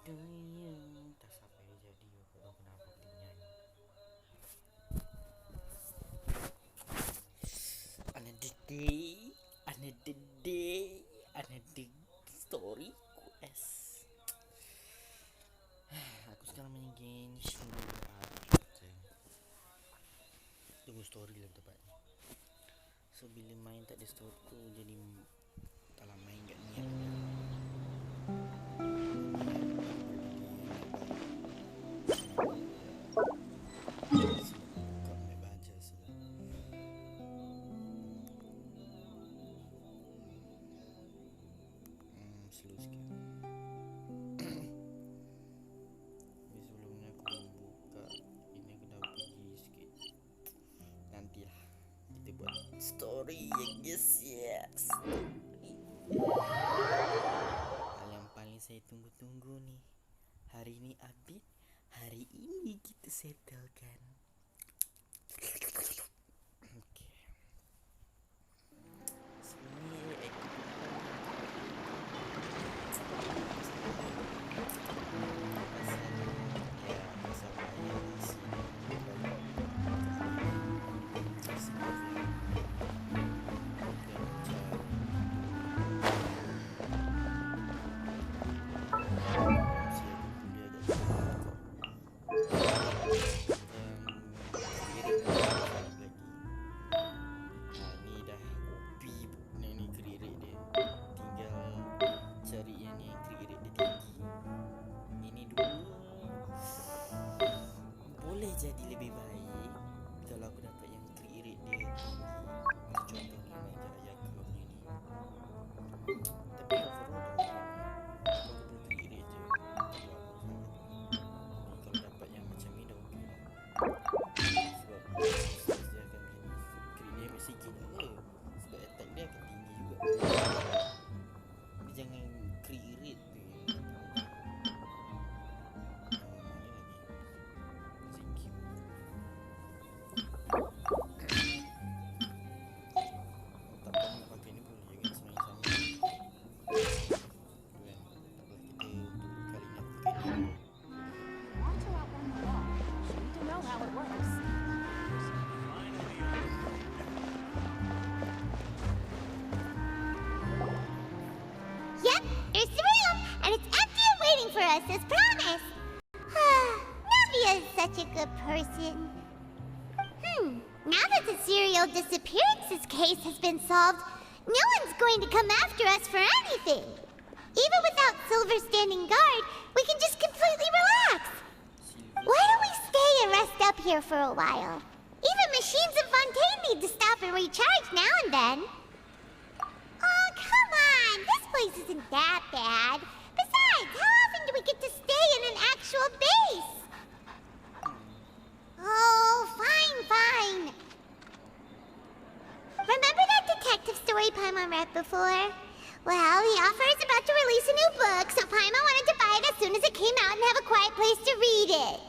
Tak sampai jadi, aku tahu kenapa aku nyanyi. Another day, another day, another story quest. Aku sekarang main Genshin. Tunggu story lah tepatnya. So bila main tak ada story tu jadi tak lah main kat niat. Slow sikit. Sebelumnya aku buka ini, aku dah pergi sikit. Nantilah kita buat story ya guys. Yes. Hal yang paling saya tunggu-tunggu nih. Hari ini update. Hari ini kita settlekan. Oke. Sini jadi lebih baik kalau aku dapat yang create rate dia tinggi. Macam contoh ni main kat ayah kau punya ni. Tapi overall dah okey. Aku perlu create rate je. Tak buat apa sangat. Ni kalau dapat yang macam ni dah okey lah. Sebab stats dia akan gini. Create dia mesti gila ke. Sebab attack dia akan tinggi juga. Dia jangan create rate tu. Yep, here's the room, and it's empty and waiting for us as promised. Navia is such a good person. Now that the serial disappearances case has been solved, no one's going to come after us for anything. Even without Silver standing guard, we can just completely relax. Why don't we stay and rest up here for a while? Even machines in Fontaine need to stop and recharge now and then. Oh, come on! This place isn't that bad. Besides, how often do we get to stay in an actual base? Oh, fine. Remember that detective story Paimon read before? Well, the author is about to release a new book, so Paimon wanted to buy it as soon as it came out and have a quiet place to read it.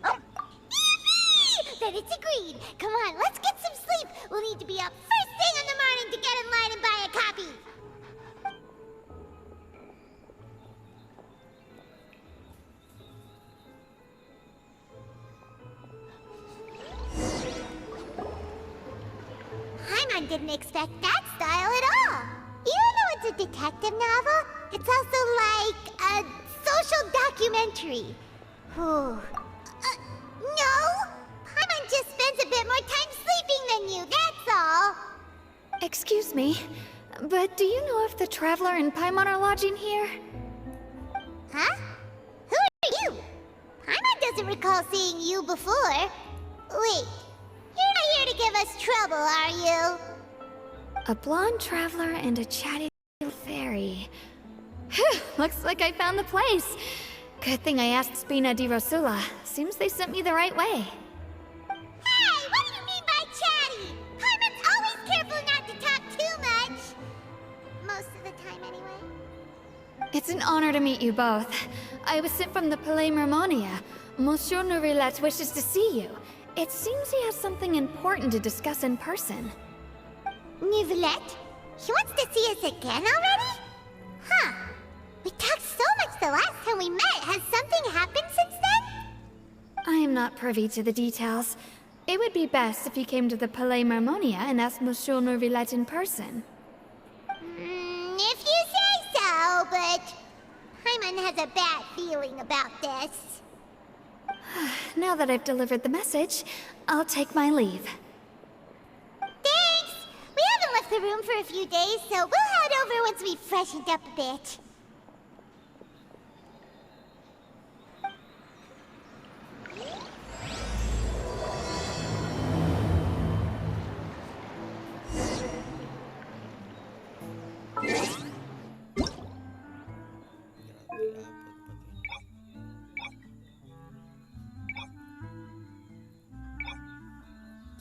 Yippee! Then it's agreed. Come on, let's get some sleep. We'll need to be up first thing in the morning to get in line and buy a copy. Paimon didn't expect that style at all. Even though it's a detective novel, it's also like a social documentary. No! Paimon just spends a bit more time sleeping than you, that's all. Excuse me, but do you know if the Traveler and Paimon are lodging here? Huh? Who are you? Paimon doesn't recall seeing you before. Wait, you're not here to give us trouble, are you? A blonde traveler and a chatty fairy. Phew, looks like I found the place. Good thing I asked Spina di Rosula. Seems they sent me the right way. Hey, what do you mean by chatty? Paimon's always careful not to talk too much. Most of the time, anyway. It's an honor to meet you both. I was sent from the Palais Mermonia. Monsieur Nourillet wishes to see you. It seems he has something important to discuss in person. Nouvelette? He wants to see us again already? Huh. We talked so much the last time we not privy to the details. It would be best if you came to the Palais Marmonia and asked Monsieur Norvillette in person. If you say so, but Hyman has a bad feeling about this. Now that I've delivered the message, I'll take my leave. Thanks! We haven't left the room for a few days, so we'll head over once we've freshened up a bit.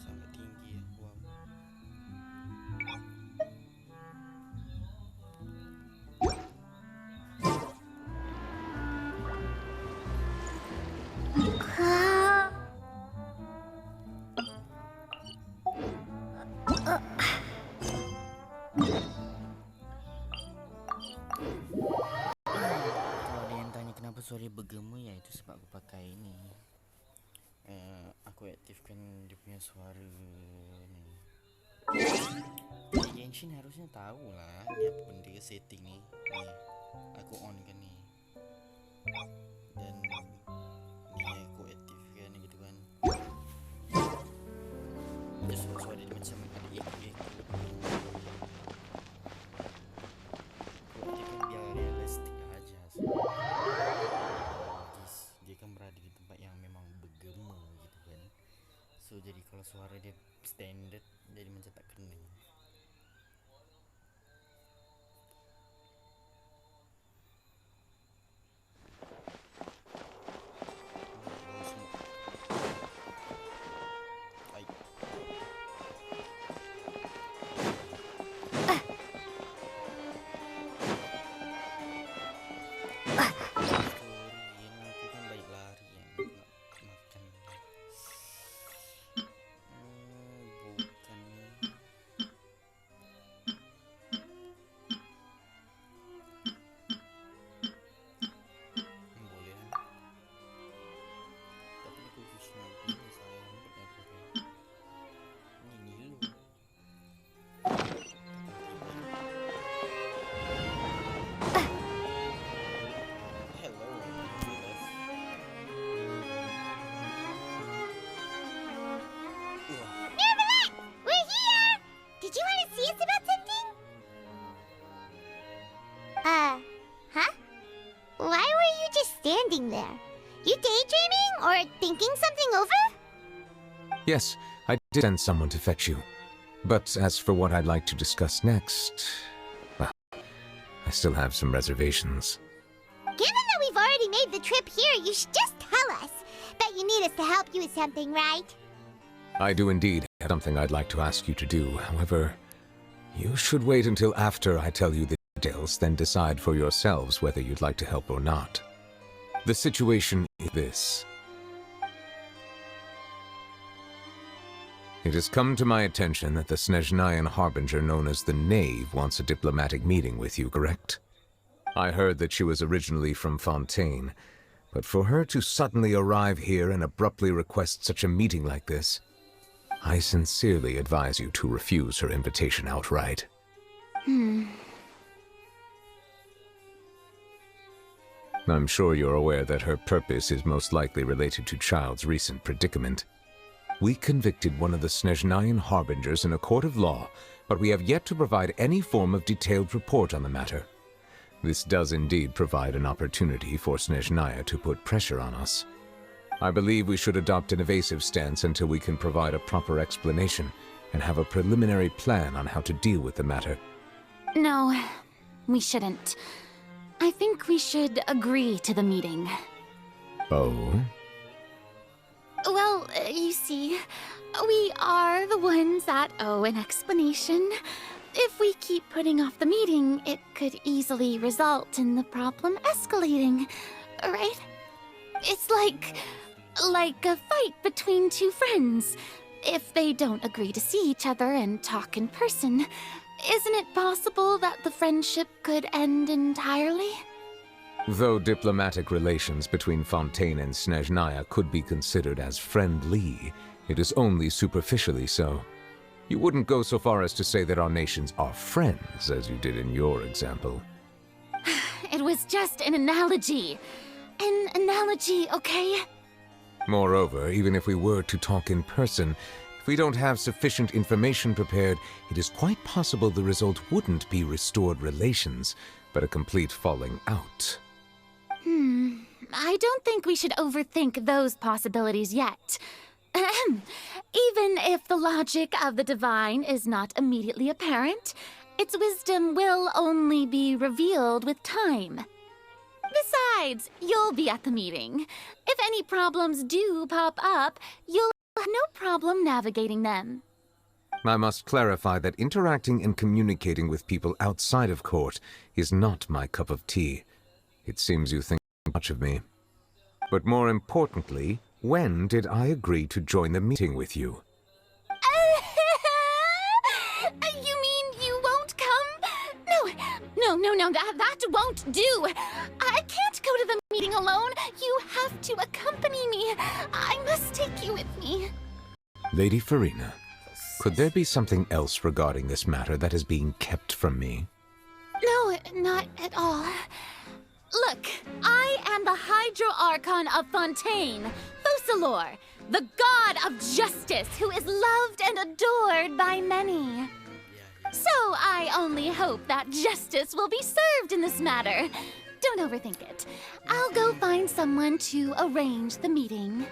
Sangat tinggi ya, wow. Kalau ada yang tanya kenapa suara bergema, ya itu sebab aku pakai ini. Aku aktifkan dia punya suara ni. Di Genshin harusnya tahu lah ni apa benda setting ni. Ni aku on kan ni. Dan ni aku aktifkan gitu kan. Dia suara dia macam ada echo-echo. Dia kan biar realistik aja sih. Dia kan berada di tempat yang memang bergema gitu kan. So jadi kalau suara dia standard, jadi macam tak kena. Ai. Aku kan baik lari ya, nak makan. Bukan ni. Boleh kan? Tapi dia position ini sayang berapa kan? Ini Nilo. Hello, Norvillette! We're here! Did you want to see us about something? Huh? Why were you just standing there? You daydreaming or thinking something over? Yes, I did send someone to fetch you. But as for what I'd like to discuss next, well, I still have some reservations. Given that we've already made the trip here, you should just tell us. Bet you need us to help you with something, right? I do indeed have something I'd like to ask you to do. However, you should wait until after I tell you the details, then decide for yourselves whether you'd like to help or not. The situation is this. It has come to my attention that the Snezhnayan harbinger known as the Knave wants a diplomatic meeting with you, correct? I heard that she was originally from Fontaine, but for her to suddenly arrive here and abruptly request such a meeting like this, I sincerely advise you to refuse her invitation outright. I'm sure you're aware that her purpose is most likely related to Childe's recent predicament. We convicted one of the Snezhnayan harbingers in a court of law, but we have yet to provide any form of detailed report on the matter. This does indeed provide an opportunity for Snezhnaya to put pressure on us. I believe we should adopt an evasive stance until we can provide a proper explanation and have a preliminary plan on how to deal with the matter. No, we shouldn't. I think we should agree to the meeting. Oh? Well, you see, we are the ones that owe an explanation. If we keep putting off the meeting, it could easily result in the problem escalating, right? It's like a fight between two friends. If they don't agree to see each other and talk in person, isn't it possible that the friendship could end entirely? Though diplomatic relations between Fontaine and Snezhnaya could be considered as friendly, it is only superficially so. You wouldn't go so far as to say that our nations are friends, as you did in your example. It was just an analogy. An analogy, okay? Moreover, even if we were to talk in person, if we don't have sufficient information prepared, it is quite possible the result wouldn't be restored relations, but a complete falling out. I don't think we should overthink those possibilities yet. Ahem. Even if the logic of the divine is not immediately apparent, its wisdom will only be revealed with time. Besides, you'll be at the meeting. If any problems do pop up, you'll have no problem navigating them. I must clarify that interacting and communicating with people outside of court is not my cup of tea. It seems you think much of me. But more importantly, when did I agree to join the meeting with you? You mean you won't come? No, that won't do. I can't go to the meeting alone. You have to accompany me. I must take you with me. Lady Farina, could there be something else regarding this matter that is being kept from me? No, not at all. Look, I am the Hydro-Archon of Fontaine, Focalor, the god of justice who is loved and adored by many. So I only hope that justice will be served in this matter. Don't overthink it. I'll go find someone to arrange the meeting.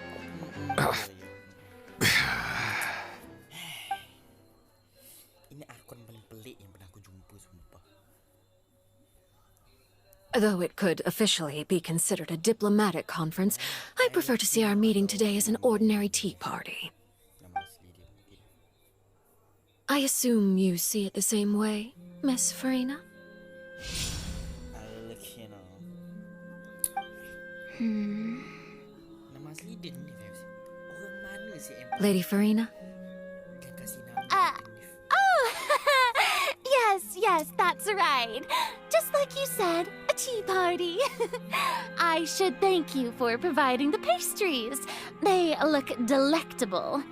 Ini arkon paling pelik yang pernah aku jumpa, sumpah. Though it could officially be considered a diplomatic conference, I prefer to see our meeting today as an ordinary tea party. Nama asli dia mungkin. I assume you see it the same way, Miss Farina? Alekina. Nama asli dia ni, Febs. Orang mana si Em? Lady Farina? Dia kasih nama Nif. Oh, yes, that's right. Just like you said, a tea party. I should thank you for providing the pastries. They look delectable.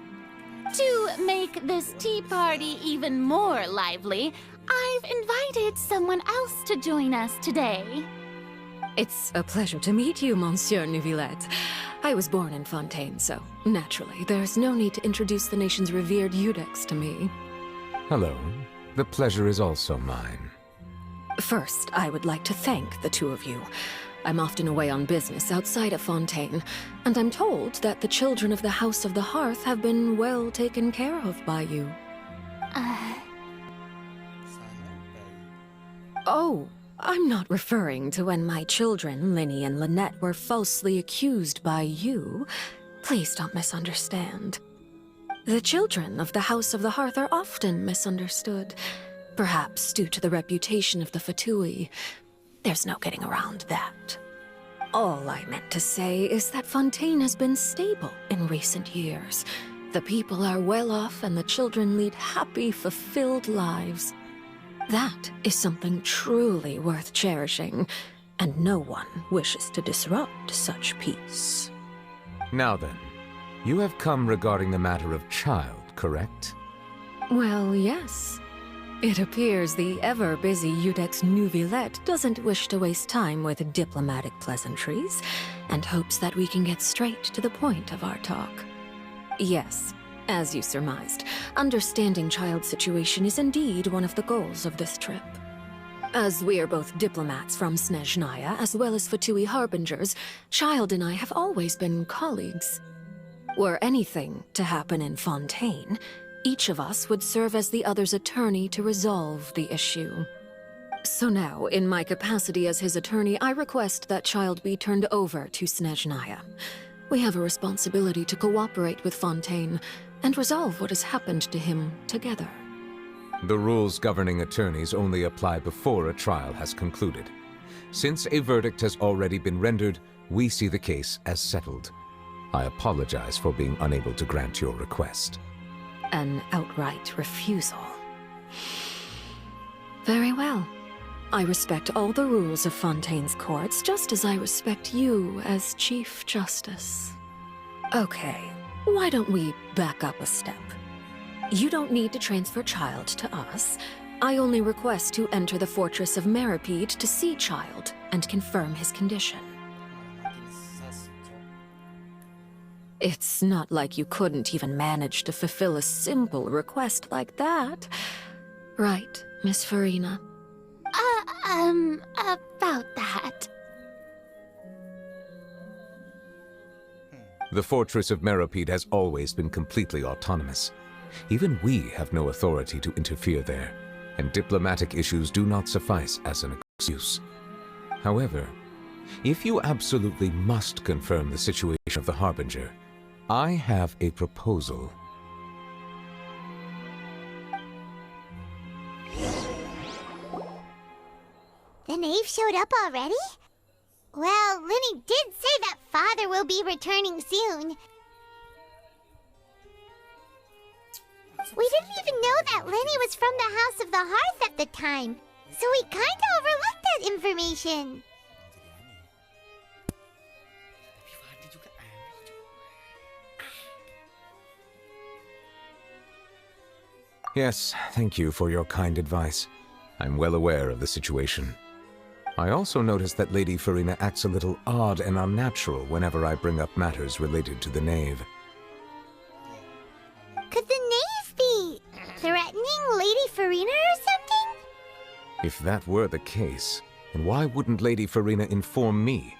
To make this tea party even more lively, I've invited someone else to join us today. It's a pleasure to meet you, Monsieur Neuvillette. I was born in Fontaine, so naturally, there's no need to introduce the nation's revered Eudex to me. Hello. The pleasure is also mine. First, I would like to thank the two of you. I'm often away on business outside of Fontaine, and I'm told that the children of the House of the Hearth have been well taken care of by you. Sangat baik. Oh, I'm not referring to when my children, Linny and Lynette, were falsely accused by you. Please don't misunderstand. The children of the House of the Hearth are often misunderstood, perhaps due to the reputation of the Fatui. There's no getting around that. All I meant to say is that Fontaine has been stable in recent years. The people are well off and the children lead happy, fulfilled lives. That is something truly worth cherishing, and no one wishes to disrupt such peace. Now then, you have come regarding the matter of child, correct? Well, yes. It appears the ever-busy Eudex Neuvillette doesn't wish to waste time with diplomatic pleasantries, and hopes that we can get straight to the point of our talk. Yes, as you surmised, understanding child's situation is indeed one of the goals of this trip. As we are both diplomats from Snezhnaya, as well as Fatui harbingers, Child and I have always been colleagues. Were anything to happen in Fontaine, each of us would serve as the other's attorney to resolve the issue. So now, in my capacity as his attorney, I request that Child be turned over to Snezhnaya. We have a responsibility to cooperate with Fontaine and resolve what has happened to him together. The rules governing attorneys only apply before a trial has concluded. Since a verdict has already been rendered, we see the case as settled. I apologize for being unable to grant your request. An outright refusal. Very well. I respect all the rules of Fontaine's courts, just as I respect you as Chief Justice. Okay, why don't we back up a step? You don't need to transfer Child to us. I only request to enter the fortress of Meripede to see Child and confirm his condition. It's not like you couldn't even manage to fulfill a simple request like that. Right, Miss Farina? About that. The fortress of Meripede has always been completely autonomous. Even we have no authority to interfere there, and diplomatic issues do not suffice as an excuse. However, if you absolutely must confirm the situation of the Harbinger, I have a proposal. The knave showed up already? Well, Linny did say that Father will be returning soon. We didn't even know that Linny was from the House of the Hearth at the time, so we kinda overlooked that information. Tapi Father juga aneh tu. Yes, thank you for your kind advice. I'm well aware of the situation. I also noticed that Lady Farina acts a little odd and unnatural whenever I bring up matters related to the knave. Could the knave be threatening Lady Farina or something? If that were the case, then why wouldn't Lady Farina inform me?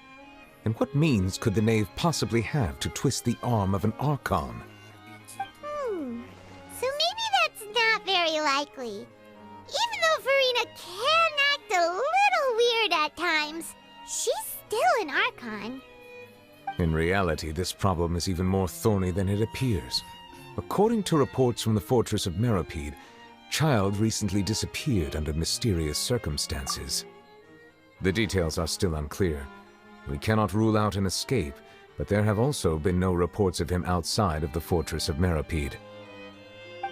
And what means could the knave possibly have to twist the arm of an Archon? So maybe that's not very likely. Even though Farina can act a little weird at times, she's still an Archon. In reality, this problem is even more thorny than it appears. According to reports from the fortress of Meripede, Child recently disappeared under mysterious circumstances. The details are still unclear. We cannot rule out an escape, but there have also been no reports of him outside of the fortress of Meripede.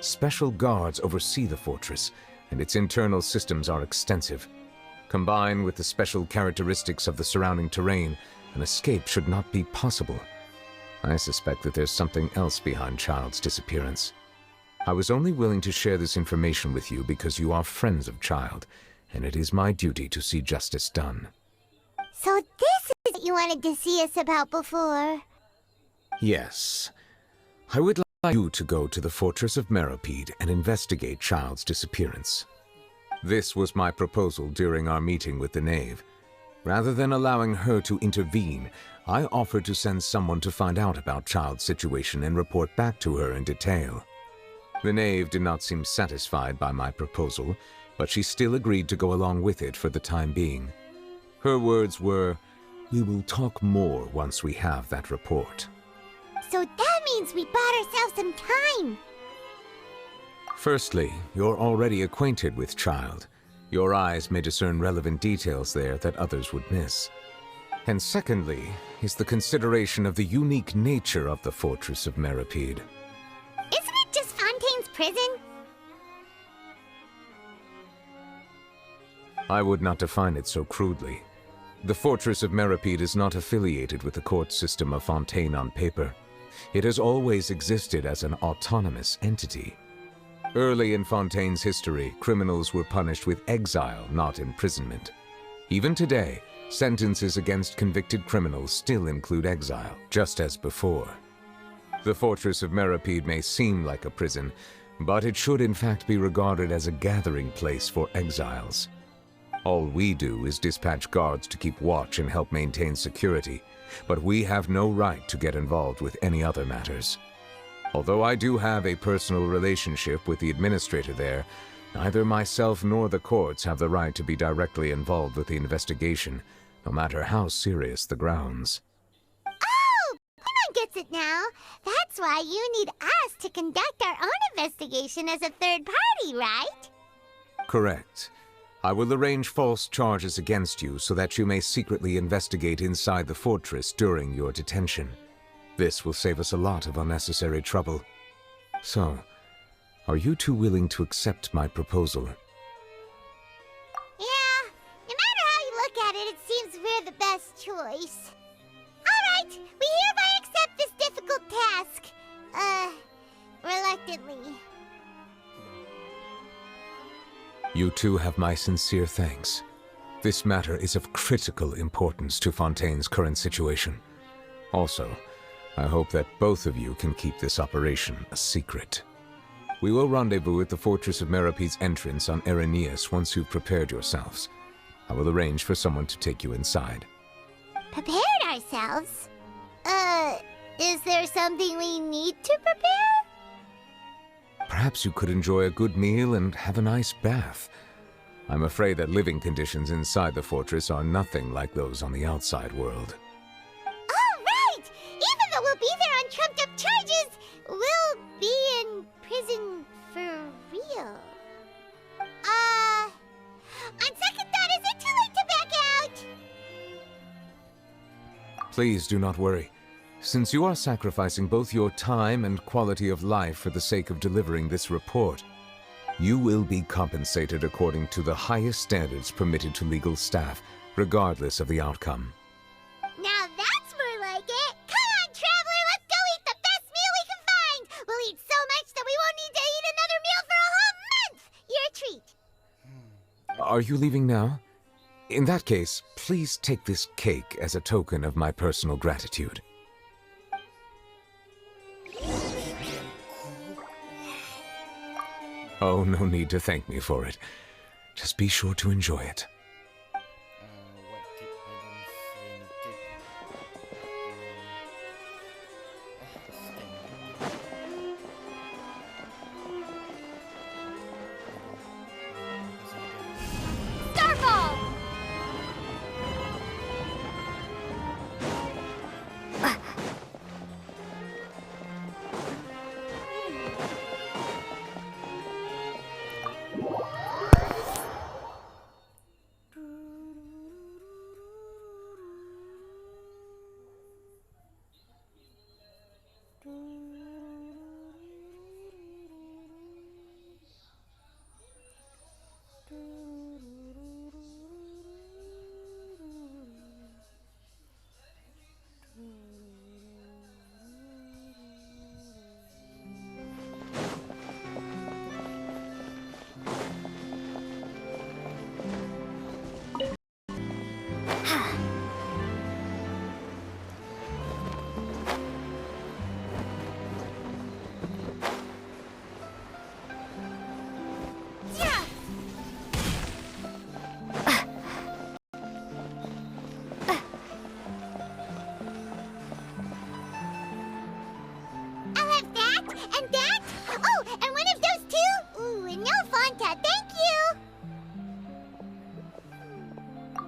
Special guards oversee the fortress, and its internal systems are extensive. Combined with the special characteristics of the surrounding terrain, an escape should not be possible. I suspect that there's something else behind Child's disappearance. I was only willing to share this information with you because you are friends of Child, and it is my duty to see justice done. So this is what you wanted to see us about before. Yes. I would like you to go to the fortress of Meripede and investigate Child's disappearance. This was my proposal during our meeting with the knave. Rather than allowing her to intervene, I offered to send someone to find out about Child's situation and report back to her in detail. The knave did not seem satisfied by my proposal, but she still agreed to go along with it for the time being. Her words were, "We will talk more once we have that report." So that means we bought ourselves some time. Firstly, you're already acquainted with Child. Your eyes may discern relevant details there that others would miss. And secondly, is the consideration of the unique nature of the fortress of Meripede. Isn't it just Fontaine's prison? I would not define it so crudely. The fortress of Meripede is not affiliated with the court system of Fontaine on paper. It has always existed as an autonomous entity. Early in Fontaine's history, criminals were punished with exile, not imprisonment. Even today, sentences against convicted criminals still include exile, just as before. The fortress of Meripede may seem like a prison, but it should in fact be regarded as a gathering place for exiles. All we do is dispatch guards to keep watch and help maintain security, but we have no right to get involved with any other matters. Although I do have a personal relationship with the administrator there, neither myself nor the courts have the right to be directly involved with the investigation, no matter how serious the grounds. Oh, Paimon gets it now. That's why you need us to conduct our own investigation as a third party, right? Correct. I will arrange false charges against you so that you may secretly investigate inside the fortress during your detention. This will save us a lot of unnecessary trouble. So, are you two willing to accept my proposal? Yeah, best choice. Alright, we hereby accept this difficult task. Reluctantly. You two have my sincere thanks. This matter is of critical importance to Fontaine's current situation. Also, I hope that both of you can keep this operation a secret. We will rendezvous at the Fortress of Merapede's entrance on Erinius once you've prepared yourselves. I will arrange for someone to take you inside. Prepared ourselves? Is there something we need to prepare? Perhaps you could enjoy a good meal and have a nice bath. I'm afraid that living conditions inside the fortress are nothing like those on the outside world. All right! Even though we'll be there on trumped-up charges, we'll be in prison for real. On second thought, is it too late to back out? Please do not worry. Since you are sacrificing both your time and quality of life for the sake of delivering this report, you will be compensated according to the highest standards permitted to legal staff, regardless of the outcome. Now that's more like it! Come on, traveler, let's go eat the best meal we can find! We'll eat so much that we won't need to eat another meal for a whole month! Your treat! Are you leaving now? In that case, please take this cake as a token of my personal gratitude. Oh, no need to thank me for it. Just be sure to enjoy it. What cake? I don't see any cake. Starfall! I'll have that, and that. Oh, and one of those two. Ooh, and no Fanta, thank you.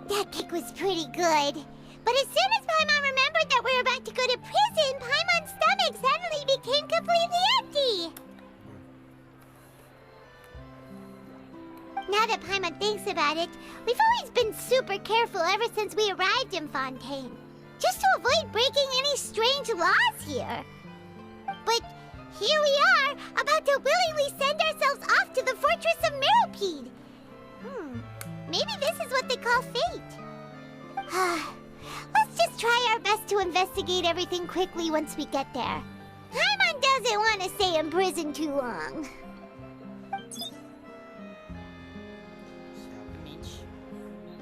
That cake was pretty good. But as soon as Paimon remembered that we were about to go to prison, Paimon's stomach suddenly became completely empty. Now that Paimon thinks about it, we've always been super careful ever since we arrived in Fontaine. Just to avoid breaking any strange laws here. But here we are, about to willingly send ourselves off to the Fortress of Meripede. Maybe this is what they call fate. Let's just try our best to investigate everything quickly once we get there. Paimon doesn't want to stay in prison too long.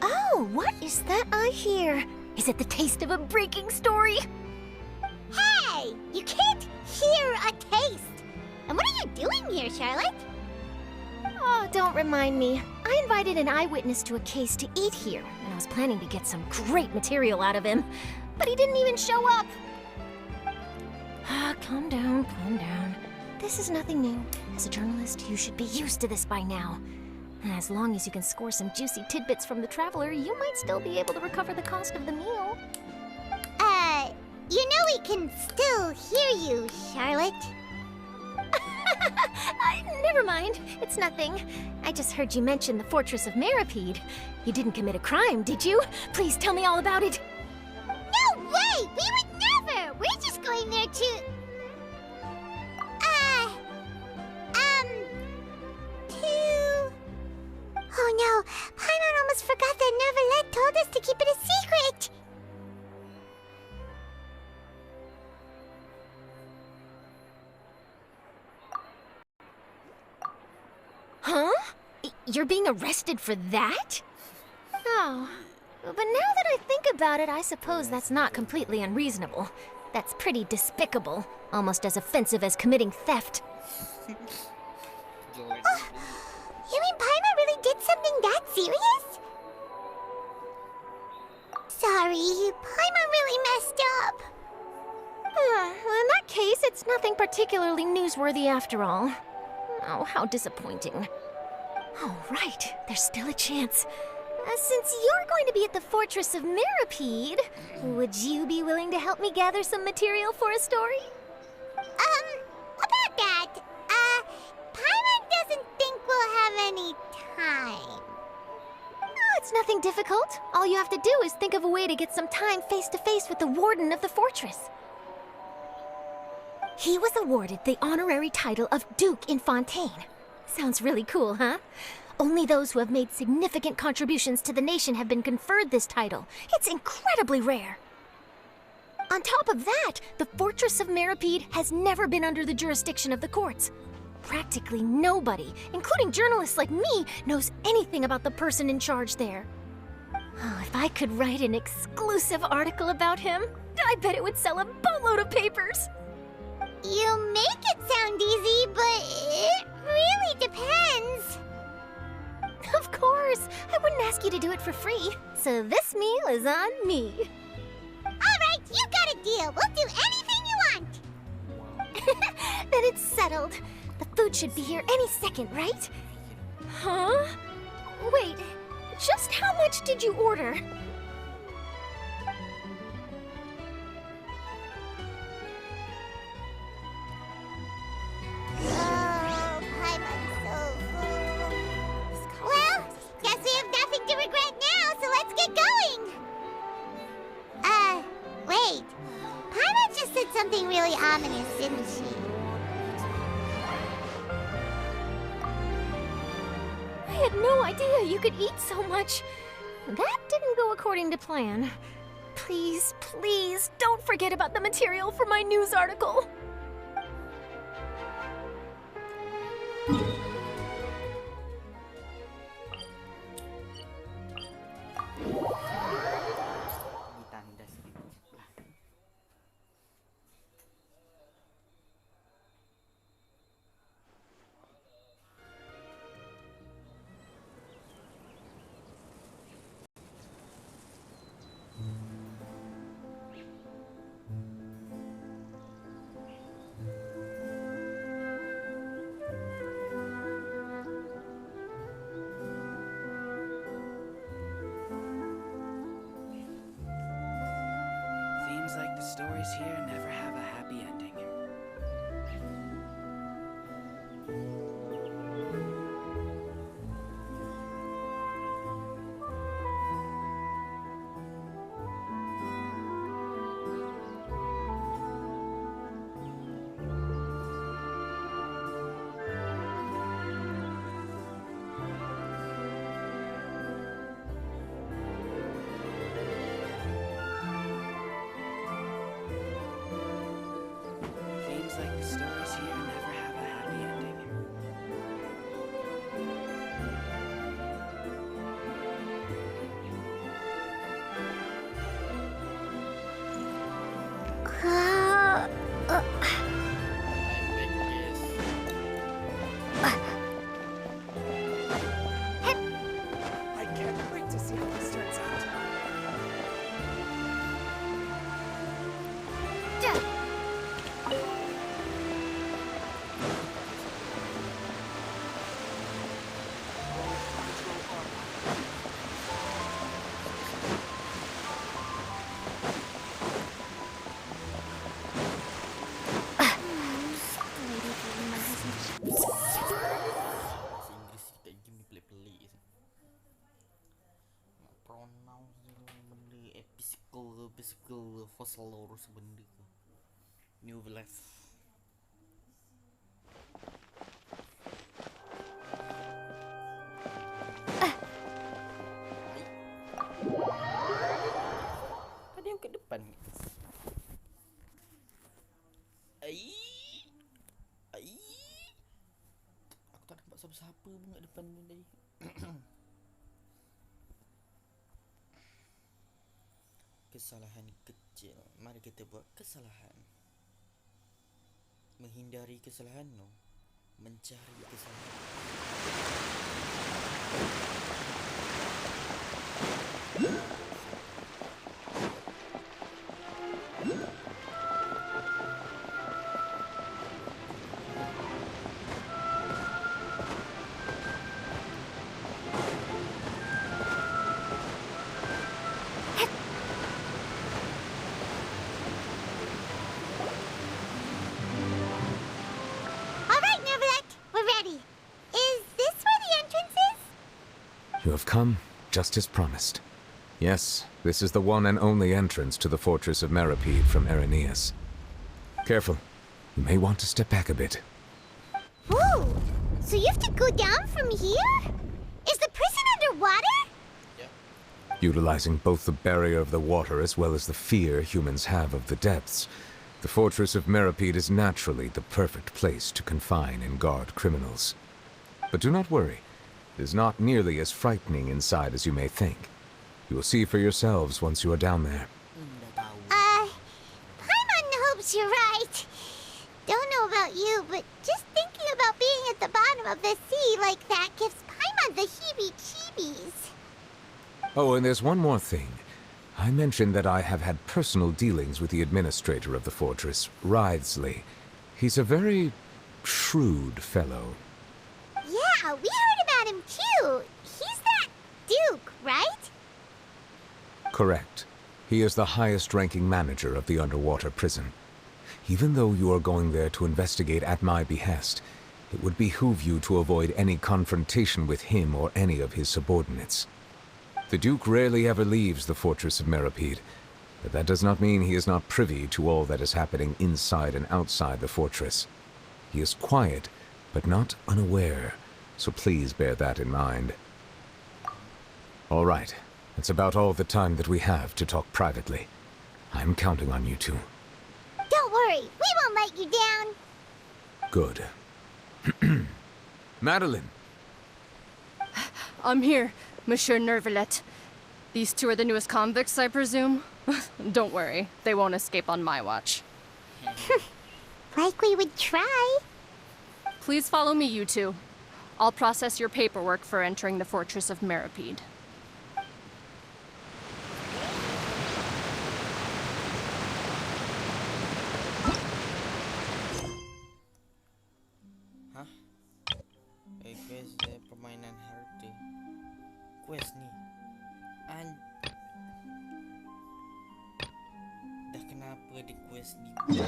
Oh, what is that I hear? Is it the taste of a breaking story? Hey! You can't hear a taste! And what are you doing here, Charlotte? Oh, don't remind me. I invited an eyewitness to a case to eat here, and I was planning to get some great material out of him. But he didn't even show up. Calm down, calm down. This is nothing new. As a journalist, you should be used to this by now. As long as you can score some juicy tidbits from the traveler, you might still be able to recover the cost of the meal. You know we can still hear you, Charlotte. Never mind. It's nothing. I just heard you mention the Fortress of Meripede. You didn't commit a crime, did you? Please tell me all about it. No way! We would never! We're just going there to... Oh no, Paimon almost forgot that Neverlet told us to keep it a secret! You're being arrested for that? Oh, but now that I think about it, I suppose that's not completely unreasonable. That's pretty despicable, almost as offensive as committing theft. You mean Paimon really did something that serious? Sorry, Paimon really messed up. In that case, it's nothing particularly newsworthy after all. Oh, how disappointing. Oh, right, there's still a chance. Since you're going to be at the Fortress of Mirapede, would you be willing to help me gather some material for a story? About that, Paimon doesn't think we'll have any time. Oh, it's nothing difficult. All you have to do is think of a way to get some time face-to-face with the warden of the fortress. He was awarded the honorary title of Duke in Fontaine. Sounds really cool, huh? Only those who have made significant contributions to the nation have been conferred this title. It's incredibly rare. On top of that, the Fortress of Mirapede has never been under the jurisdiction of the courts. Practically nobody, including journalists like me, knows anything about the person in charge there. Oh, if I could write an exclusive article about him, I bet it would sell a boatload of papers. You make it sound easy, but it really depends. Of course, I wouldn't ask you to do it for free, so this meal is on me. All right, you got a deal. We'll do anything you want. Then it's settled. The food should be here any second, right? Huh? Wait, just how much did you order? Oh, Paimon's so full. Well, guess we have nothing to regret now, so let's get going. Wait. Paimon just said something really ominous, didn't she? I had no idea you could eat so much. That didn't go according to plan. Please, please, don't forget about the material for my news article. Ditandas gitu. Seems like the stories here never have a happy ending. Seems like the stories here never have a happy ending. I can't wait to see how this turns out. Bahasa Inggris sih kayak gini pelik-pelik sih. Pronoun benda episkal, fossil benda ke. New life. Tadi yang ke depan. Ai. Aku tak nampak siapa-siapa pun kat depan ni tadi. kesalahan kecil. Mari kita buat kesalahan. Menghindari kesalahan, no. Mencari kesalahan. Alright, Neverlet, we're ready. Is this where the entrance is? You have come, just as promised. Yes, this is the one and only entrance to the fortress of Meripede from Irenaeus. Careful. You may want to step back a bit. Whoa! So you have to go down from here? Is the prison underwater? Utilizing both the barrier of the water as well as the fear humans have of the depths, the fortress of Meripede is naturally the perfect place to confine and guard criminals. But do not worry. It is not nearly as frightening inside as you may think. You will see for yourselves once you are down there. Paimon hopes you're right. Don't know about you, but just thinking about being at the bottom of the sea like that gives Paimon the heebie-jeebies. Oh, and there's one more thing. I mentioned that I have had personal dealings with the administrator of the fortress, Writhsley. He's a very shrewd fellow. Yeah, we heard about him too. He's that Duke, right? Correct. He is the highest-ranking manager of the underwater prison. Even though you are going there to investigate at my behest, it would behoove you to avoid any confrontation with him or any of his subordinates. The Duke rarely ever leaves the fortress of Meripede, but that does not mean he is not privy to all that is happening inside and outside the fortress. He is quiet, but not unaware, so please bear that in mind. All right, that's about all the time that we have to talk privately. I'm counting on you two. Don't worry, we won't let you down. Good. Madeline! I'm here, Monsieur Nervalet. These two are the newest convicts, I presume? Don't worry, they won't escape on my watch. Like we would try. Please follow me, you two. I'll process your paperwork for entering the fortress of Meripede. Hah? Quest permainan harta. Quest ni. Dah kenapa di quest ni pula?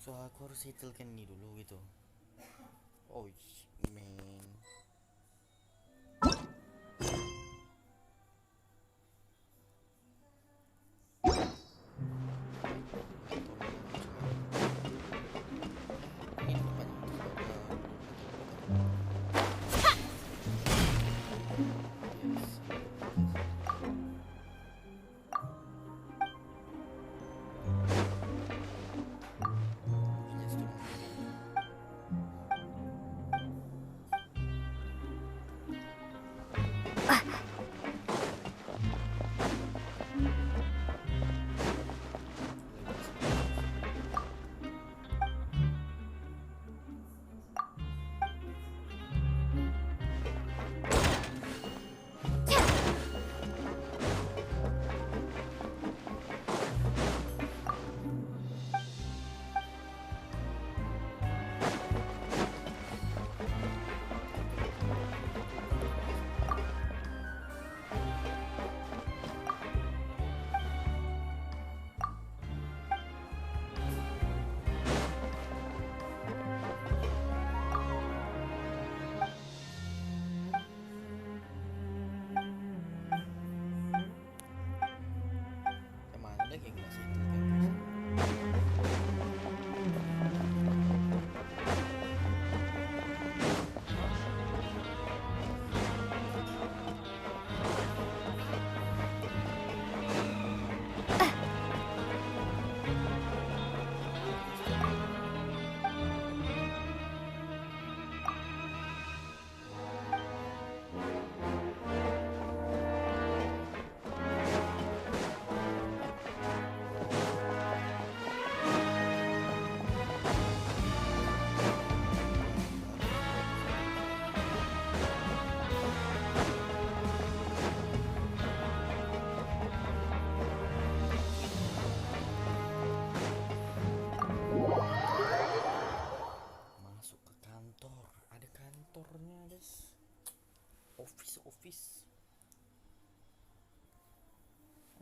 So aku harus settlekan ni dulu gitu. Oh man. Office.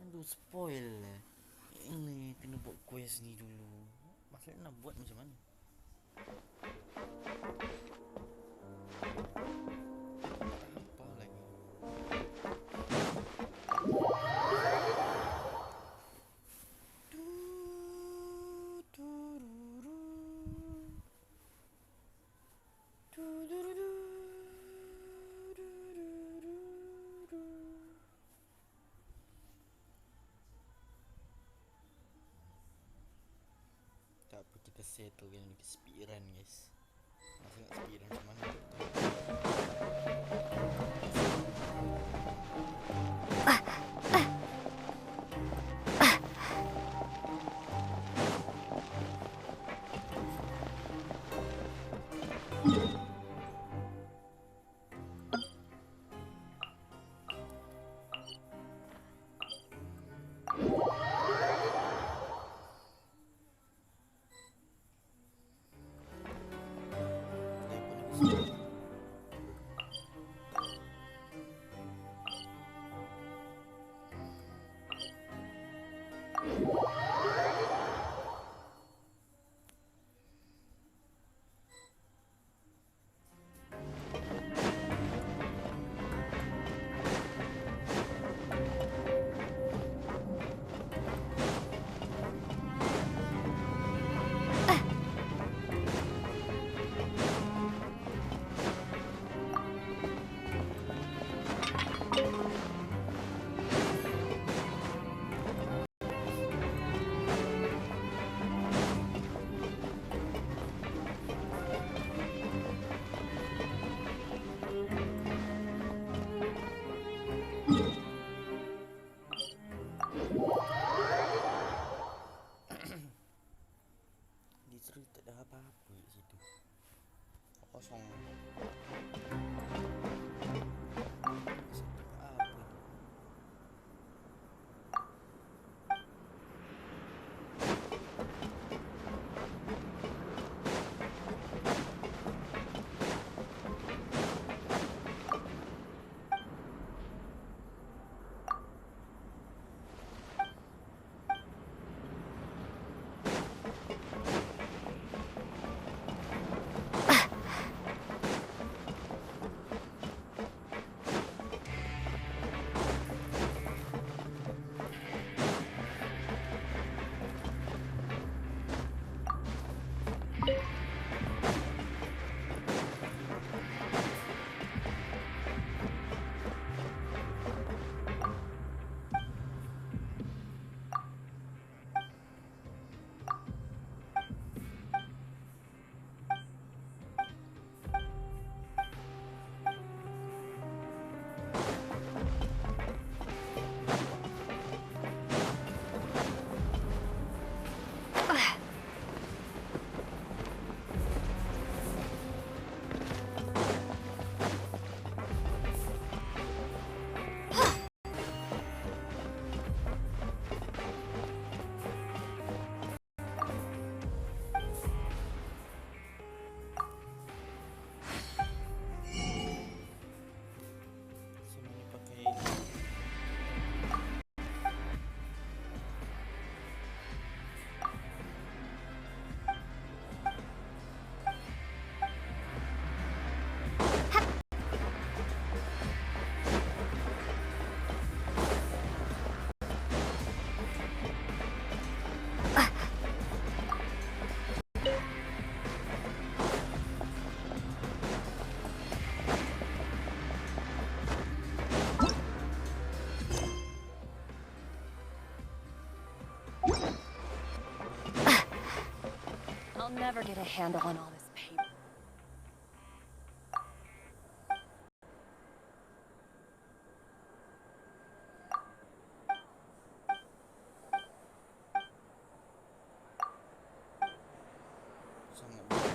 Aduh, spoil lah. Ini kena buat quest ni dulu. Maksudnya nak buat macam mana? Apa lagi? Tak apa, kita settle kan di speedrun guys. Masa nak speedrun macam mana? Literally tak ada apa-apa kat situ. Kosong. Apa ni? I'll never get a handle on all this paper. Sangat berat.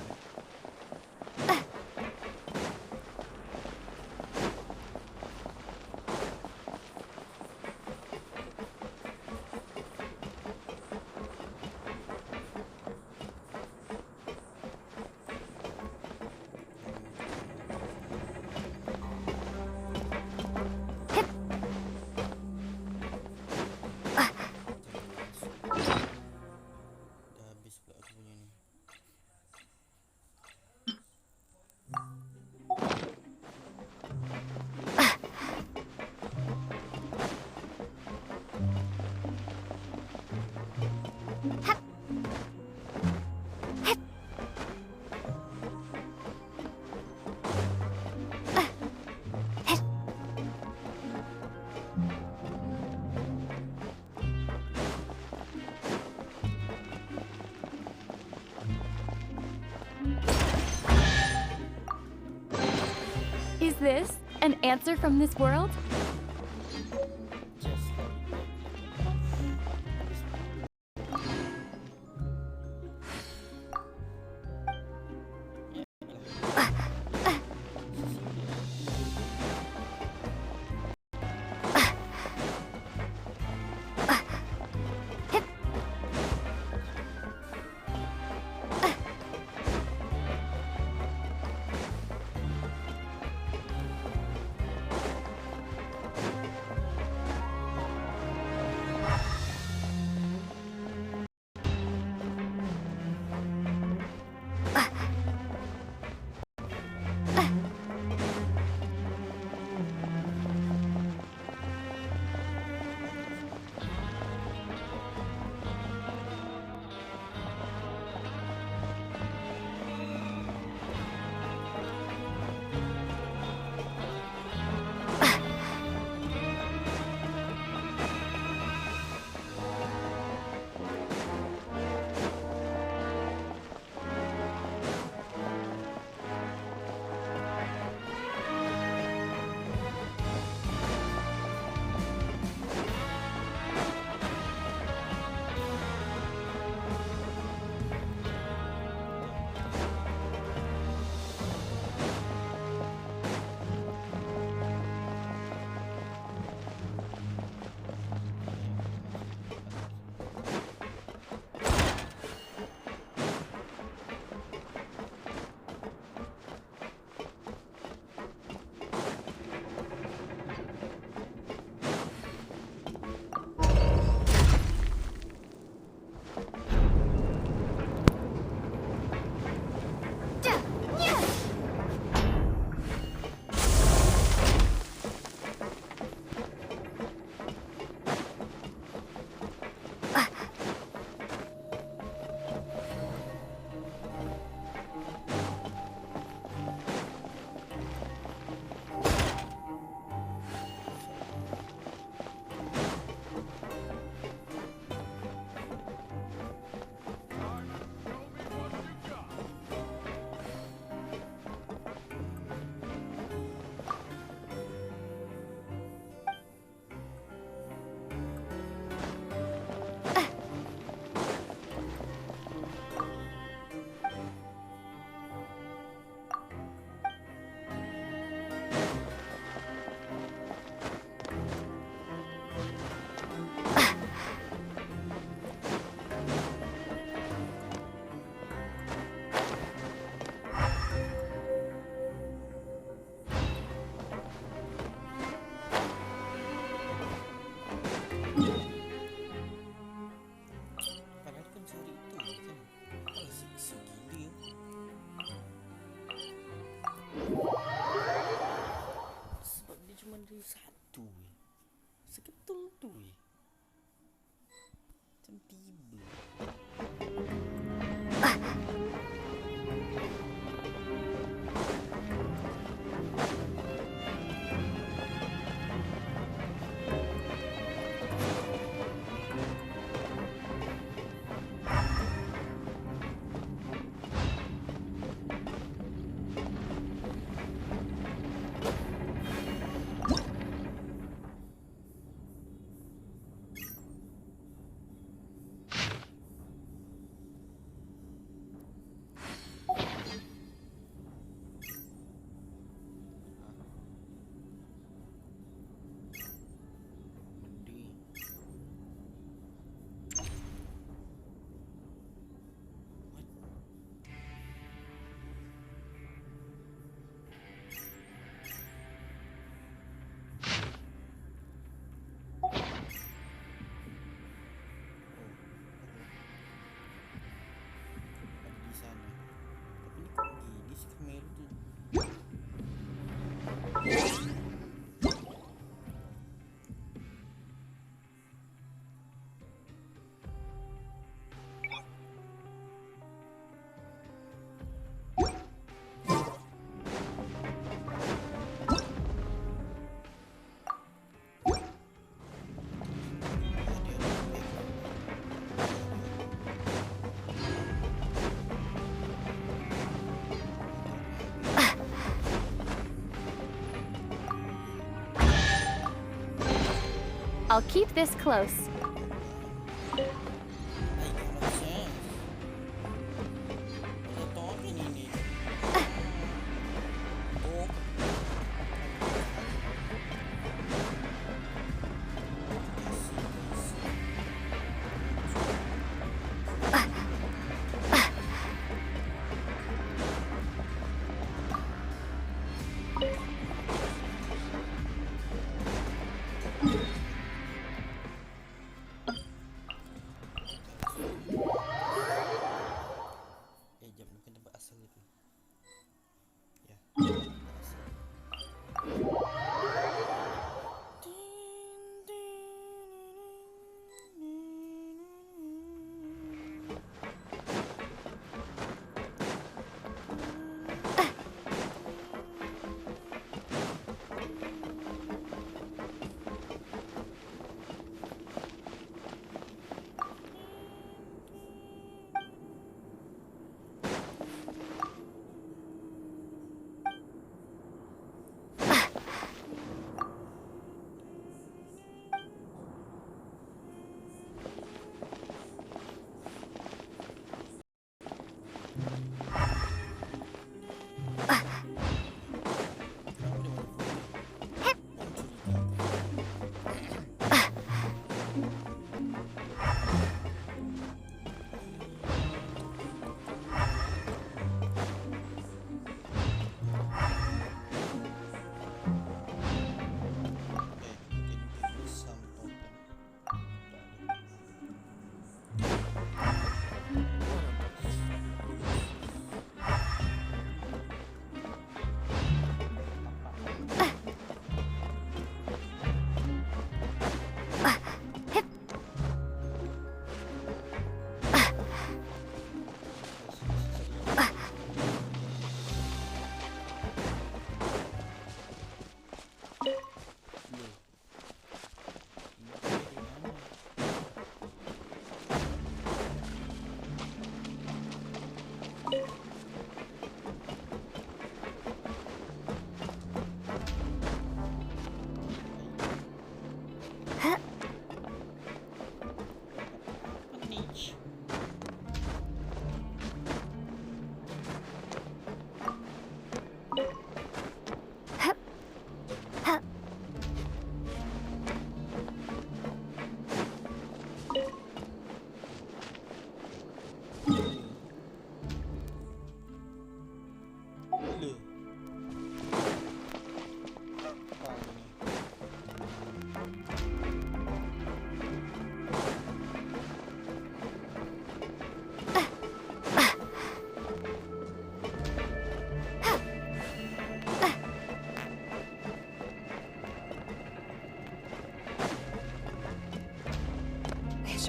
Is this an answer from this world? Just I'll keep this close. Ay, harusnya. Udah tolongin ini. Oh. Jap mungkin tempat asal itu. Ya, tempat asal.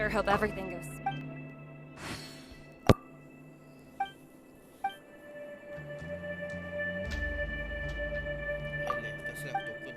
Sure hope everything goes. Kasih aku token.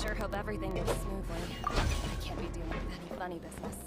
Sure hope everything goes smoothly. I can't be dealing with any funny business.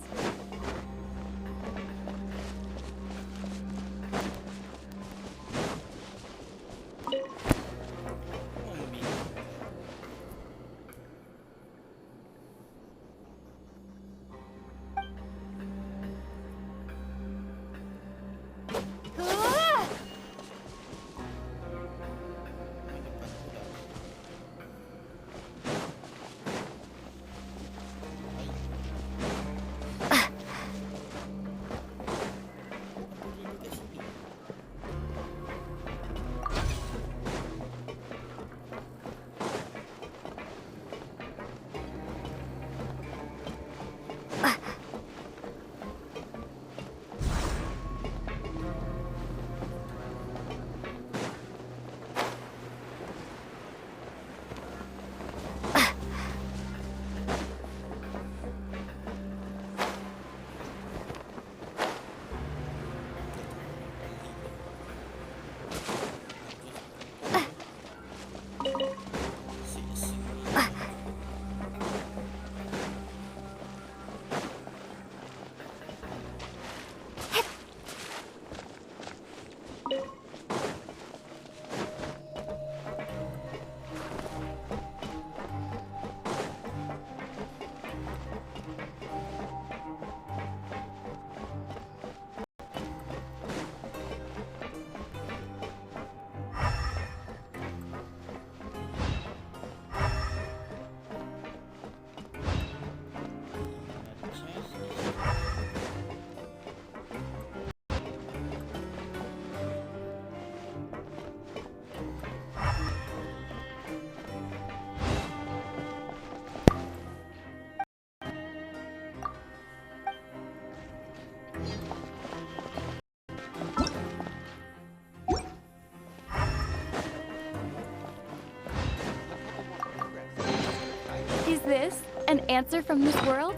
this an answer from this world?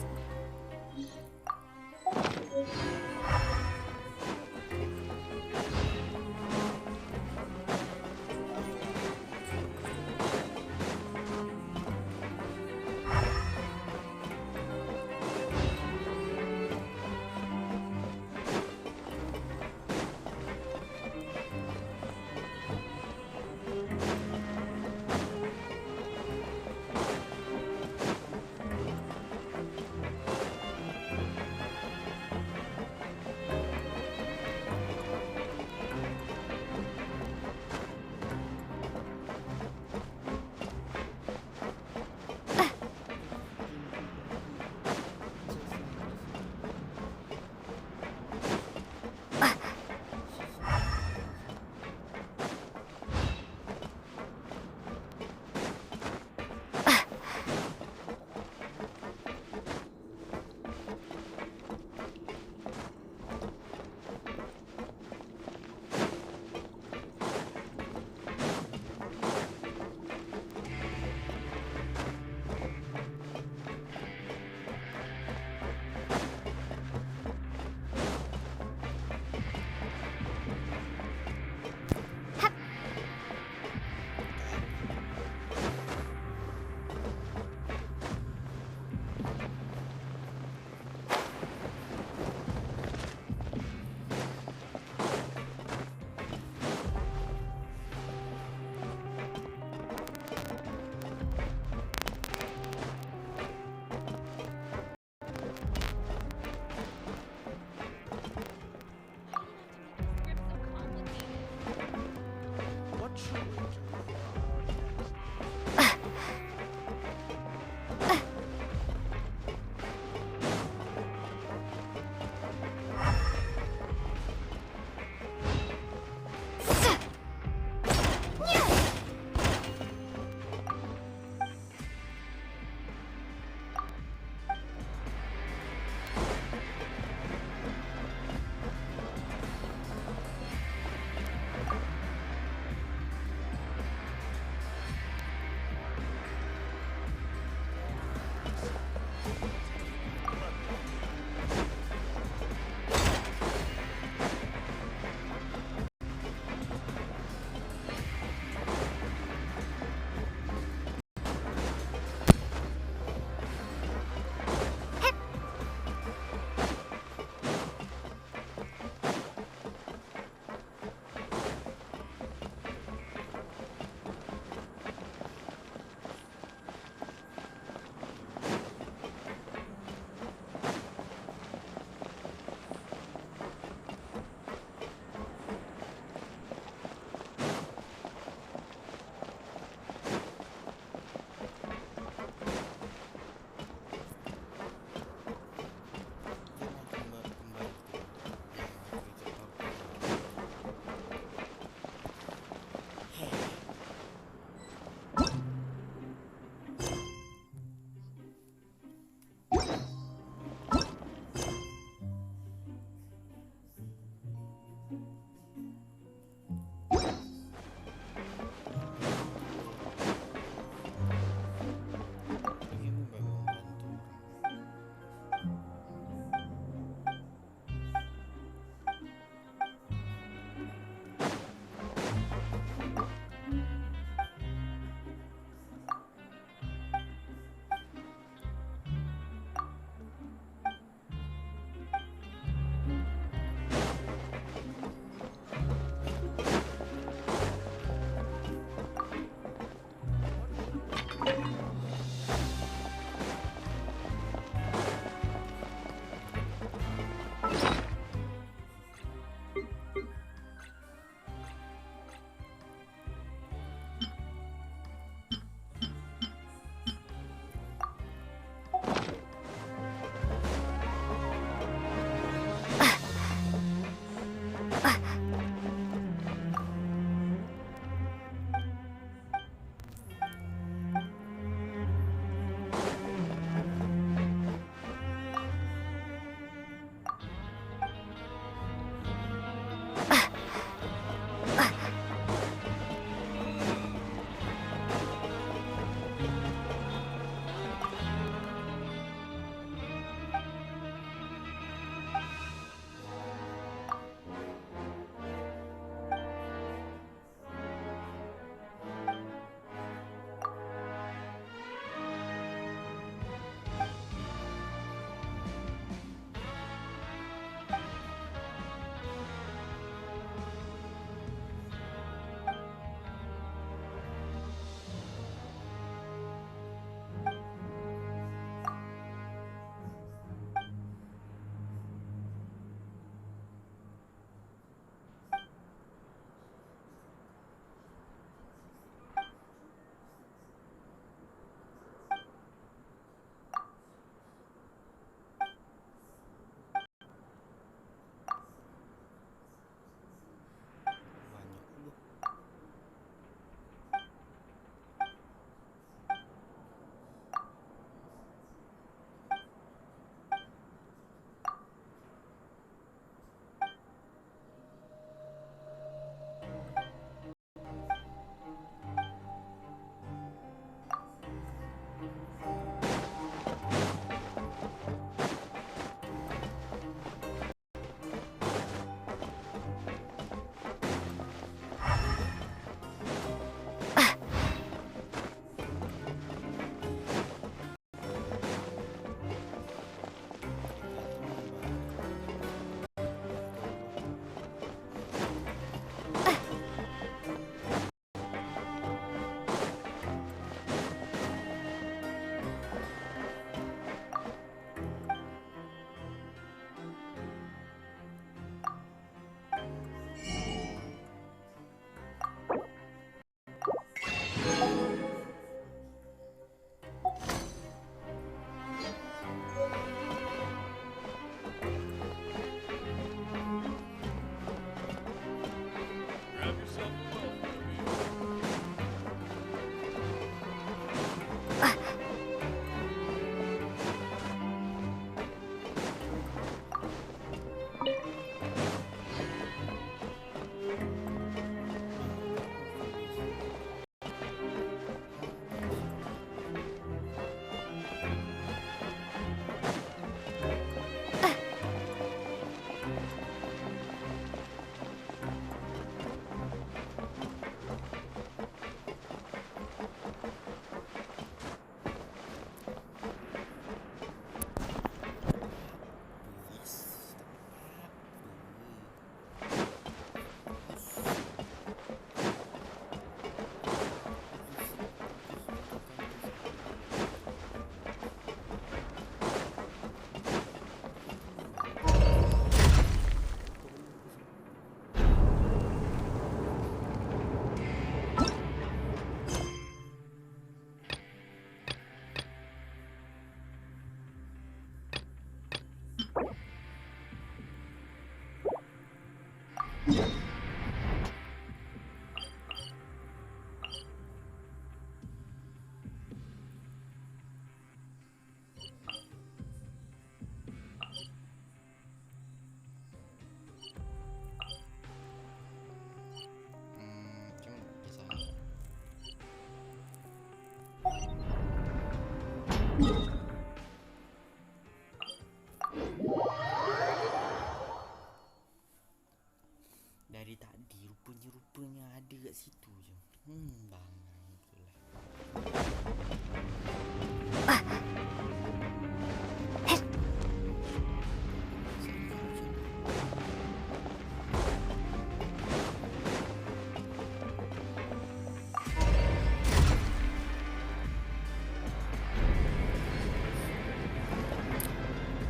Dari tadi rupanya ada kat situ je. Bang, itulah.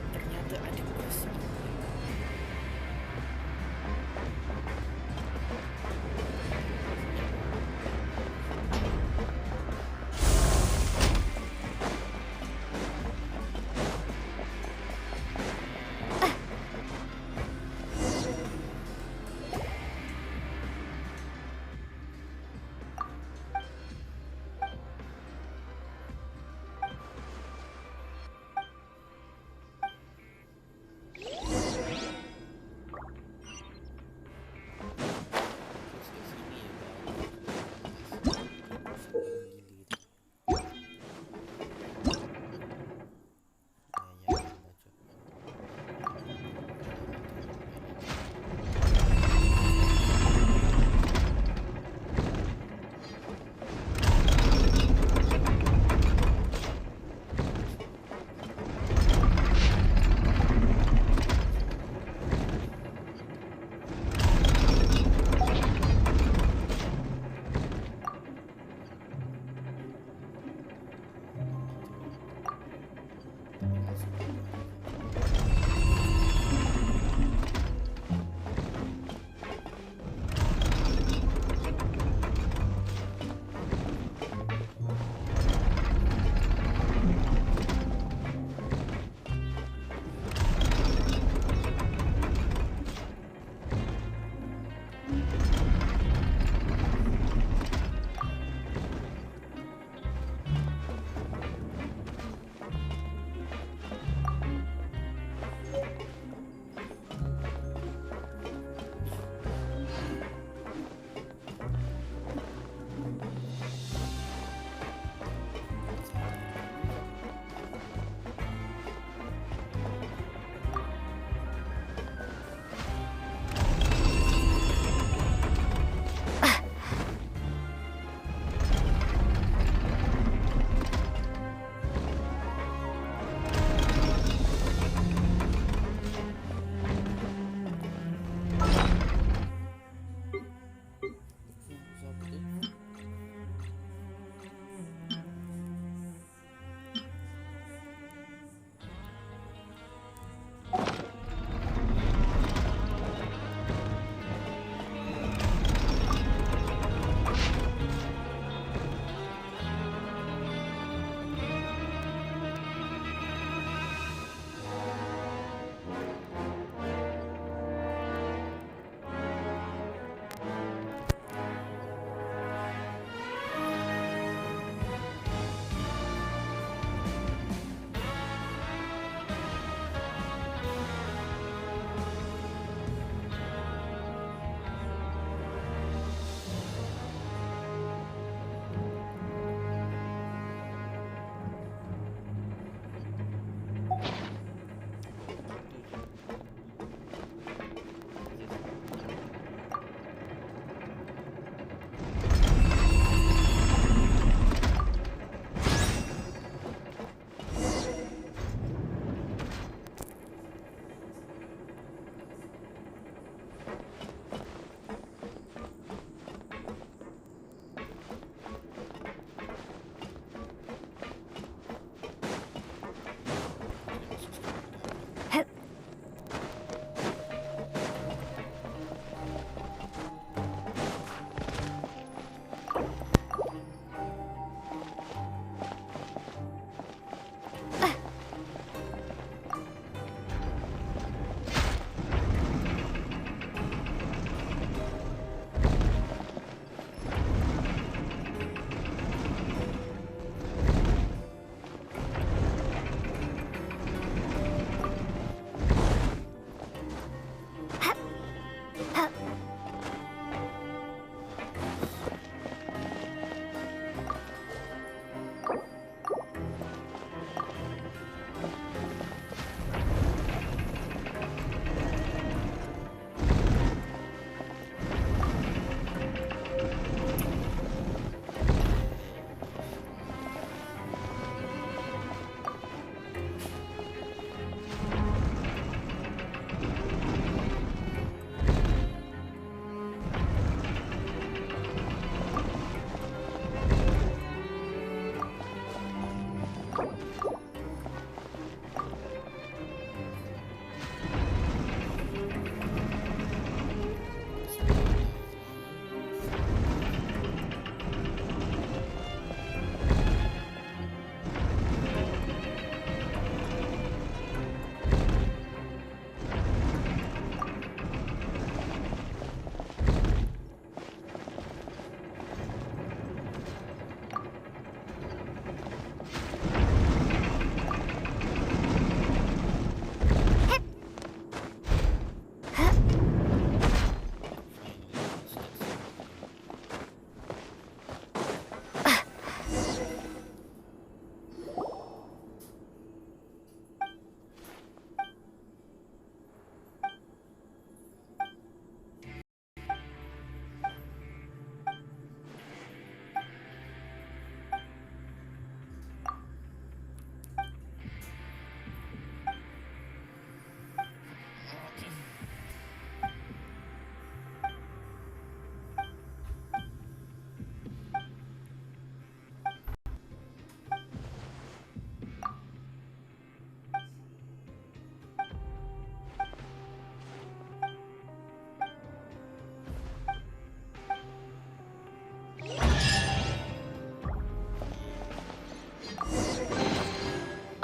Ternyata ada kursi.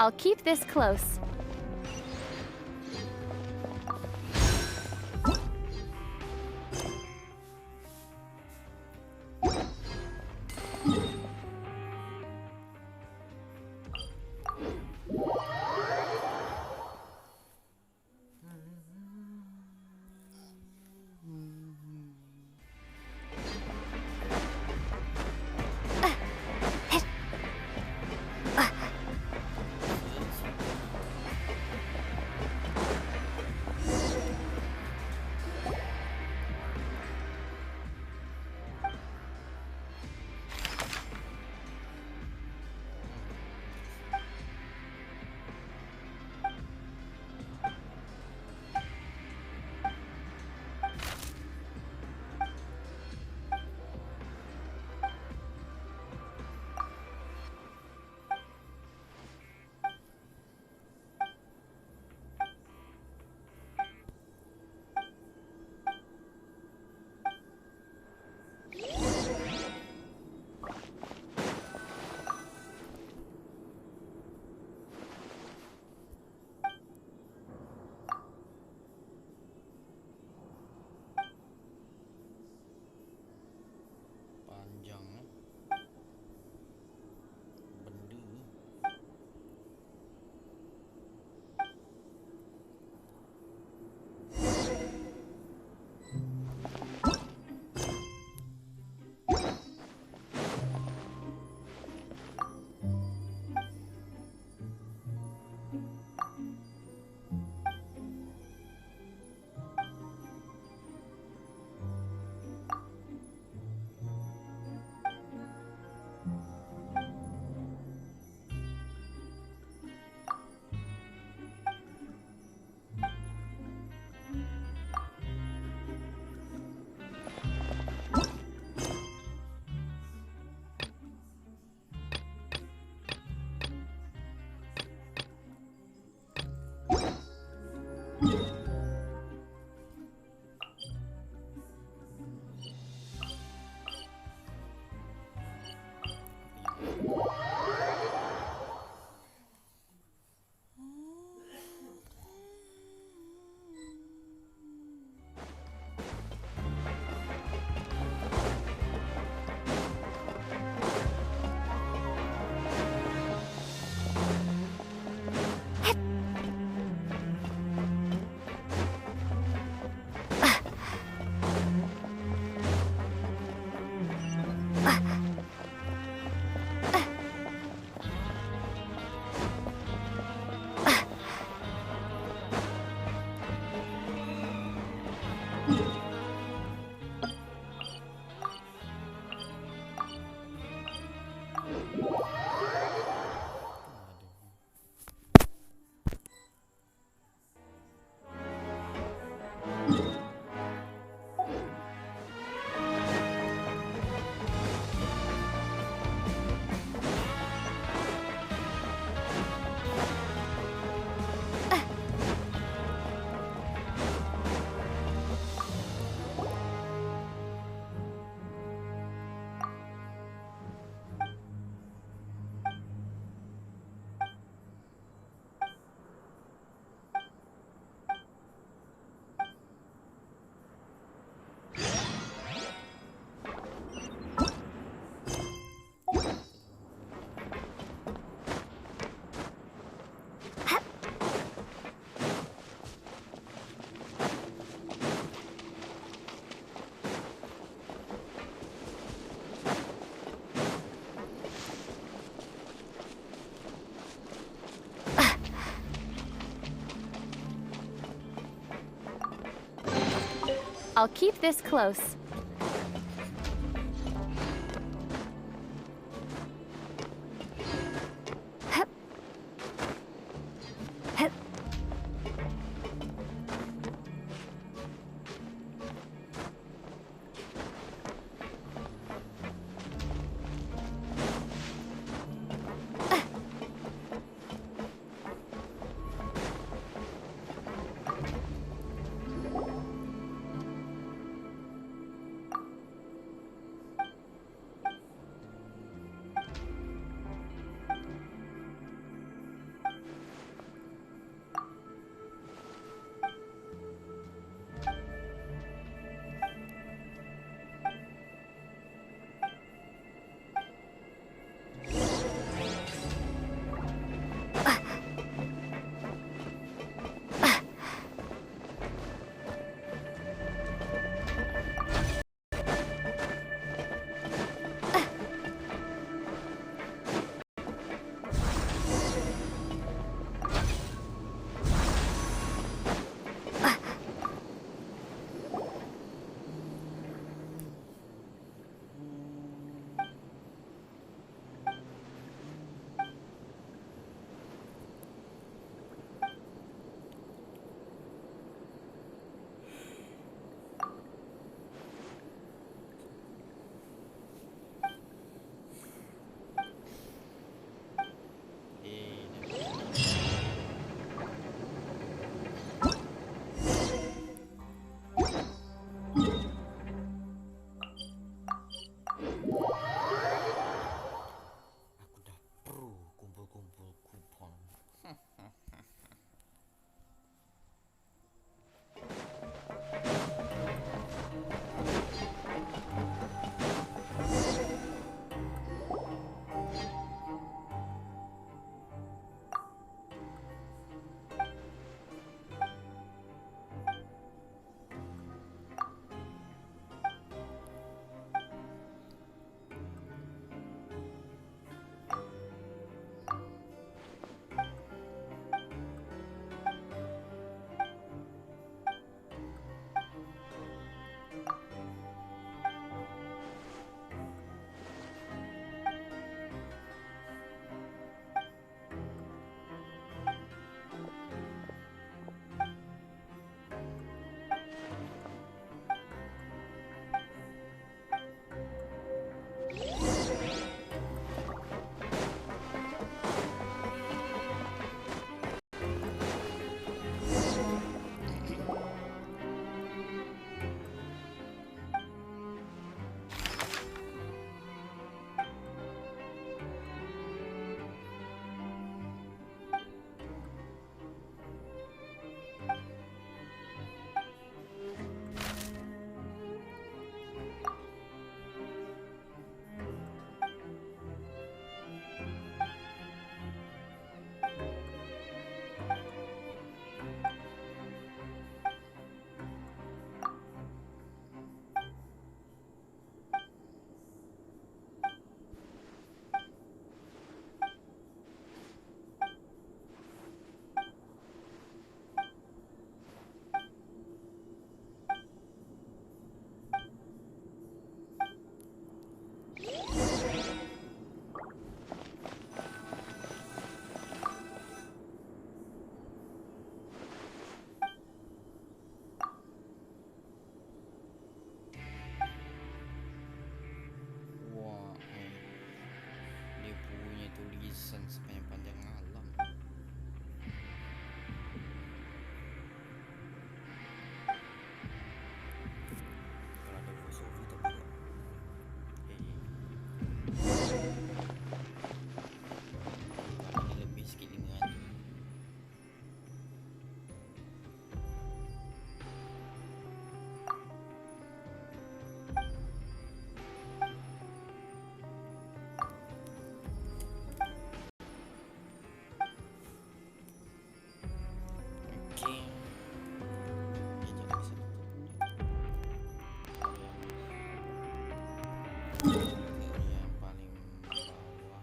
I'll keep this close. Panjang benda. I'll keep this close. yang paling bawah.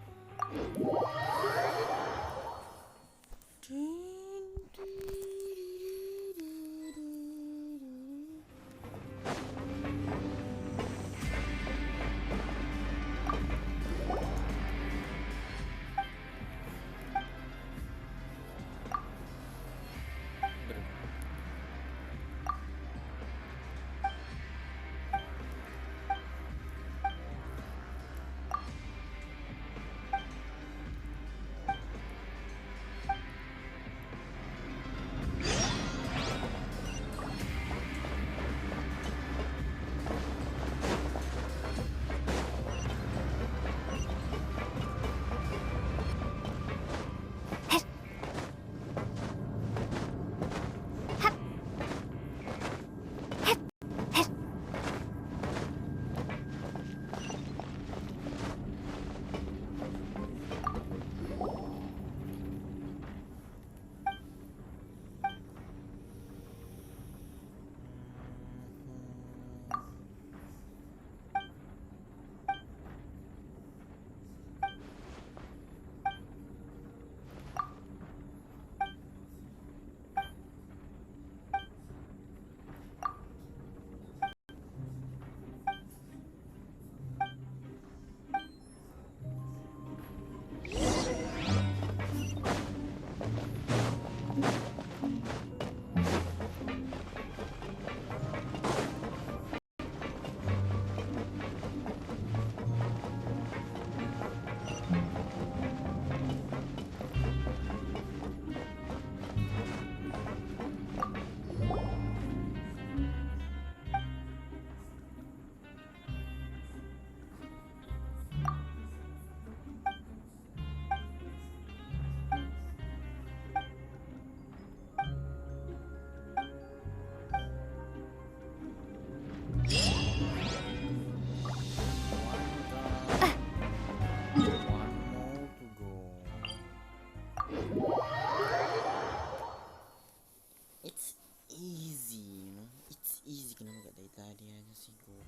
It's easy, you know. It's easy. Kenapa gak dari tadi aja sih gue?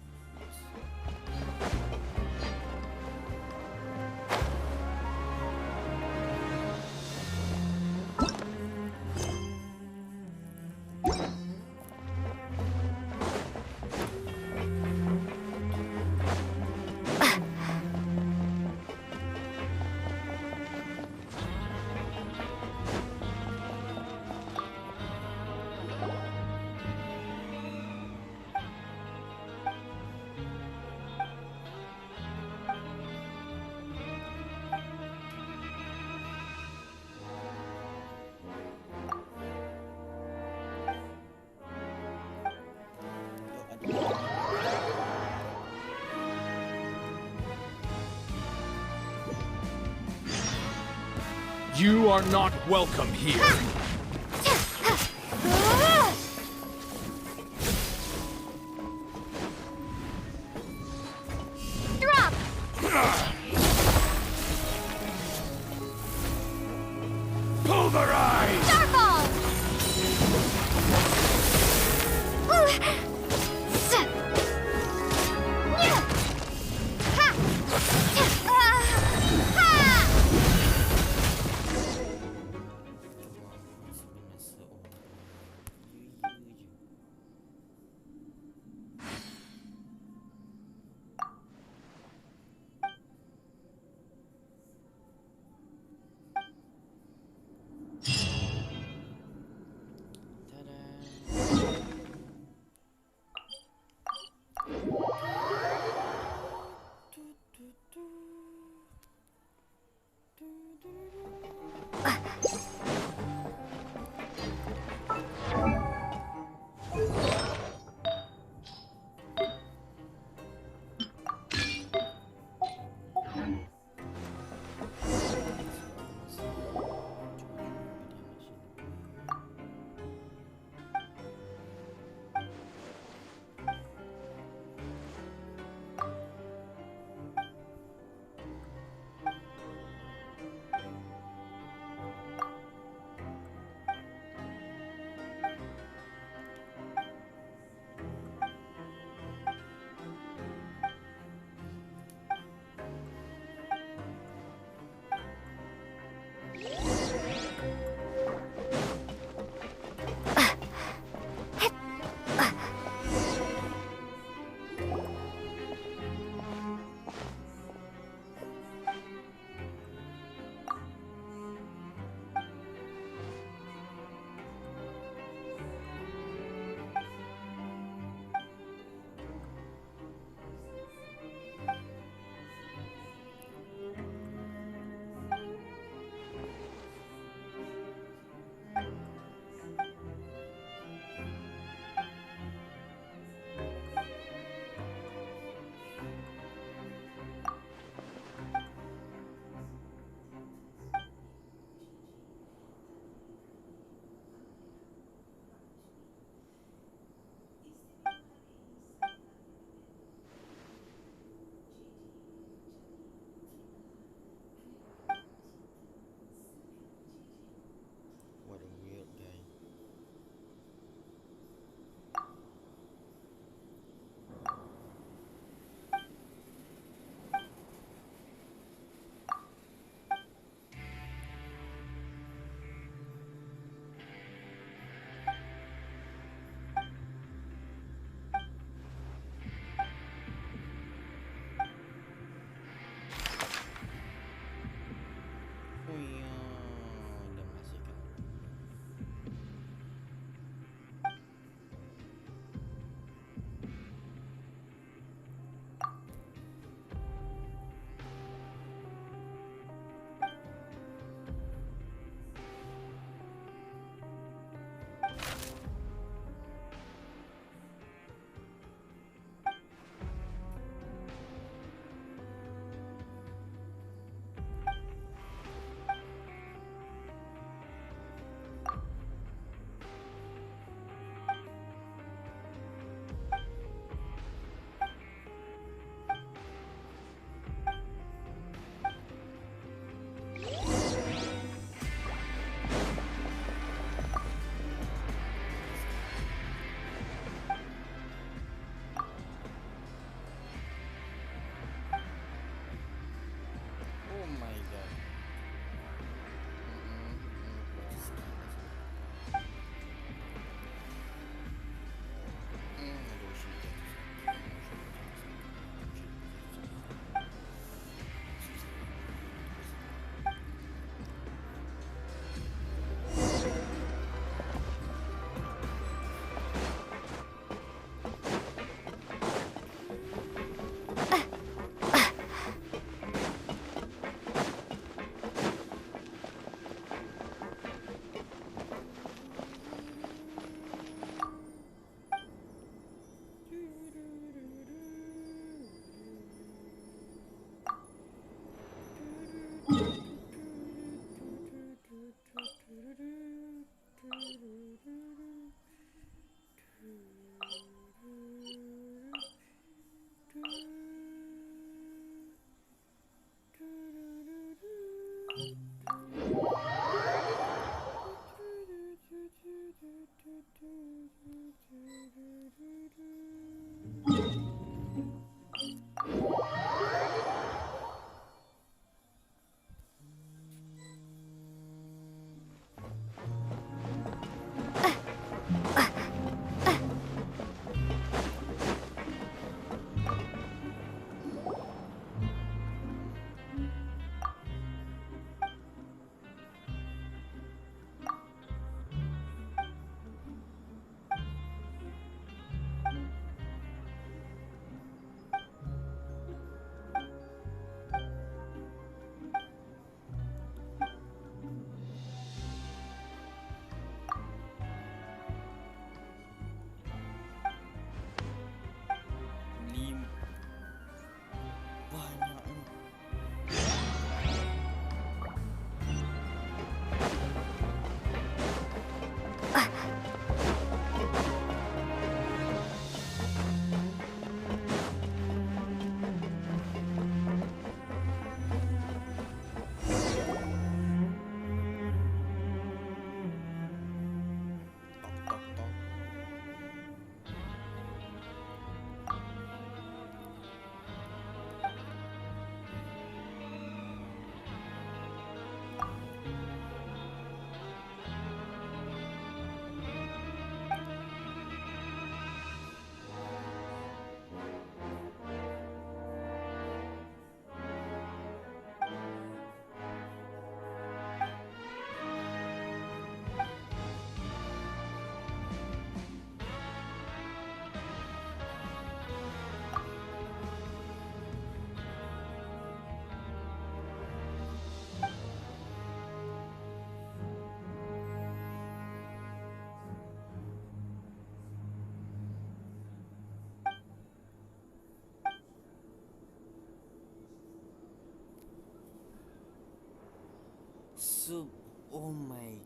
You are not welcome here. Drop! Pulverize! Starfall! Tada. Banyak loh. Tok tok tok. So, oh my,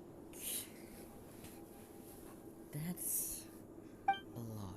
that's a lot.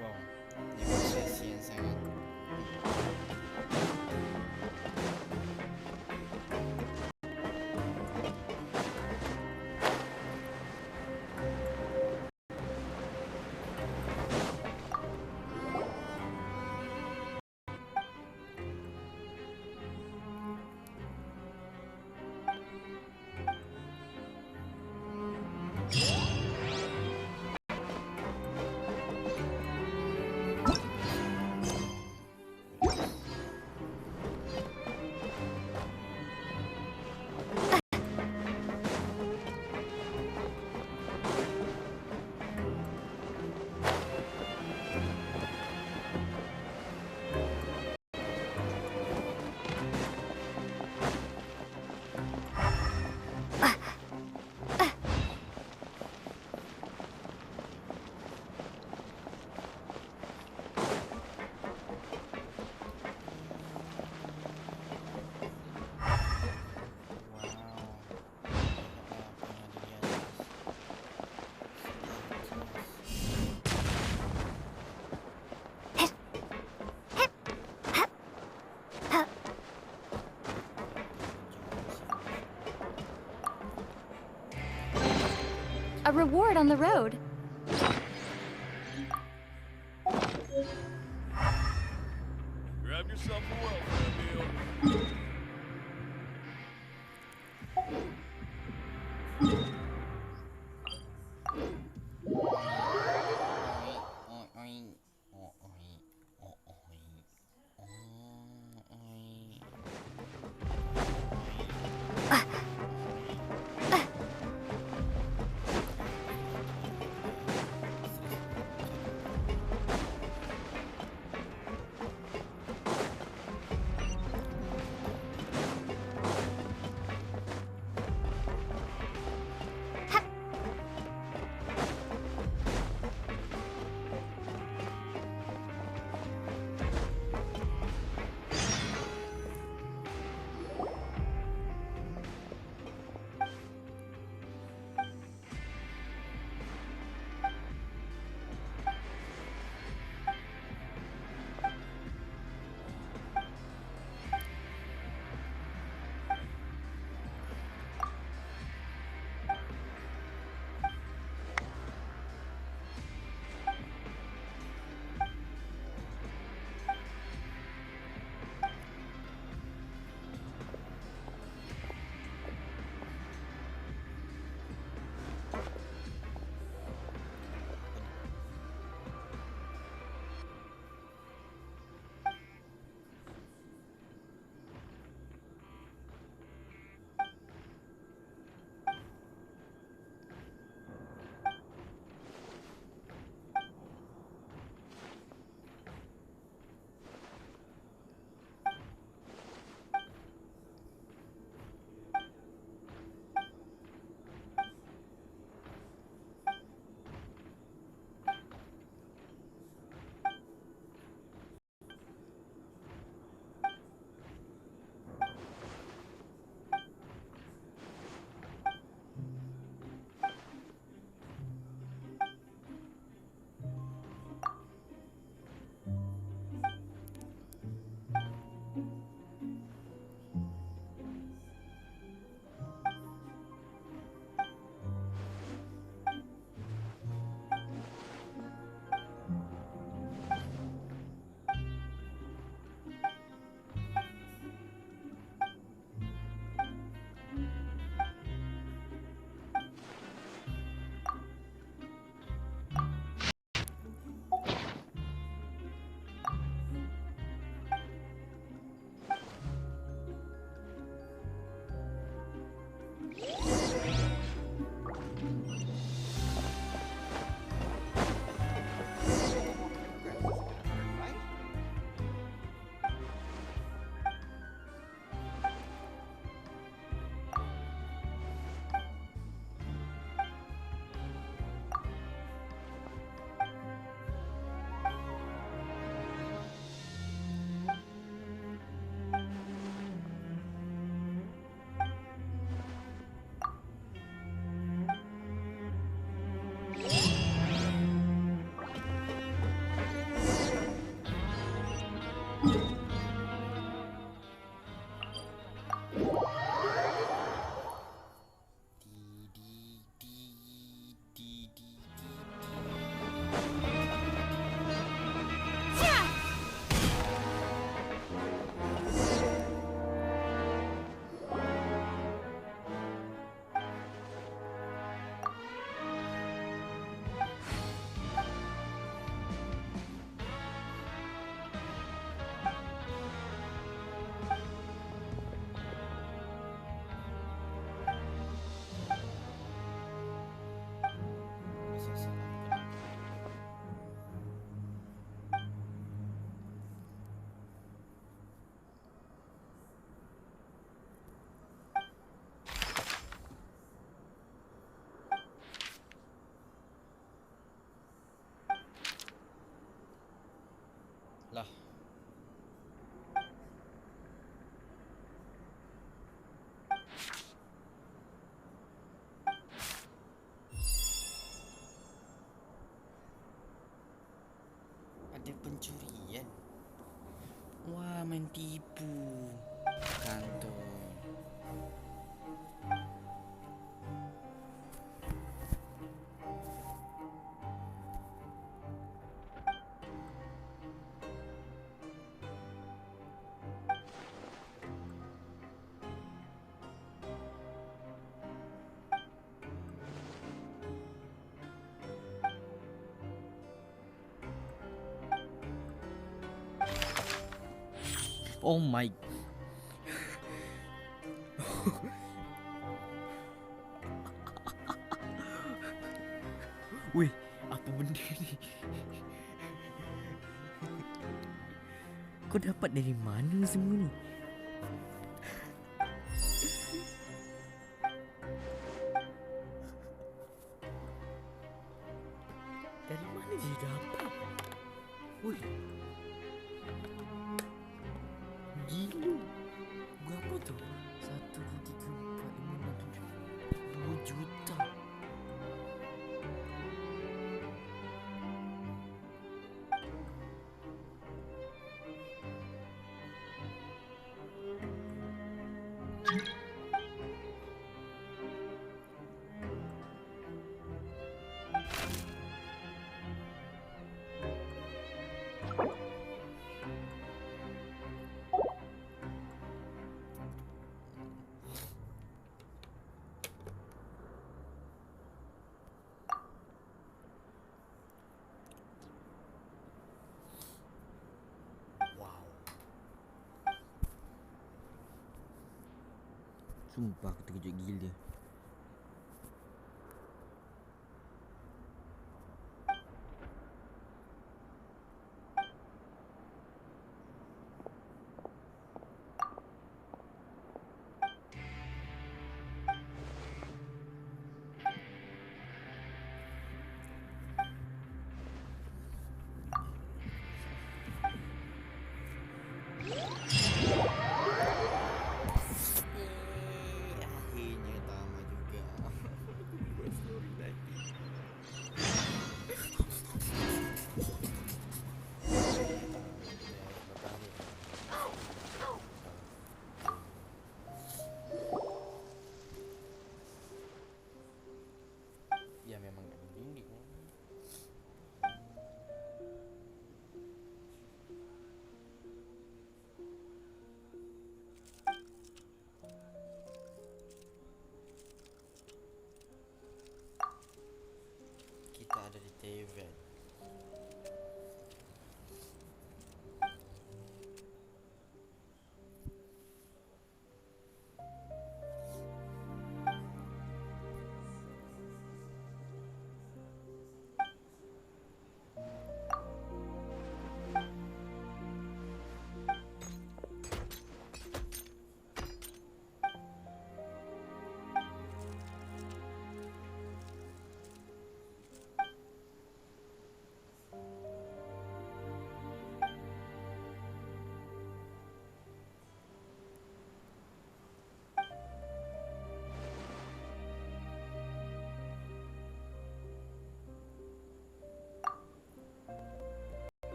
Wow, negosiasi yang sangat A reward on the road. Grab yourself a welfare meal. main tipu. Kantor. Oh my. Wih, apa benda ni? Kau dapat dari mana semua ni? Dari mana dia dapat? Wih. Gila. Berapa tu? 1, 2, 3, 4, 5, 6, 2 juta. Sumpah aku terkejut gila. Akhirnya tamat juga. Buat story lagi. Ya memang gak dinding. Kita ada di TV.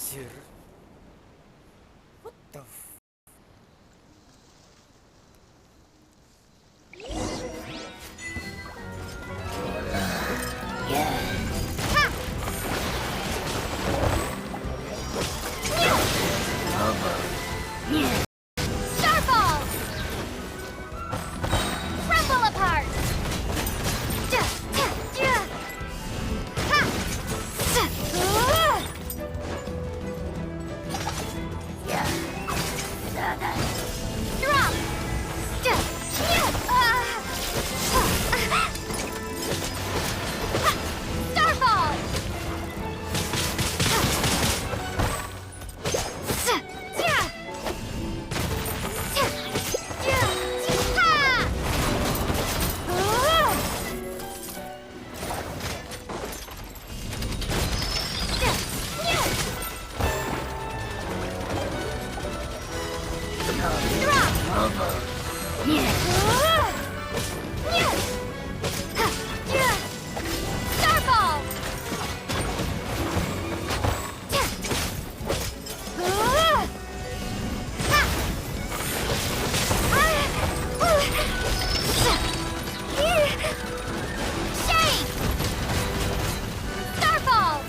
Anjir. What the f... Starfall! Crumble apart! Drop! Starfall! Starfall! Shake! Starfall!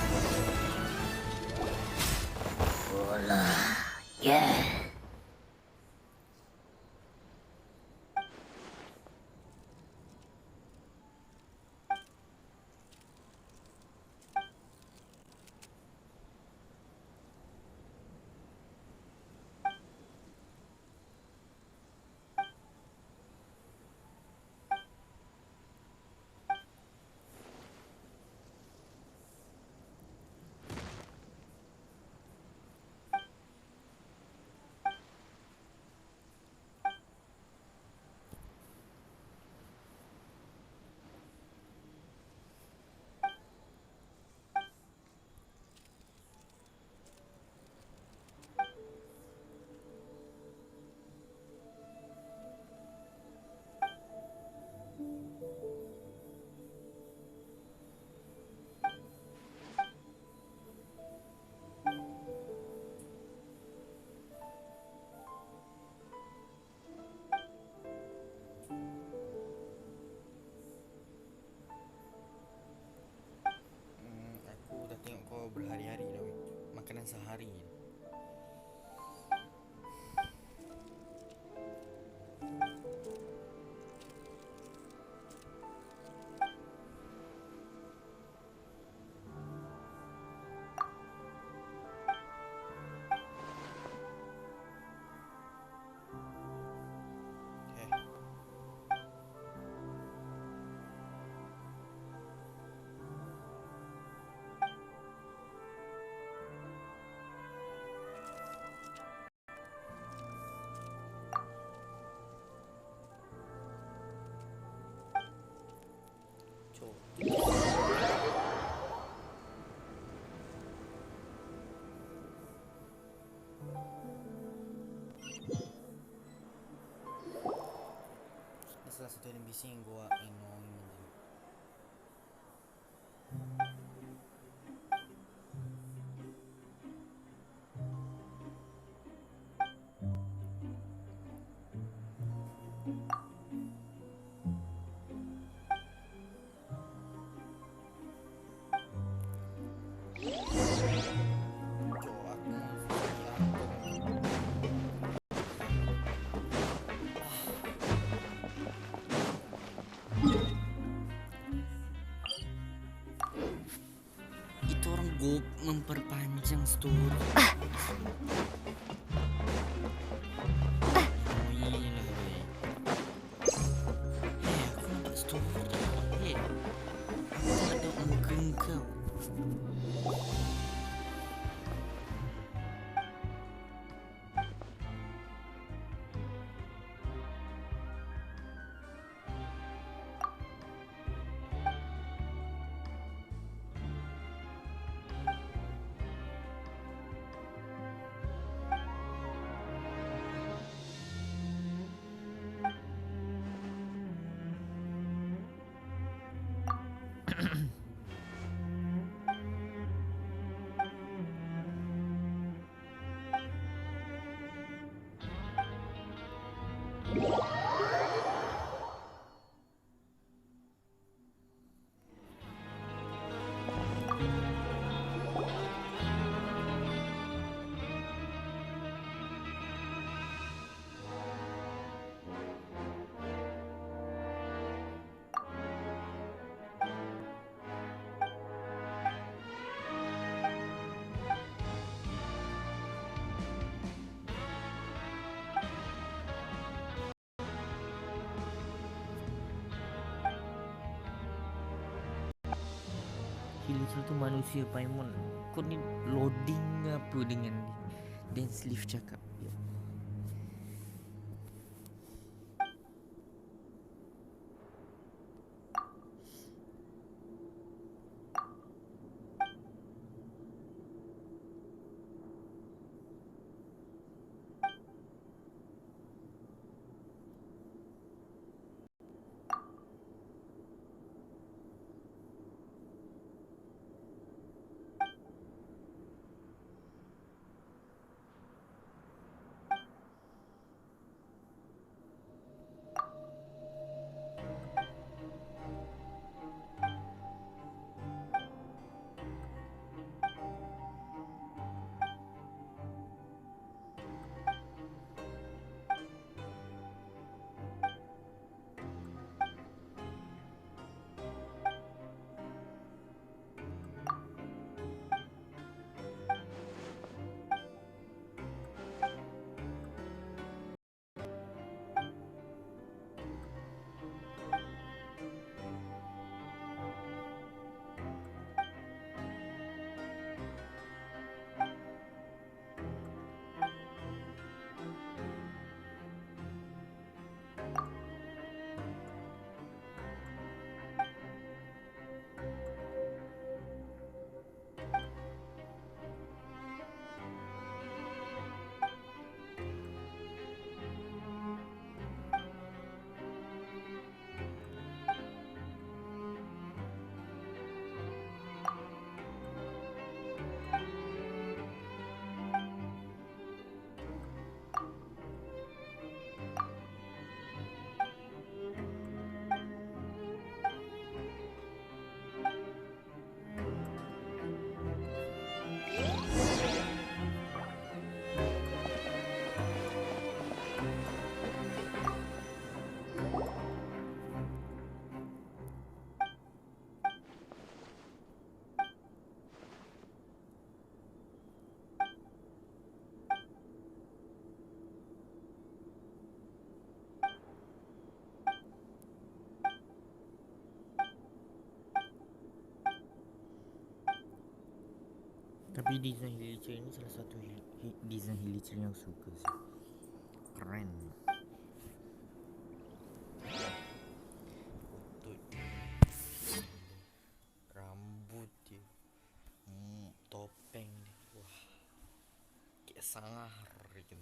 Aku dah tengok kau berhari-hari dah weh. Makanan sehari. Ini salah satu NPC yang gua annoying je. Itu orang go memperpanjang story. Aku nampak story. Aku tak ada muka kau. Hill tu manusia Paimon. Kau ni loading apa dengan dance sleeve cakap? Ya. Tapi design Hilicher ini salah satu design Hilicher yang suka sih. Keren. Untuk rambut dia, topeng dia, wah, kayak sangar gitu.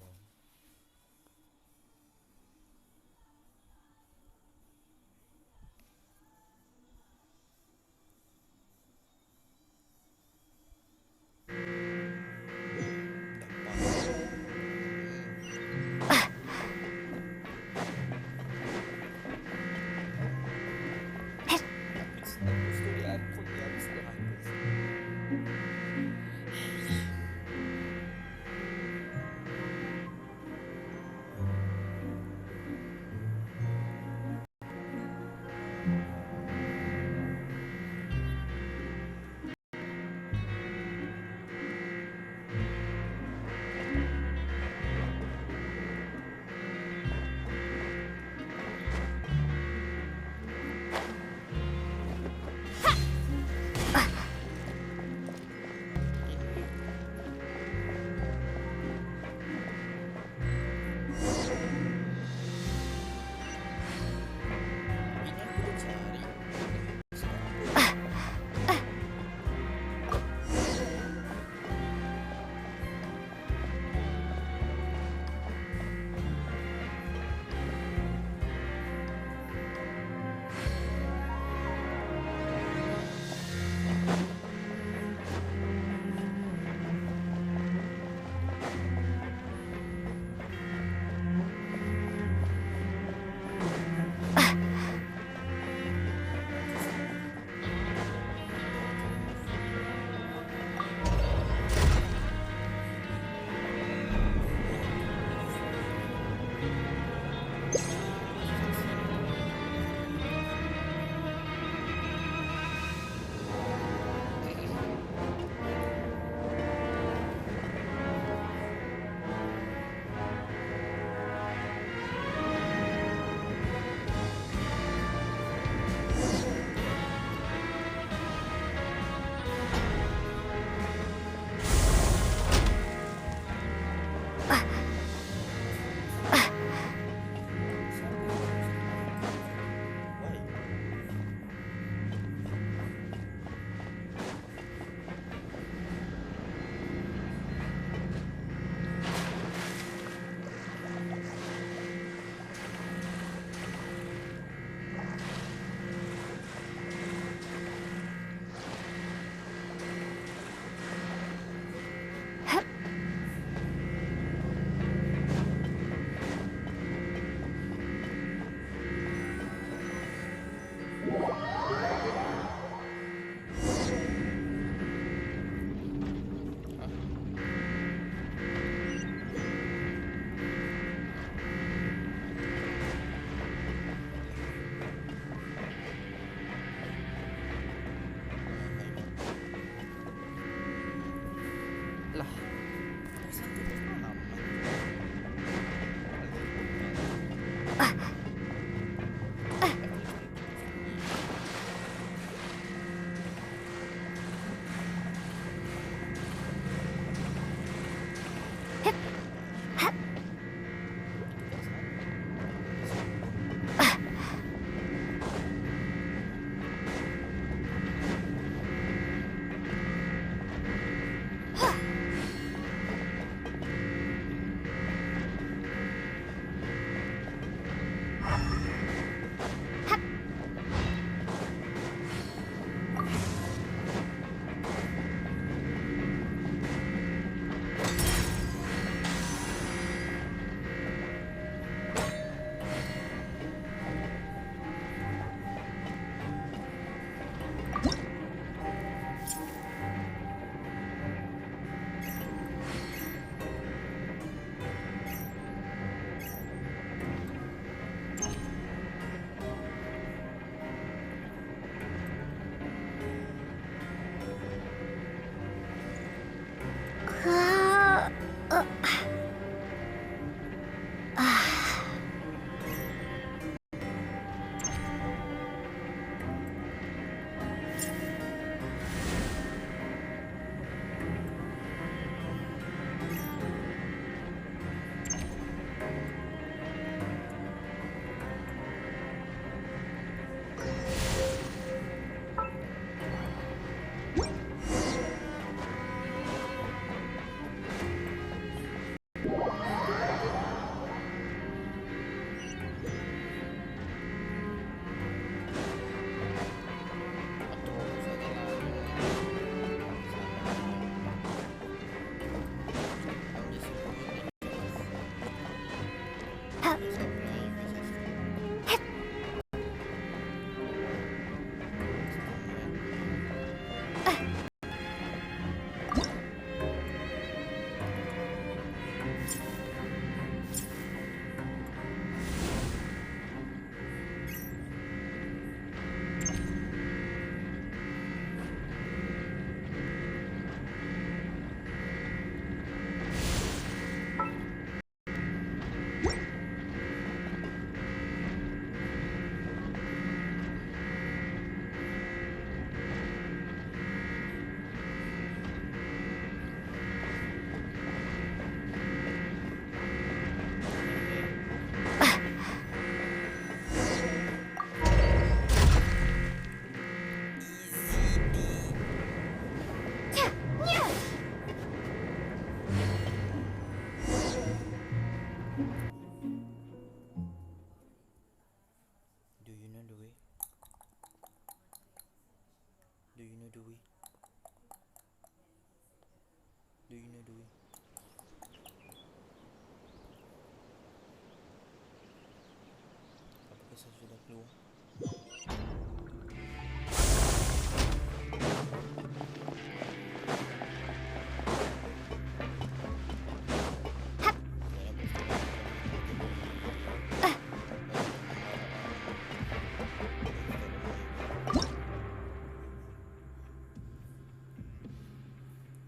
Luar.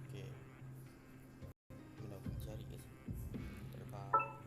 Okay. Guna mencari guys. Tak ada apa-apa.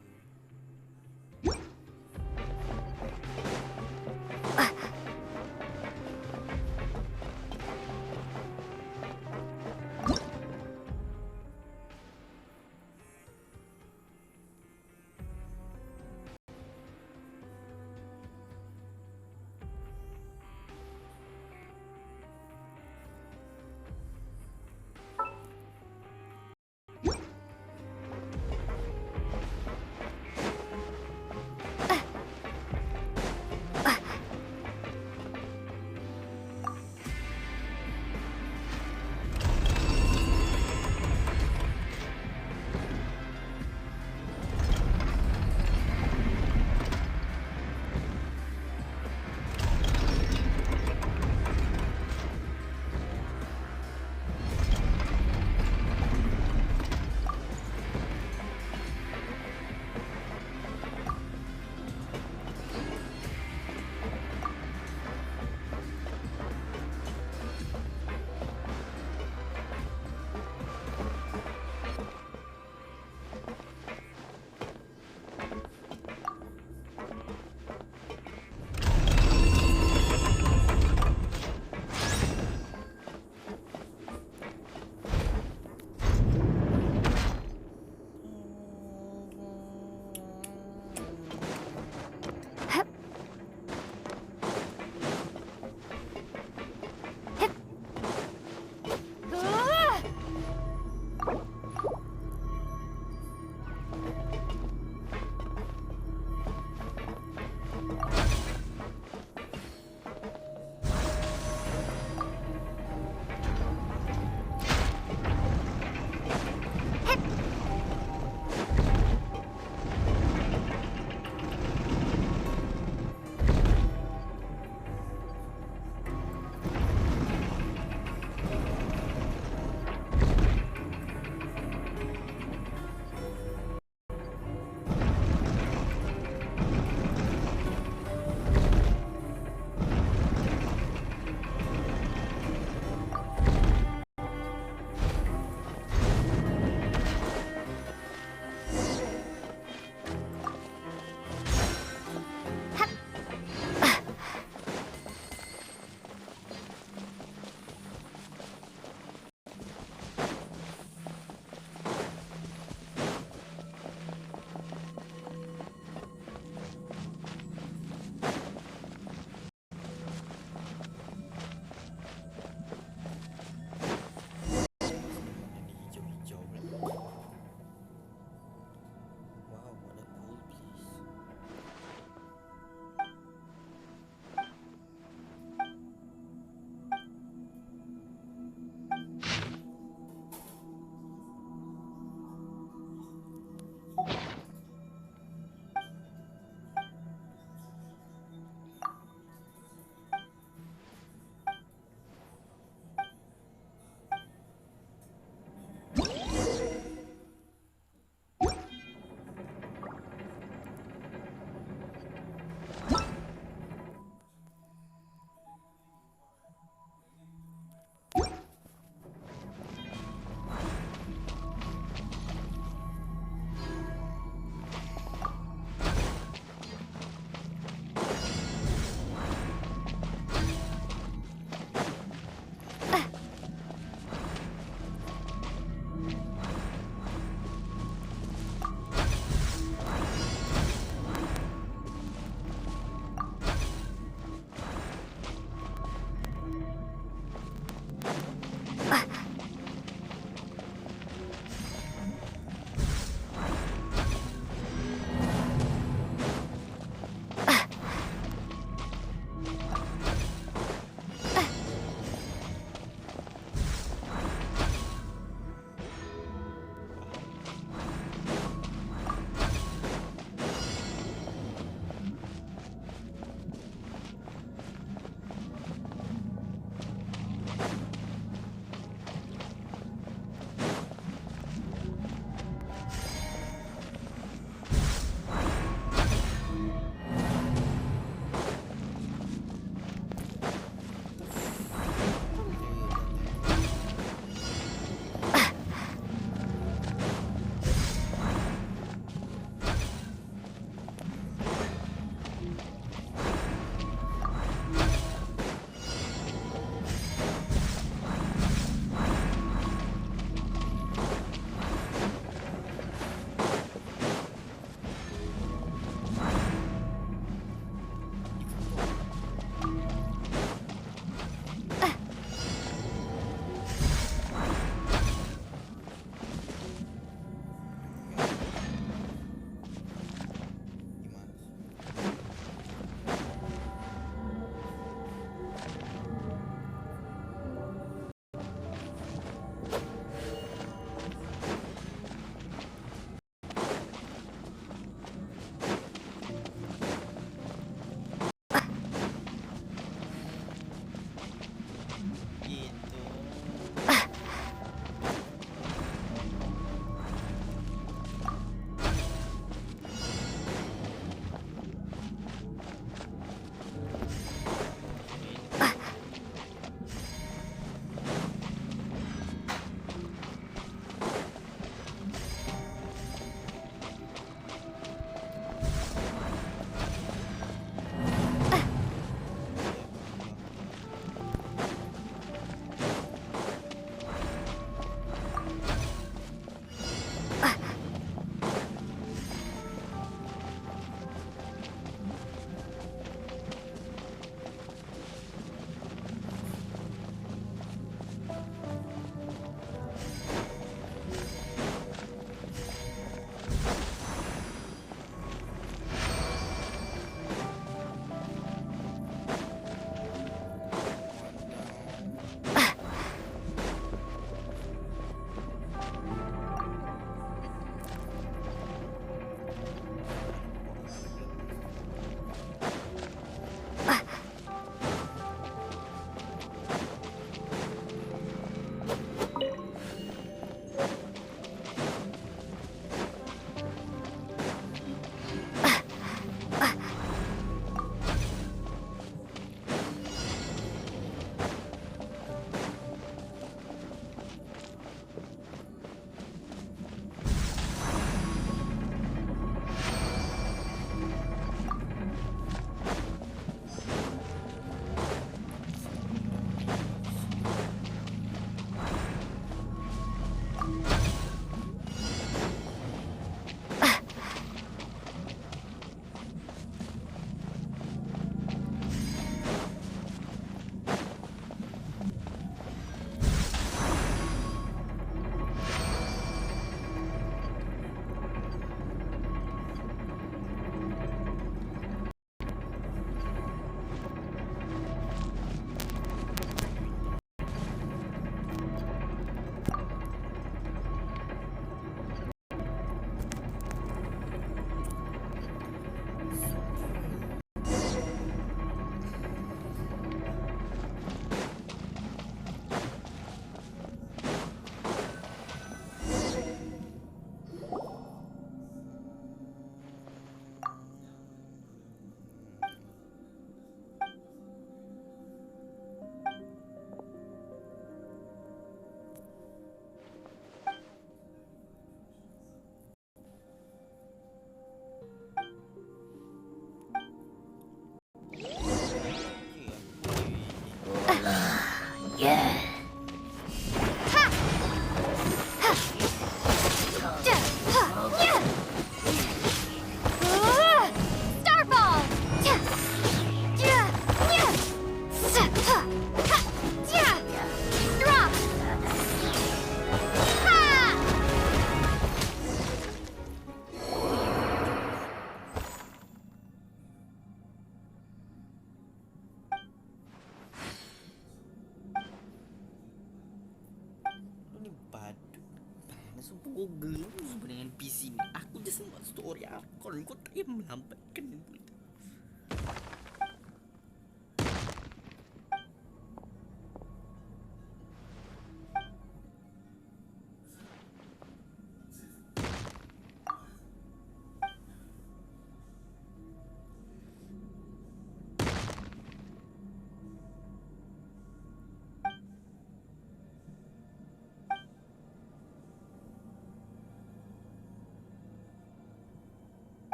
kau geram semua dengan PC ni. Aku just buat story akon. Kau tak payah melambatkan ni pula.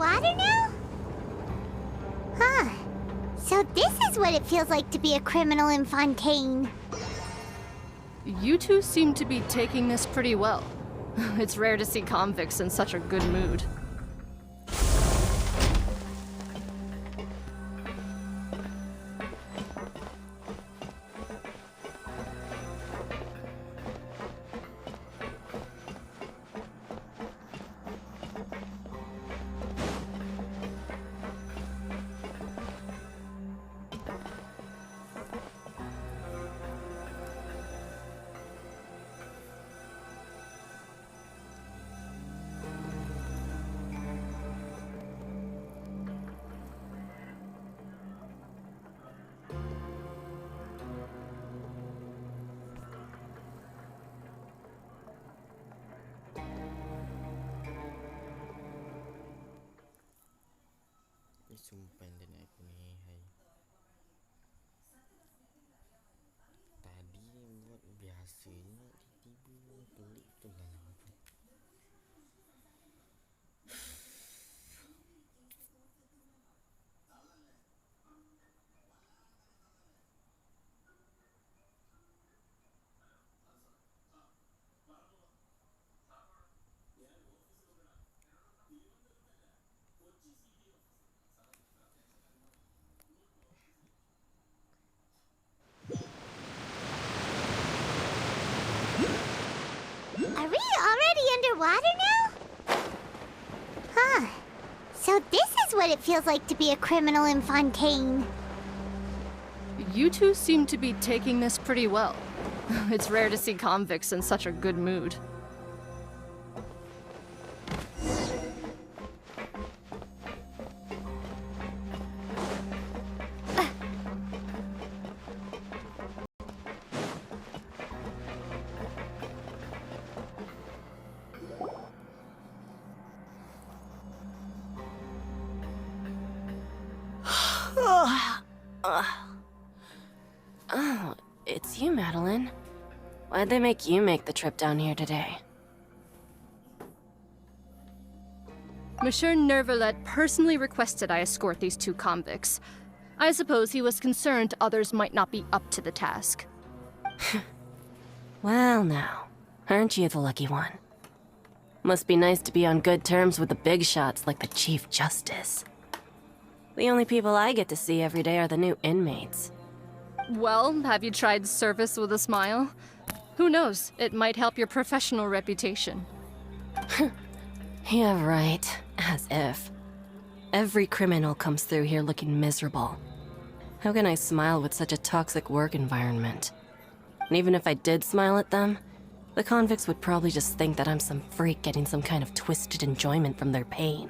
underwater now? Huh. So this is what it feels like to be a criminal in Fontaine. You two seem to be taking this pretty well. It's rare to see convicts in such a good mood. Ini sumpah dan aku nih, hai. Tadi buat biasanya tiba-tiba pelik tu lah. Are we already underwater now? Huh. So this is what it feels like to be a criminal in Fontaine. You two seem to be taking this pretty well. It's rare to see convicts in such a good mood. Oh, it's you, Madeline. Why'd they make you make the trip down here today? Monsieur Nervalet personally requested I escort these two convicts. I suppose he was concerned others might not be up to the task. Well now, aren't you the lucky one? Must be nice to be on good terms with the big shots like the Chief Justice. The only people I get to see every day are the new inmates. Well, have you tried service with a smile? Who knows, it might help your professional reputation. Yeah, right. As if. Every criminal comes through here looking miserable. How can I smile with such a toxic work environment? And even if I did smile at them, the convicts would probably just think that I'm some freak getting some kind of twisted enjoyment from their pain.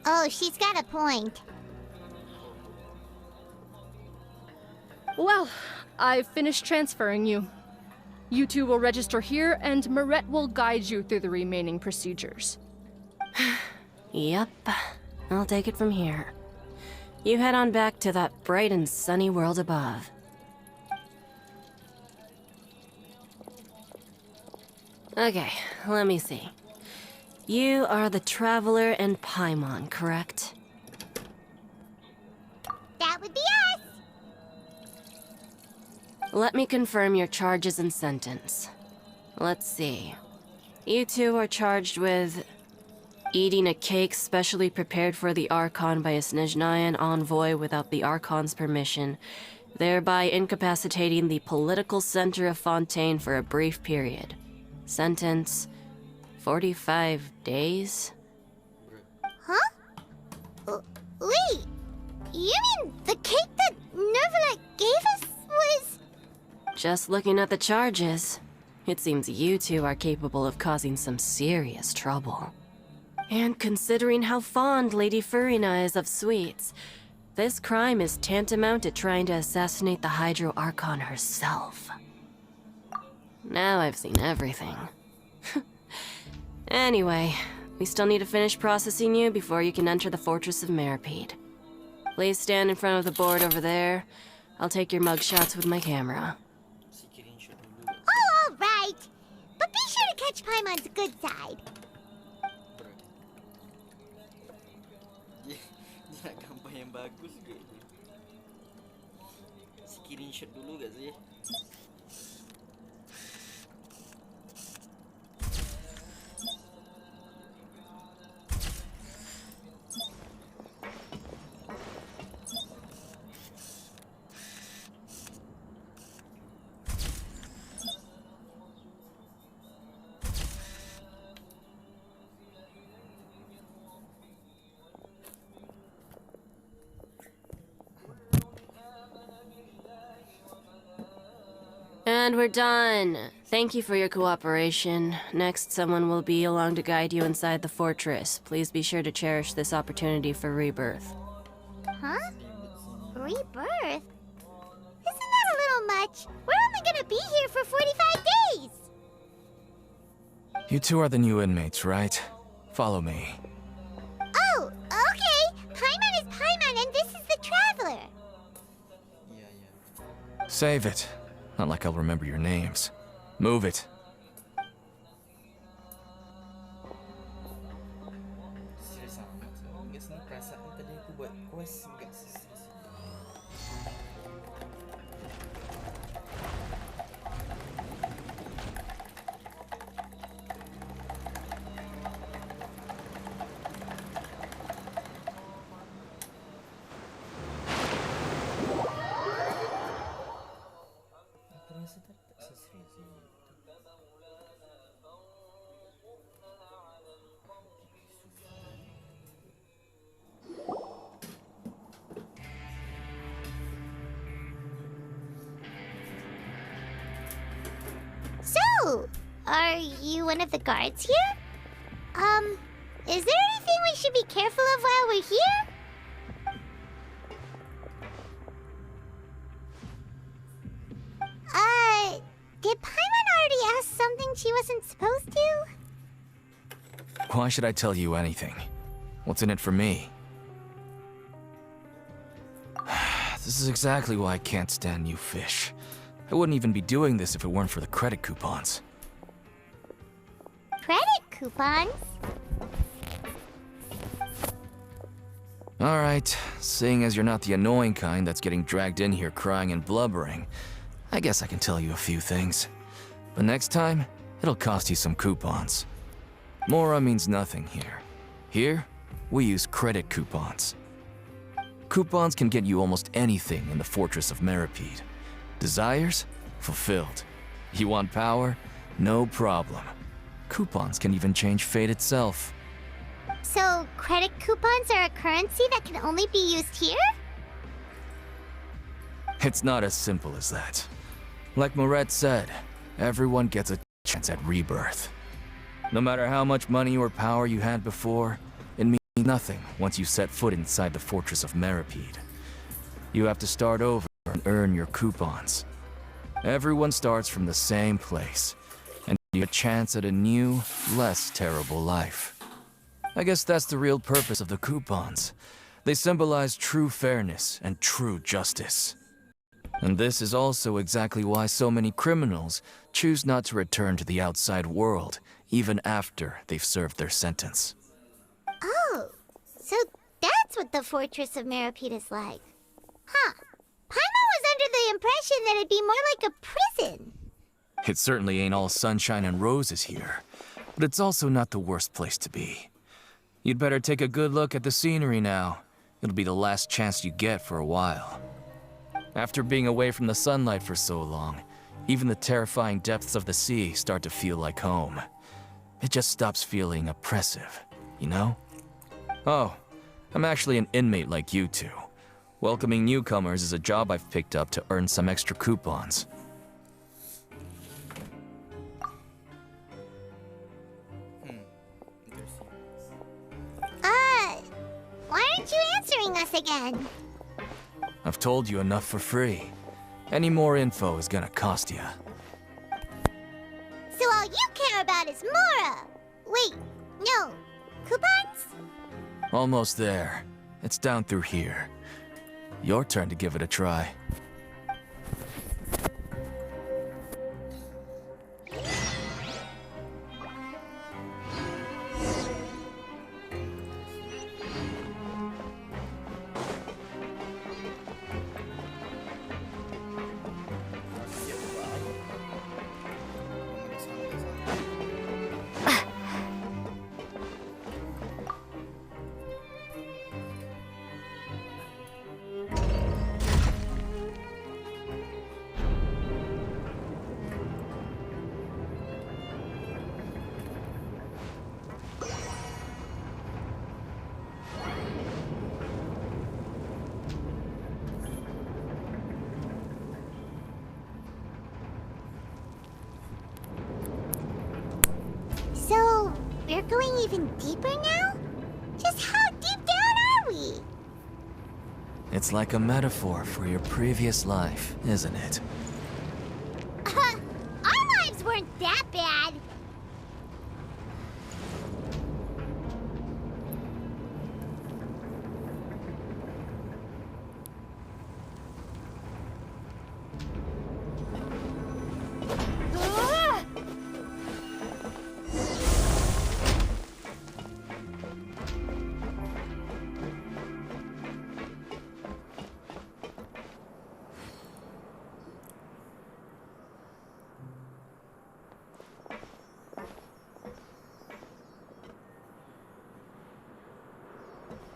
Oh, she's got a point. Well, I've finished transferring you. You two will register here, and Mereka will guide you through the remaining procedures. Yep, I'll take it from here. You head on back to that bright and sunny world above. Okay, let me see. You are the Traveler and Paimon, correct? That would be us. Let me confirm your charges and sentence. Let's see. You two are charged with eating a cake specially prepared for the Archon by a Snezhnayan envoy without the Archon's permission, thereby incapacitating the political center of Fontaine for a brief period. Sentence, 45 days? Huh? Wait, you mean the cake that Nervalet gave us was... Just looking at the charges, it seems you two are capable of causing some serious trouble. And considering how fond Lady Furina is of sweets, this crime is tantamount to trying to assassinate the Hydro Archon herself. Now I've seen everything. Anyway, we still need to finish processing you before you can enter the Fortress of Meripede. Please stand in front of the board over there. I'll take your mugshots with my camera. Oh, all right. But be sure to catch Paimon's good side. Bagus ke tu. Screenshot dulu gak sih? And we're done. Thank you for your cooperation. Next, someone will be along to guide you inside the fortress. Please be sure to cherish this opportunity for rebirth. Huh? Rebirth? Isn't that a little much? We're only gonna be here for 45 days! You two are the new inmates, right? Follow me. Oh, okay! Paimon is Paimon and this is the Traveler! Iya. Save it. Not like I'll remember your names. Move it. Serius amat. Enggak sih, perasaan tadi aku buat quest enggak sih. Aku rasa tak seserius itu. So, are you one of the guards here? Is there anything we should be careful of while we're here? Did Paimon already ask something she wasn't supposed to? Why should I tell you anything? What's in it for me? This is exactly why I can't stand you fish. I wouldn't even be doing this if it weren't for the credit coupons. Credit coupons? Alright, seeing as you're not the annoying kind that's getting dragged in here crying and blubbering, I guess I can tell you a few things. But next time, it'll cost you some coupons. Mora means nothing here. Here, we use credit coupons. Coupons can get you almost anything in the Fortress of Meripede. Desires? Fulfilled. You want power? No problem. Coupons can even change fate itself. So, credit coupons are a currency that can only be used here? It's not as simple as that. Like Moret said, everyone gets a chance at rebirth. No matter how much money or power you had before, it means nothing once you set foot inside the Fortress of Meripede. You have to start over and earn your coupons. Everyone starts from the same place, and you have a chance at a new, less terrible life. I guess that's the real purpose of the coupons. They symbolize true fairness and true justice. And this is also exactly why so many criminals choose not to return to the outside world, even after they've served their sentence. Oh, so that's what the Fortress of Meripede is like. Huh. Paimon was under the impression that it'd be more like a prison. It certainly ain't all sunshine and roses here, but it's also not the worst place to be. You'd better take a good look at the scenery now. It'll be the last chance you get for a while. After being away from the sunlight for so long, even the terrifying depths of the sea start to feel like home. It just stops feeling oppressive, you know? Oh, I'm actually an inmate like you two. Welcoming newcomers is a job I've picked up to earn some extra coupons. Why aren't you answering us again? I've told you enough for free. Any more info is gonna cost you. So all you care about is Mora! Wait, no. Coupons? Almost there. It's down through here. Your turn to give it a try. even deeper now? Just how deep down are we? It's like a metaphor for your previous life, isn't it? Our lives weren't that bad.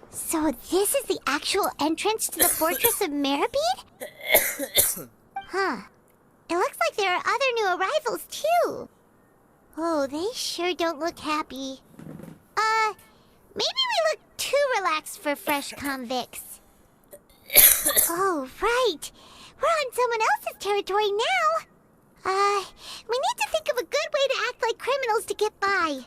So this is the actual entrance to the Fortress of Meribid? Huh. It looks like there are other new arrivals, too. Oh, they sure don't look happy. Maybe we look too relaxed for fresh convicts. Oh, right. We're on someone else's territory now. We need to think of a good way to act like criminals to get by.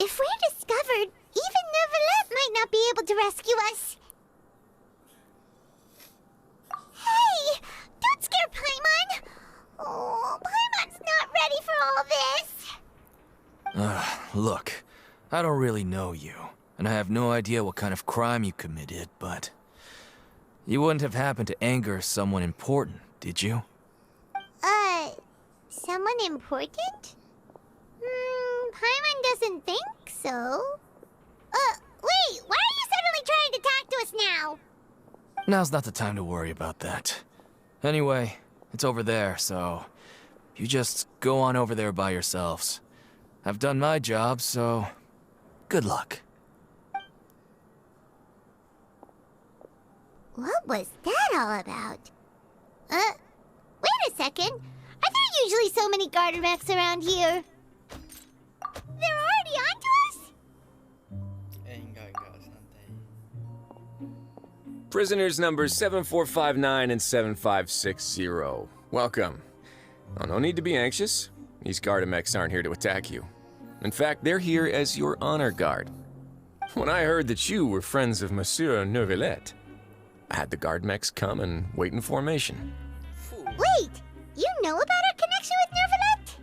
If we're discovered, even Neuvillette might not be able to rescue us. Hey! Don't scare Paimon! Oh, Paimon's not ready for all this. Look, I don't really know you, and I have no idea what kind of crime you committed, but... You wouldn't have happened to anger someone important, did you? Someone important? Paimon doesn't think so. Wait, why are you suddenly trying to talk to us now? Now's not the time to worry about that. Anyway, it's over there, so... You just go on over there by yourselves. I've done my job, so... Good luck. What was that all about? Wait a second. Are there usually so many Garderex around here? They're already onto us? Enggak, santai. Prisoners numbers 7459 and 7560. Welcome. Oh, no need to be anxious. These Gardemex aren't here to attack you. In fact, they're here as your honor guard. When I heard that you were friends of Monsieur Neuvillette, I had the Gardemex come and wait in formation. Wait! You know about our connection with Neuvillette?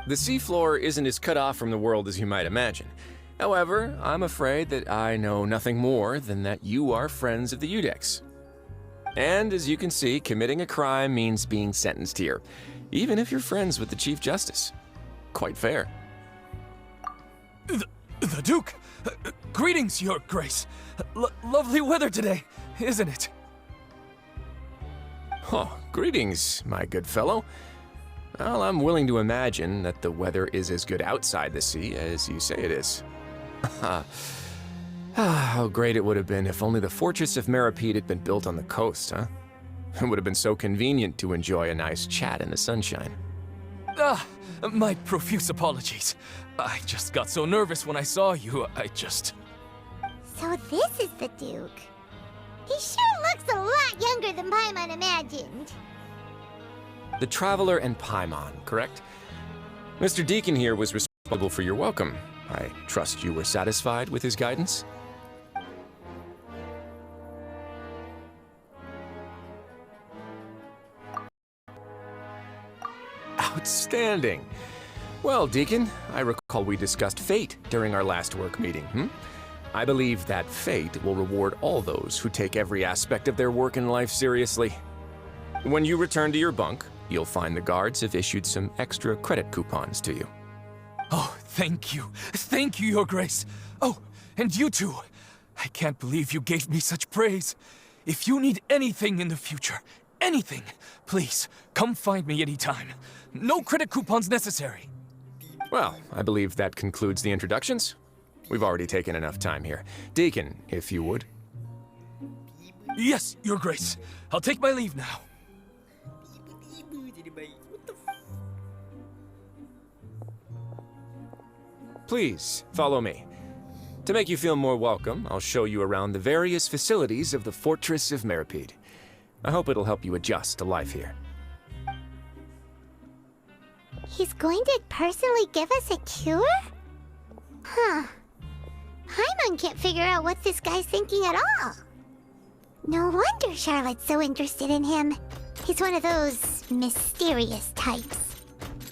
The seafloor isn't as cut off from the world as you might imagine. However, I'm afraid that I know nothing more than that you are friends of the Udex. And as you can see, committing a crime means being sentenced here, even if you're friends with the Chief Justice. Quite fair. The Duke! Greetings, Your Grace! Lovely weather today, isn't it? Oh, greetings, my good fellow. Well, I'm willing to imagine that the weather is as good outside the sea as you say it is. How great it would have been if only the Fortress of Meribid had been built on the coast, huh? It would have been so convenient to enjoy a nice chat in the sunshine. My profuse apologies. I just got so nervous when I saw you, So this is the Duke. He sure looks a lot younger than Paimon imagined. The Traveler and Paimon, correct? Mr. Deacon here was responsible for your welcome. I trust you were satisfied with his guidance? Outstanding. Well, Deacon, I recall we discussed fate during our last work meeting, I believe that fate will reward all those who take every aspect of their work in life seriously. When you return to your bunk, you'll find the guards have issued some extra credit coupons to you. Oh, thank you. Thank you, Your Grace. Oh, and you too. I can't believe you gave me such praise. If you need anything in the future, anything, please, come find me anytime. No credit coupons necessary. Well, I believe that concludes the introductions. We've already taken enough time here. Deacon, if you would. Yes, Your Grace. I'll take my leave now. Tiba-tiba jadi baik. What the Please, follow me. To make you feel more welcome, I'll show you around the various facilities of the Fortress of Meribid. I hope it'll help you adjust to life here. He's going to personally give us a cure? Huh. Paimon can't figure out what this guy's thinking at all. No wonder Charlotte's so interested in him. He's one of those mysterious types.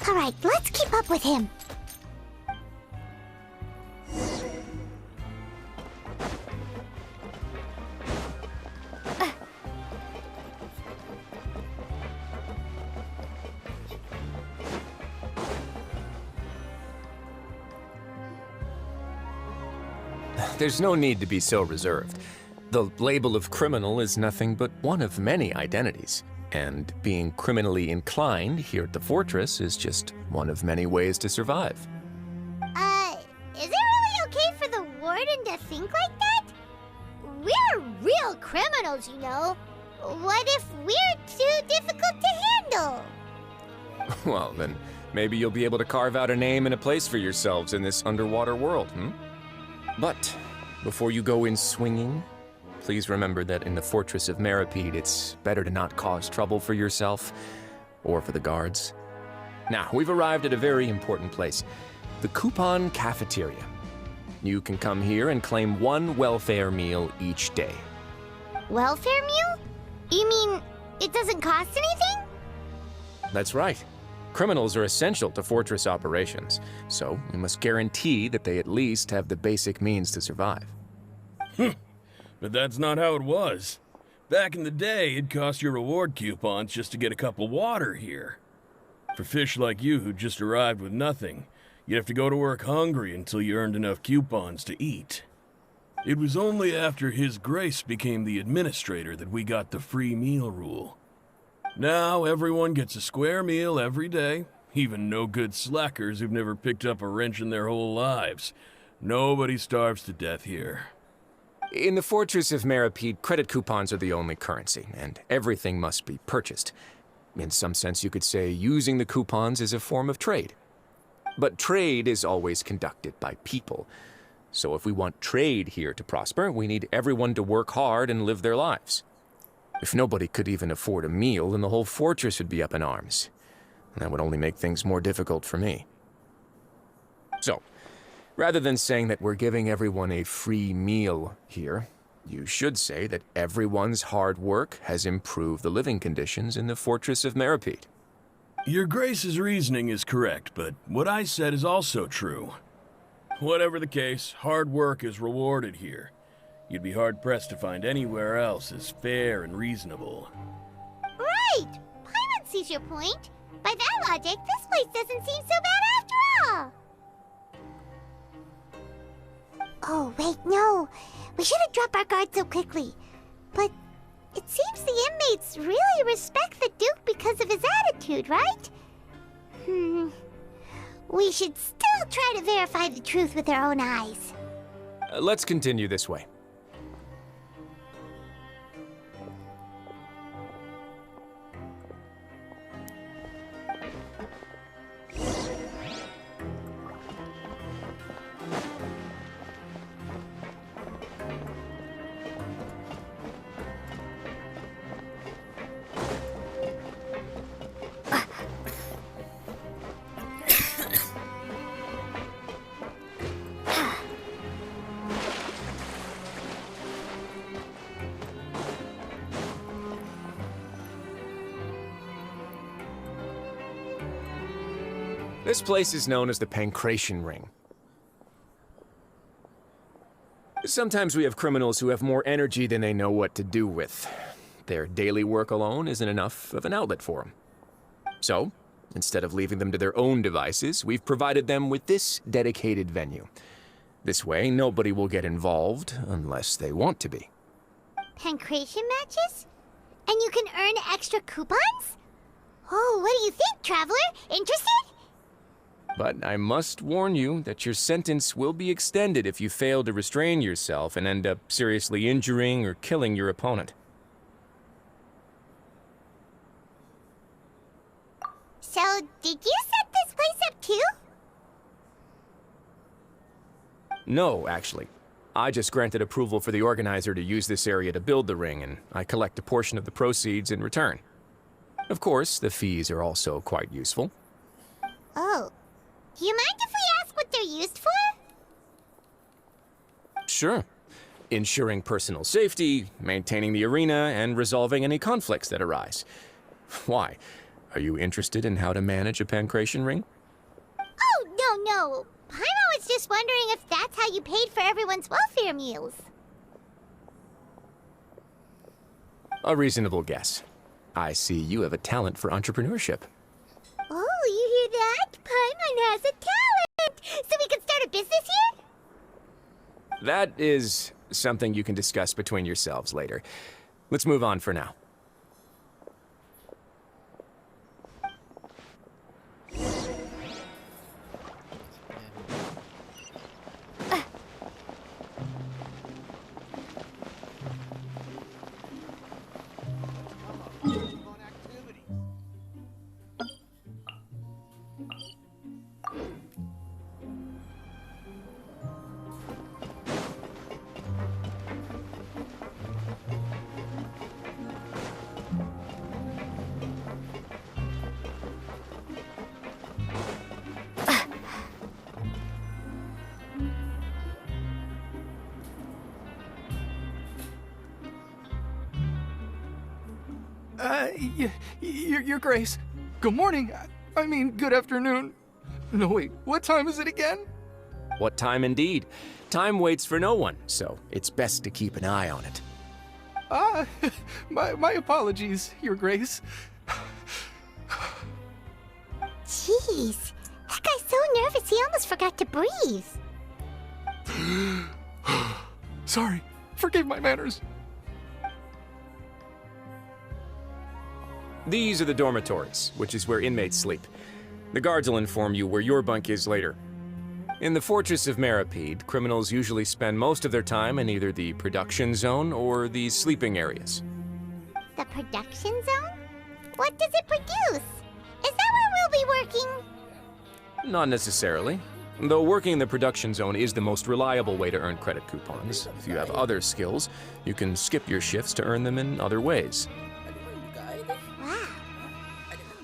Alright, let's keep up with him. There's no need to be so reserved. The label of criminal is nothing but one of many identities. And being criminally inclined here at the fortress is just one of many ways to survive. Is it really okay for the warden to think like that? We're real criminals, you know. What if we're too difficult to handle? Well, then maybe you'll be able to carve out a name and a place for yourselves in this underwater world, But before you go in swinging, please remember that in the Fortress of Meripede, it's better to not cause trouble for yourself or for the guards. Now, we've arrived at a very important place, the Coupon Cafeteria. You can come here and claim one welfare meal each day. Welfare meal? You mean it doesn't cost anything? That's right. Criminals are essential to fortress operations, so we must guarantee that they at least have the basic means to survive. But that's not how it was. Back in the day, it cost your reward coupons just to get a cup of water here. For fish like you who just arrived with nothing, you'd have to go to work hungry until you earned enough coupons to eat. It was only after His Grace became the administrator that we got the free meal rule. Now everyone gets a square meal every day, even no-good slackers who've never picked up a wrench in their whole lives. Nobody starves to death here. In the Fortress of Meripede, credit coupons are the only currency, and everything must be purchased. In some sense, you could say using the coupons is a form of trade. But trade is always conducted by people. So if we want trade here to prosper, we need everyone to work hard and live their lives. If nobody could even afford a meal, then the whole fortress would be up in arms. And that would only make things more difficult for me. So, rather than saying that we're giving everyone a free meal here, you should say that everyone's hard work has improved the living conditions in the Fortress of Meripede. Your Grace's reasoning is correct, but what I said is also true. Whatever the case, hard work is rewarded here. You'd be hard-pressed to find anywhere else as fair and reasonable. Right! Paimon sees your point. By that logic, this place doesn't seem so bad after all. Oh, wait, no. We shouldn't drop our guard so quickly. But it seems the inmates really respect the Duke because of his attitude, right? We should still try to verify the truth with our own eyes. Let's continue this way. This place is known as the Pancration Ring. Sometimes we have criminals who have more energy than they know what to do with. Their daily work alone isn't enough of an outlet for them. So, instead of leaving them to their own devices, we've provided them with this dedicated venue. This way, nobody will get involved unless they want to be. Pancration matches? And you can earn extra coupons? Oh, what do you think, Traveler? Interested? But I must warn you that your sentence will be extended if you fail to restrain yourself and end up seriously injuring or killing your opponent. So, did you set this place up too? No, actually. I just granted approval for the organizer to use this area to build the ring, and I collect a portion of the proceeds in return. Of course, the fees are also quite useful. Oh. Do you mind if we ask what they're used for? Sure. Ensuring personal safety, maintaining the arena, and resolving any conflicts that arise. Why? Are you interested in how to manage a pancration ring? Oh, no. Paimon was just wondering if that's how you paid for everyone's welfare meals. A reasonable guess. I see you have a talent for entrepreneurship. Oh, you hear that? Paimon has a talent! So we can start a business here? That is something you can discuss between yourselves later. Let's move on for now. Your Grace. Good morning. I mean, good afternoon. No, wait, what time is it again? What time indeed? Time waits for no one, so it's best to keep an eye on it. My apologies, Your Grace. Jeez, that guy's so nervous he almost forgot to breathe. Sorry, forgive my manners. These are the dormitories, which is where inmates sleep. The guards will inform you where your bunk is later. In the Fortress of Meripede, criminals usually spend most of their time in either the production zone or the sleeping areas. The production zone? What does it produce? Is that where we'll be working? Not necessarily. Though working in the production zone is the most reliable way to earn credit coupons. If you have other skills, you can skip your shifts to earn them in other ways. Wow.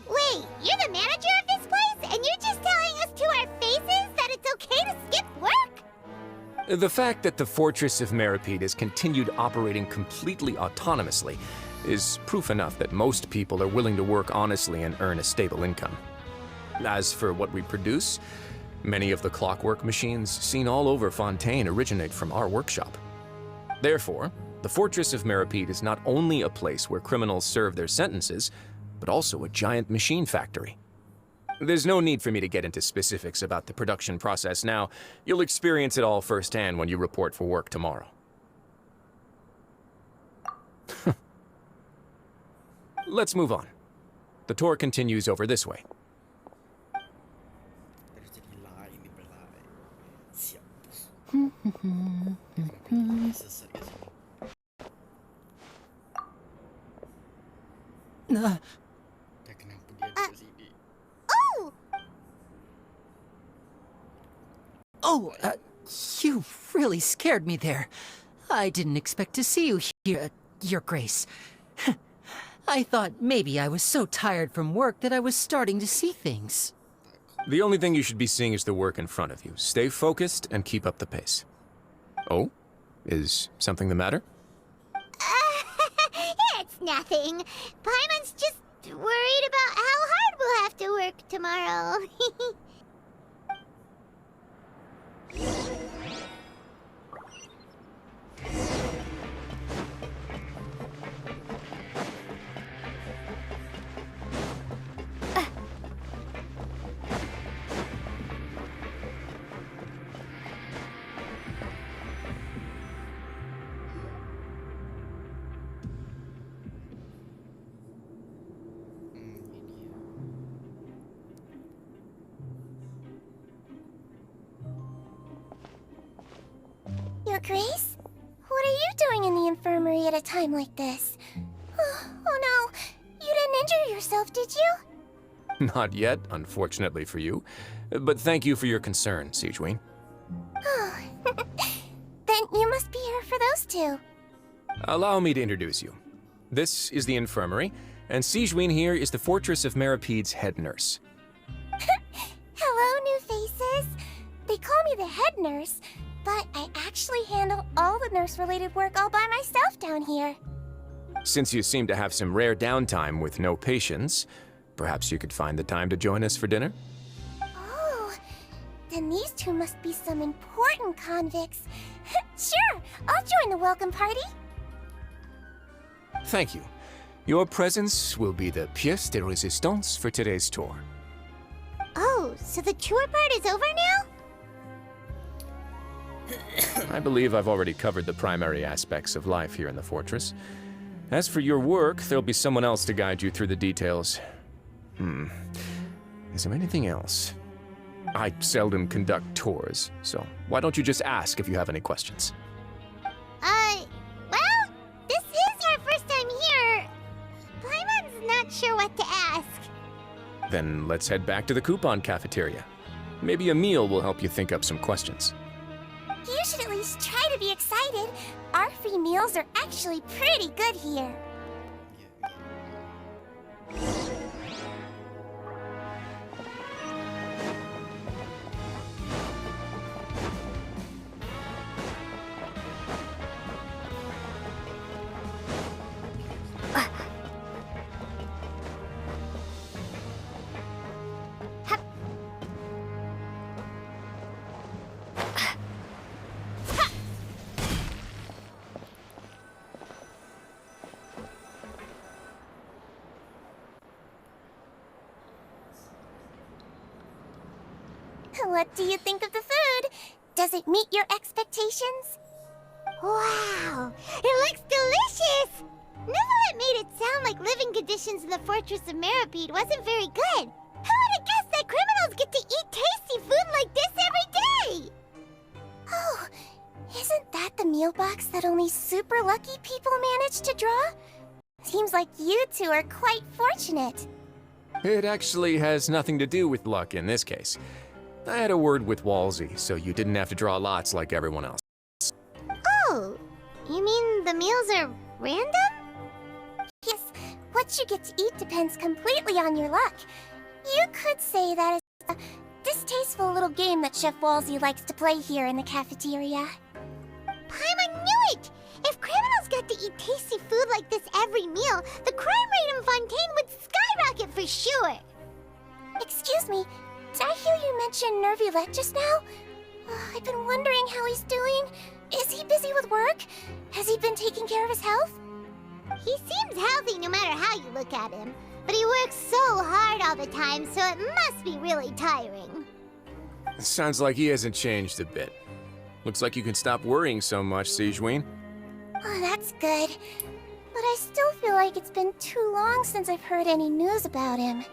Wait, you're the manager of this place? And you're just telling us to our faces that it's okay to skip work? The fact that the Fortress of Meripede has continued operating completely autonomously is proof enough that most people are willing to work honestly and earn a stable income. As for what we produce, many of the clockwork machines seen all over Fontaine originate from our workshop. Therefore, the Fortress of Meripede is not only a place where criminals serve their sentences, but also a giant machine factory. There's no need for me to get into specifics about the production process now. You'll experience it all firsthand when you report for work tomorrow. Let's move on. The tour continues over this way. You really scared me there. I didn't expect to see you here, Your Grace. I thought maybe I was so tired from work that I was starting to see things. The only thing you should be seeing is the work in front of you. Stay focused and keep up the pace. Oh? Is something the matter? It's nothing. Paimon's just worried about how hard we'll have to work tomorrow. Your Grace? What are you doing in the infirmary at a time like this? Oh no, you didn't injure yourself, did you? Not yet, unfortunately for you. But thank you for your concern, Sigewin. Oh, then you must be here for those two. Allow me to introduce you. This is the infirmary, and Sigewin here is the Fortress of Meripede's head nurse. Hello, new faces. They call me the head nurse, But I actually handle all the nurse-related work all by myself down here. Since you seem to have some rare downtime with no patients, perhaps you could find the time to join us for dinner? Oh, then these two must be some important convicts. Sure, I'll join the welcome party. Thank you. Your presence will be the pièce de résistance for today's tour. Oh, so the tour part is over now? I believe I've already covered the primary aspects of life here in the fortress. As for your work, there'll be someone else to guide you through the details. Is there anything else? I seldom conduct tours, so why don't you just ask if you have any questions? Well, this is our first time here. Paimon's not sure what to ask. Then let's head back to the coupon cafeteria. Maybe a meal will help you think up some questions. You should at least try to be excited. Our free meals are actually pretty good here. What do you think of the food? Does it meet your expectations? Wow, it looks delicious! Neverlet made it sound like living conditions in the Fortress of Meripede wasn't very good. Who would have guessed that criminals get to eat tasty food like this every day? Oh, isn't that the meal box that only super lucky people manage to draw? Seems like you two are quite fortunate. It actually has nothing to do with luck in this case. I had a word with Wolsey, so you didn't have to draw lots like everyone else. Oh, you mean the meals are random? Yes, what you get to eat depends completely on your luck. You could say that it's a distasteful little game that Chef Wolsey likes to play here in the cafeteria. Paimon knew it! If criminals got to eat tasty food like this every meal, the crime rate in Fontaine would skyrocket for sure! Excuse me, did I hear you mention Nervulet just now? I've been wondering how he's doing. Is he busy with work? Has he been taking care of his health? He seems healthy no matter how you look at him. But he works so hard all the time, so it must be really tiring. Sounds like he hasn't changed a bit. Looks like you can stop worrying so much, Sigewinne. Oh, that's good. But I still feel like it's been too long since I've heard any news about him.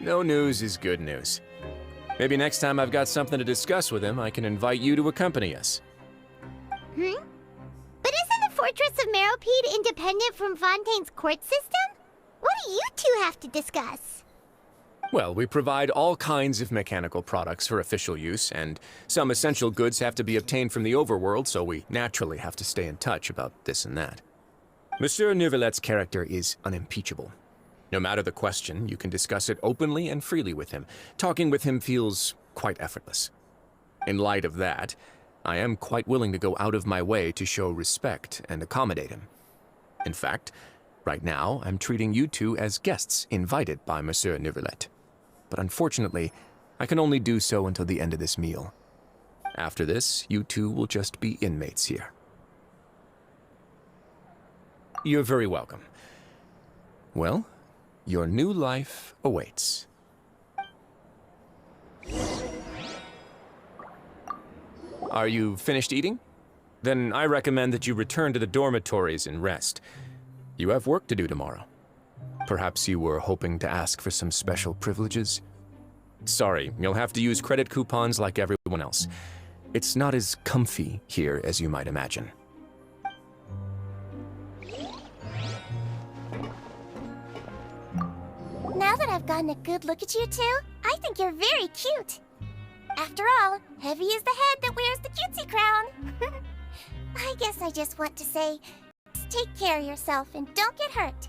No news is good news. Maybe next time I've got something to discuss with him, I can invite you to accompany us. But isn't the Fortress of Meripede independent from Fontaine's court system? What do you two have to discuss? Well, we provide all kinds of mechanical products for official use, and some essential goods have to be obtained from the overworld, so we naturally have to stay in touch about this and that. Monsieur Nervulet's character is unimpeachable. No matter the question, you can discuss it openly and freely with him. Talking with him feels quite effortless. In light of that, I am quite willing to go out of my way to show respect and accommodate him. In fact, right now, I'm treating you two as guests invited by Monsieur Nervulet. But unfortunately, I can only do so until the end of this meal. After this, you two will just be inmates here. You're very welcome. Well, your new life awaits. Are you finished eating? Then I recommend that you return to the dormitories and rest. You have work to do tomorrow. Perhaps you were hoping to ask for some special privileges? Sorry, you'll have to use credit coupons like everyone else. It's not as comfy here as you might imagine. Now that I've gotten a good look at you two, I think you're very cute. After all, heavy is the head that wears the cutesy crown. I guess I just want to say, take care of yourself and don't get hurt.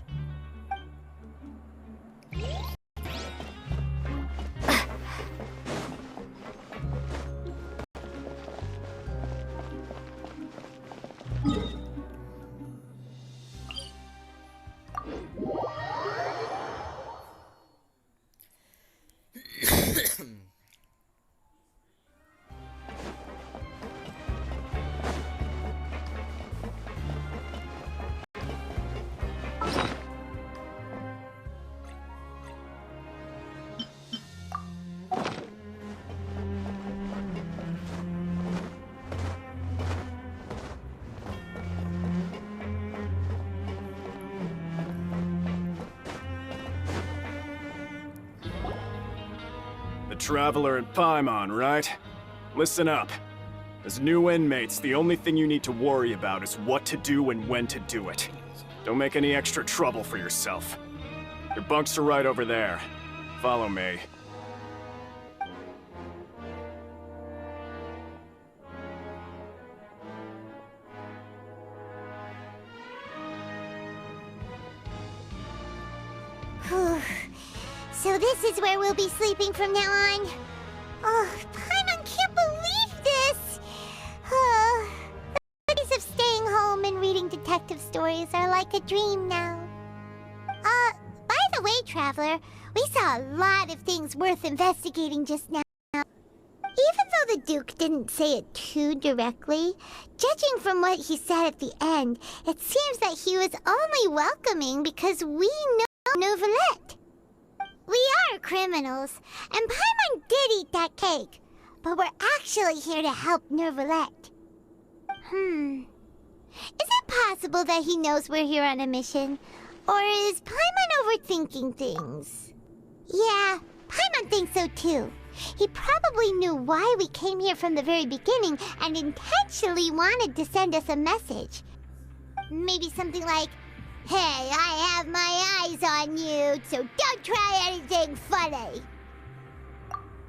The Traveler and Paimon, right? Listen up. As new inmates, the only thing you need to worry about is what to do and when to do it. Don't make any extra trouble for yourself. Your bunks are right over there. Follow me. So this is where we'll be sleeping from now on. Oh, Paimon can't believe this! The days of staying home and reading detective stories are like a dream now. By the way, Traveler, we saw a lot of things worth investigating just now. Even though the Duke didn't say it too directly, judging from what he said at the end, it seems that he was only welcoming because we know Neuvillette. We are criminals, and Paimon did eat that cake, but we're actually here to help Neuvillette. Is it possible that he knows we're here on a mission? Or is Paimon overthinking things? Yeah, Paimon thinks so too. He probably knew why we came here from the very beginning and intentionally wanted to send us a message. Maybe something like, "Hey, I have my eyes on you, so don't try anything funny."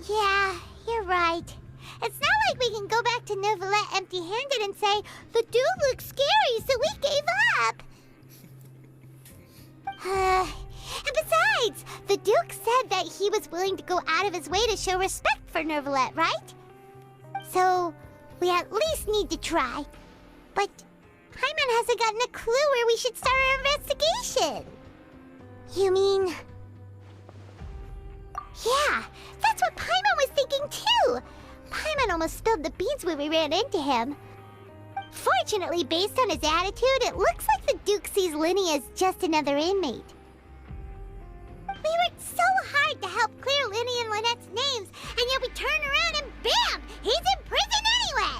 Yeah, you're right. It's not like we can go back to Neuvillette empty-handed and say, "The dude looks scary, so we gave up." And besides, the Duke said that he was willing to go out of his way to show respect for Neuvillette, right? So, we at least need to try. But Paimon hasn't gotten a clue where we should start our investigation. You mean... Yeah, that's what Paimon was thinking too. Paimon almost spilled the beans when we ran into him. Fortunately, based on his attitude, it looks like the Duke sees Linny as just another inmate. We worked so hard to help clear Linny and Lynette's names, and yet we turn around and bam! He's in prison anyway!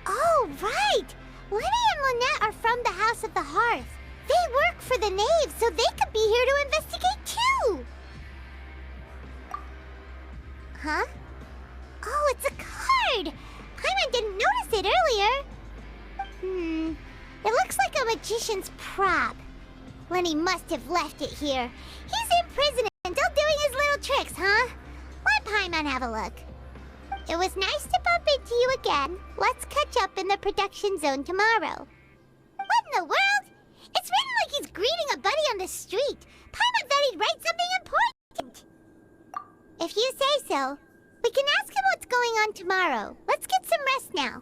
Oh, right! Linny and Lynette are from the House of the Hearth. They work for the Knave, so they could be here to investigate too! Huh? Oh, it's a card! Paimon didn't notice it earlier. It looks like a magician's prop. Lenny must have left it here. He's in prison and still doing his little tricks, huh? Let Paimon have a look. It was nice to bump into you again. Let's catch up in the production zone tomorrow. What in the world? It's written like he's greeting a buddy on the street. Paimon thought he'd write something important. If you say so, we can ask him what's going on tomorrow. Let's get some rest now.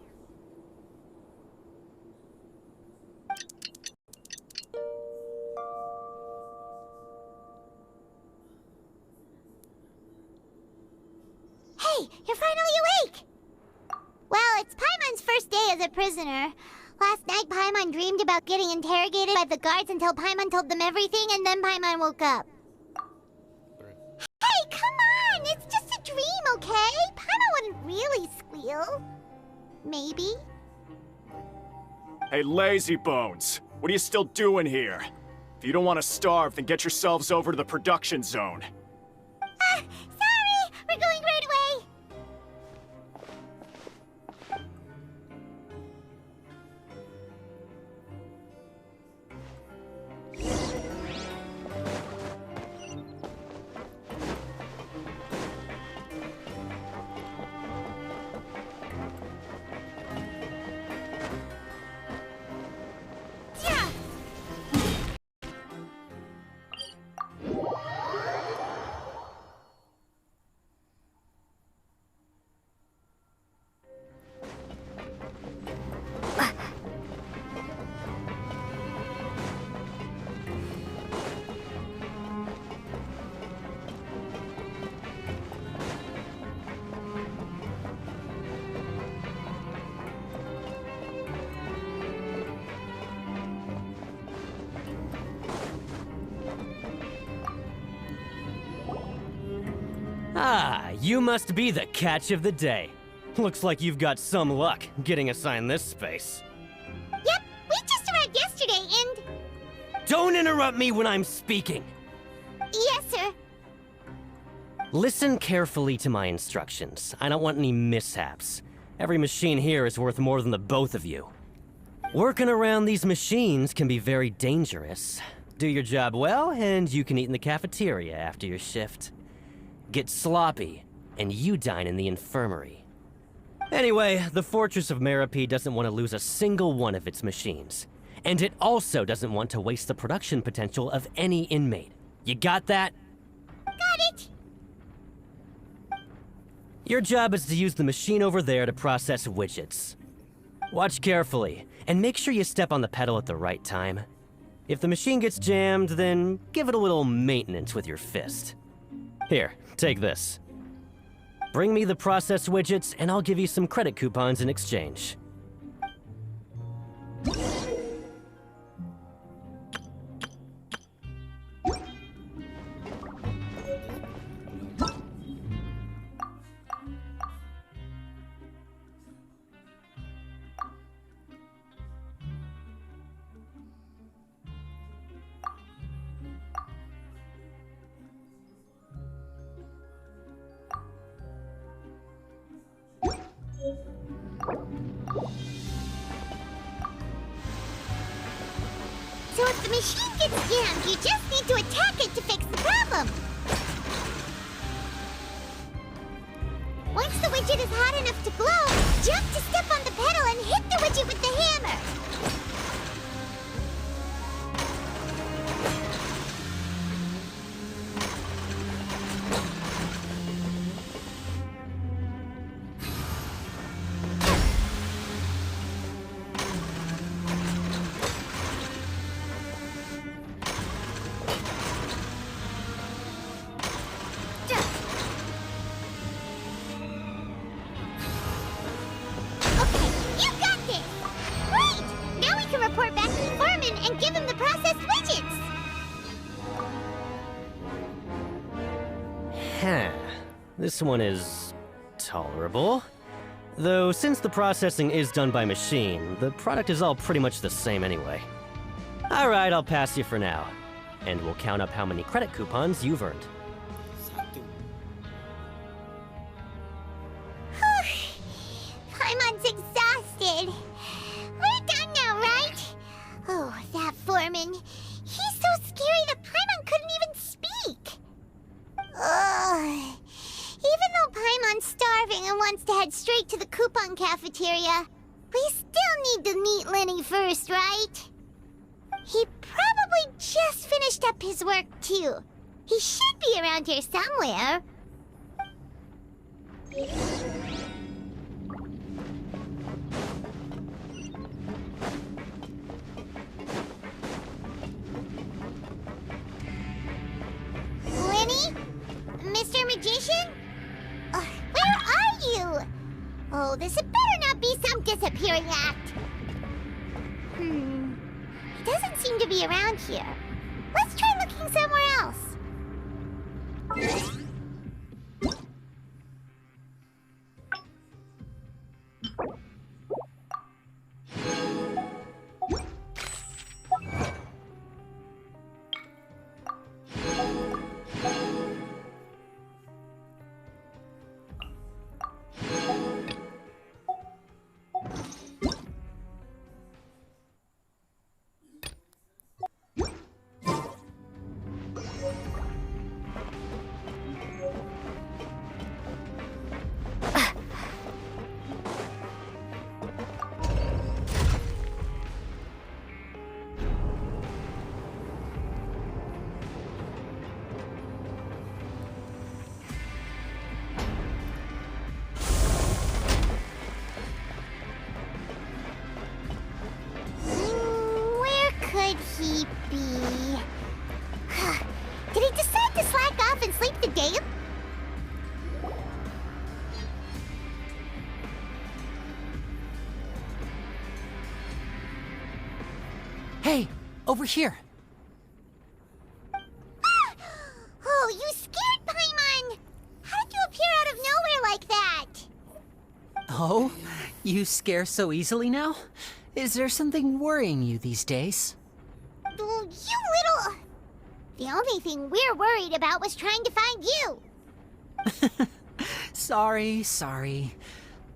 Hey, you're finally awake! Well, it's Paimon's first day as a prisoner. Last night, Paimon dreamed about getting interrogated by the guards until Paimon told them everything, and then Paimon woke up. Hey, come on! It's just a dream, okay? Paimon wouldn't really squeal. Maybe. Hey, lazy bones! What are you still doing here? If you don't want to starve, then get yourselves over to the production zone. Sorry! We're going right away! Ah, you must be the catch of the day. Looks like you've got some luck getting assigned this space. Yep, we just arrived yesterday and... Don't interrupt me when I'm speaking! Yes, sir. Listen carefully to my instructions. I don't want any mishaps. Every machine here is worth more than the both of you. Working around these machines can be very dangerous. Do your job well, and you can eat in the cafeteria after your shift. Get sloppy, and you dine in the infirmary. Anyway, the Fortress of Merope doesn't want to lose a single one of its machines. And it also doesn't want to waste the production potential of any inmate. You got that? Got it! Your job is to use the machine over there to process widgets. Watch carefully, and make sure you step on the pedal at the right time. If the machine gets jammed, then give it a little maintenance with your fist. Here, take this. Bring me the processed widgets, and I'll give you some credit coupons in exchange. So if the machine gets jammed, you just need to attack it to fix the problem. Once the widget is hot enough to glow, jump to step on the pedal and hit the widget with the hammer. This one is tolerable. Though since the processing is done by machine, the product is all pretty much the same anyway. Alright, I'll pass you for now. And we'll count up how many credit coupons you've earned. Paimon's exhausted. We're done now, right? Oh, that foreman. He's so scary that Paimon couldn't even speak. Ugh. Even though Paimon's starving and wants to head straight to the coupon cafeteria, we still need to meet Lenny first, right? He probably just finished up his work, too. He should be around here somewhere. Lenny? Mr. Magician? Where are you? Oh, this had better not be some disappearing act. He doesn't seem to be around here. Let's try looking somewhere else. He be? Did he decide to slack off and sleep the day? Hey, over here. Oh, you scared Paimon! How did You scare so easily now? Is there something worrying you these days? You little... The only thing we're worried about was trying to find you. Sorry.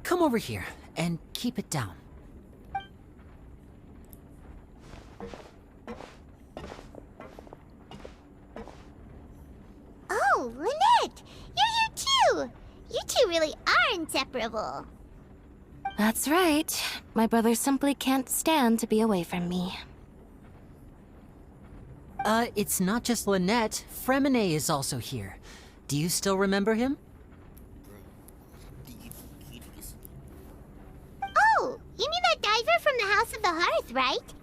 Come over here and keep it down. Oh, Lynette! You're here too! You two really are inseparable. That's right. My brother simply can't stand to be away from me. It's not just Lynette. Fremine is also here. Do you still remember him? Oh, you mean that diver from the House of the Hearth, right?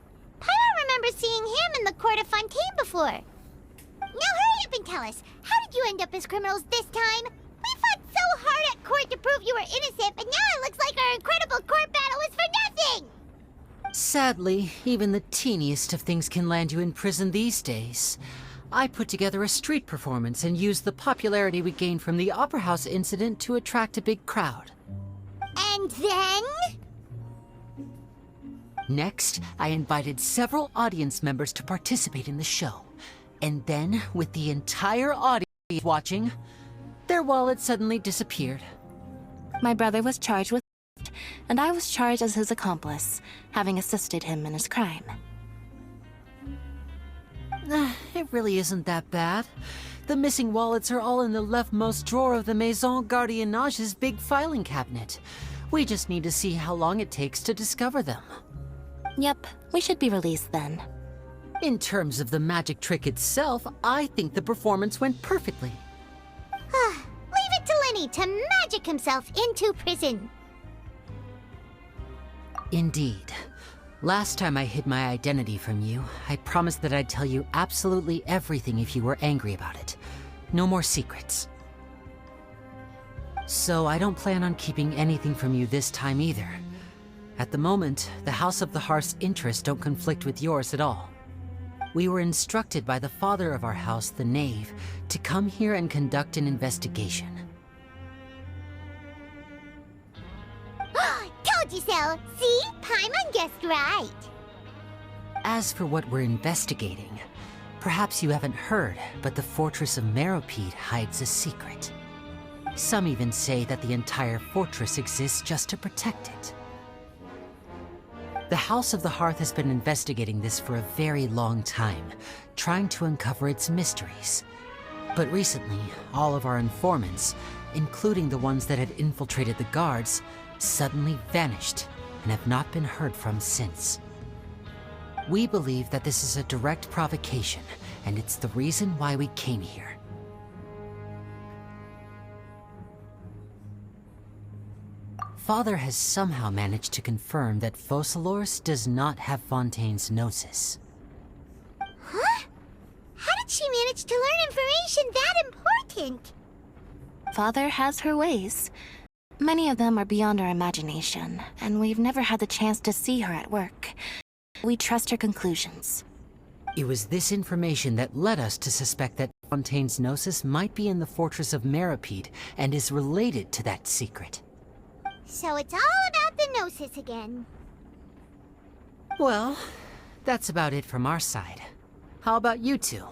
Paimon remembers seeing him in the court of Fontaine before. Now hurry up and tell us, how did you end up as criminals this time? We fought so hard at court to prove you were innocent, but now it looks like our incredible court battle was for nothing! Sadly, even the teeniest of things can land you in prison these days. I put together a street performance and used the popularity we gained from the Opera House incident to attract a big crowd. And then? Next, I invited several audience members to participate in the show. And then, with the entire audience watching, their wallet suddenly disappeared. My brother was charged with theft, and I was charged as his accomplice, having assisted him in his crime. It really isn't that bad. The missing wallets are all in the leftmost drawer of the Maison Gardiennage's big filing cabinet. We just need to see how long it takes to discover them. Yep, we should be released then. In terms of the magic trick itself, I think the performance went perfectly. Leave it to Lenny to magic himself into prison. Indeed. Last time I hid my identity from you, I promised that I'd tell you absolutely everything if you were angry about it. No more secrets. So I don't plan on keeping anything from you this time either. At the moment, the House of the Hearth's interests don't conflict with yours at all. We were instructed by the father of our house, the Knave, to come here and conduct an investigation. Told you so! See? Paimon guessed right. As for what we're investigating, perhaps you haven't heard, but the fortress of Meropide hides a secret. Some even say that the entire fortress exists just to protect it. The House of the Hearth has been investigating this for a very long time, trying to uncover its mysteries. But recently, all of our informants, including the ones that had infiltrated the guards, suddenly vanished and have not been heard from since. We believe that this is a direct provocation, and it's the reason why we came here. Father has somehow managed to confirm that Focalors does not have Fontaine's gnosis. Huh? How did she manage to learn information that important? Father has her ways. Many of them are beyond our imagination, and we've never had the chance to see her at work. We trust her conclusions. It was this information that led us to suspect that Fontaine's gnosis might be in the fortress of Meropide and is related to that secret. So it's all about the gnosis again. Well, that's about it from our side. How about you two?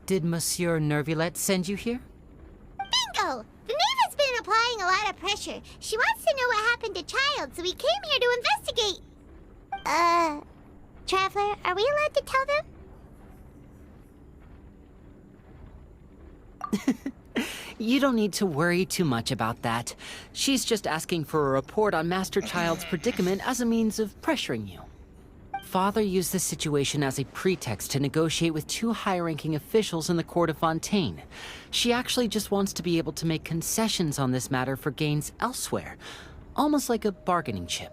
Did Monsieur Nervilette send you here? Bingo! The Knave has been applying a lot of pressure. She wants to know what happened to Child, so we came here to investigate. Traveler, are we allowed to tell them? You don't need to worry too much about that. She's just asking for a report on Master Child's predicament as a means of pressuring you. Father used this situation as a pretext to negotiate with two high-ranking officials in the court of Fontaine. She actually just wants to be able to make concessions on this matter for gains elsewhere, almost like a bargaining chip.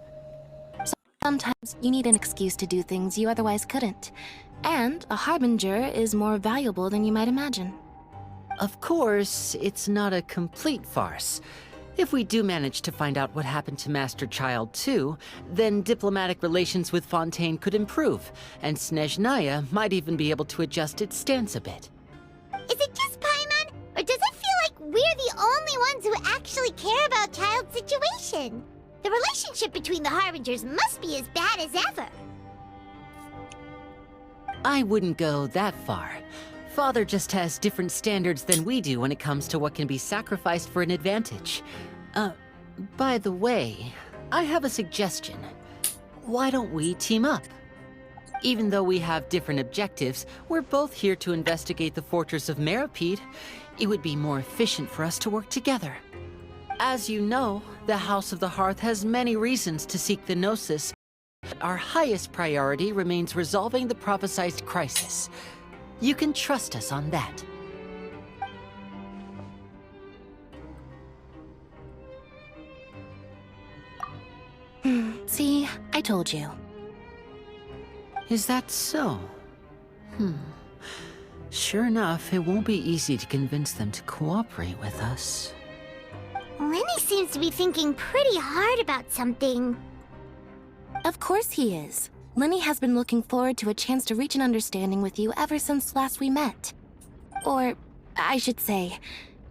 Sometimes you need an excuse to do things you otherwise couldn't. And a harbinger is more valuable than you might imagine. Of course, it's not a complete farce. If we do manage to find out what happened to Master Child too, then diplomatic relations with Fontaine could improve, and Snezhnaya might even be able to adjust its stance a bit. Is it just Paimon, or does it feel like we're the only ones who actually care about Child's situation? The relationship between the Harbingers must be as bad as ever. I wouldn't go that far. Father just has different standards than we do when it comes to what can be sacrificed for an advantage. By the way, I have a suggestion. Why don't we team up? Even though we have different objectives, we're both here to investigate the fortress of Meripede. It would be more efficient for us to work together. As you know, the House of the Hearth has many reasons to seek the Gnosis. Our highest priority remains resolving the prophesized crisis. You can trust us on that. See, I told you. Is that so? Sure enough, it won't be easy to convince them to cooperate with us. Lenny seems to be thinking pretty hard about something. Of course he is. Lenny has been looking forward to a chance to reach an understanding with you ever since last we met. Or, I should say,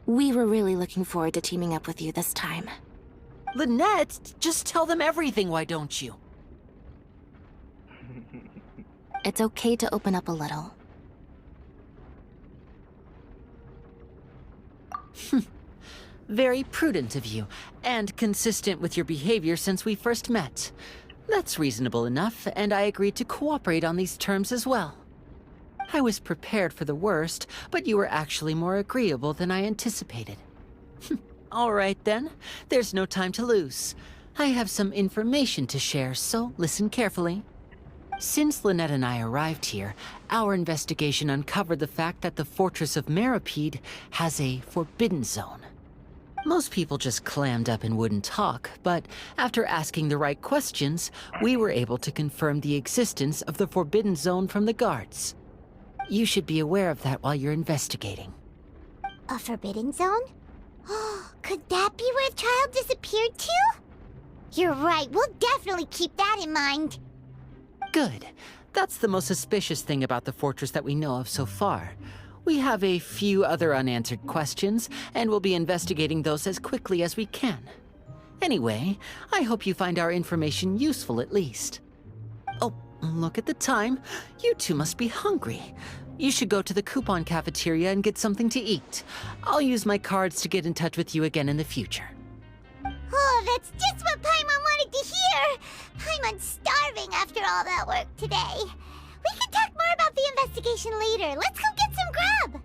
we were really looking forward to teaming up with you this time. Lynette, just tell them everything, why don't you? It's okay to open up a little. Very prudent of you, and consistent with your behavior since we first met. That's reasonable enough, and I agreed to cooperate on these terms as well. I was prepared for the worst, but you were actually more agreeable than I anticipated. All right then, there's no time to lose. I have some information to share, so listen carefully. Since Lynette and I arrived here, our investigation uncovered the fact that the Fortress of Meripede has a forbidden zone. Most people just clammed up and wouldn't talk, but after asking the right questions, we were able to confirm the existence of the forbidden zone from the guards. You should be aware of that while you're investigating. A forbidden zone? Could that be where Child disappeared to? You're right, we'll definitely keep that in mind. Good. That's the most suspicious thing about the fortress that we know of so far. We have a few other unanswered questions, and we'll be investigating those as quickly as we can. Anyway, I hope you find our information useful at least. Oh, look at the time. You two must be hungry. You should go to the coupon cafeteria and get something to eat. I'll use my cards to get in touch with you again in the future. Oh, that's just what Paimon wanted to hear! Paimon's starving after all that work today. We can talk more about the investigation later. Let's go get some grub!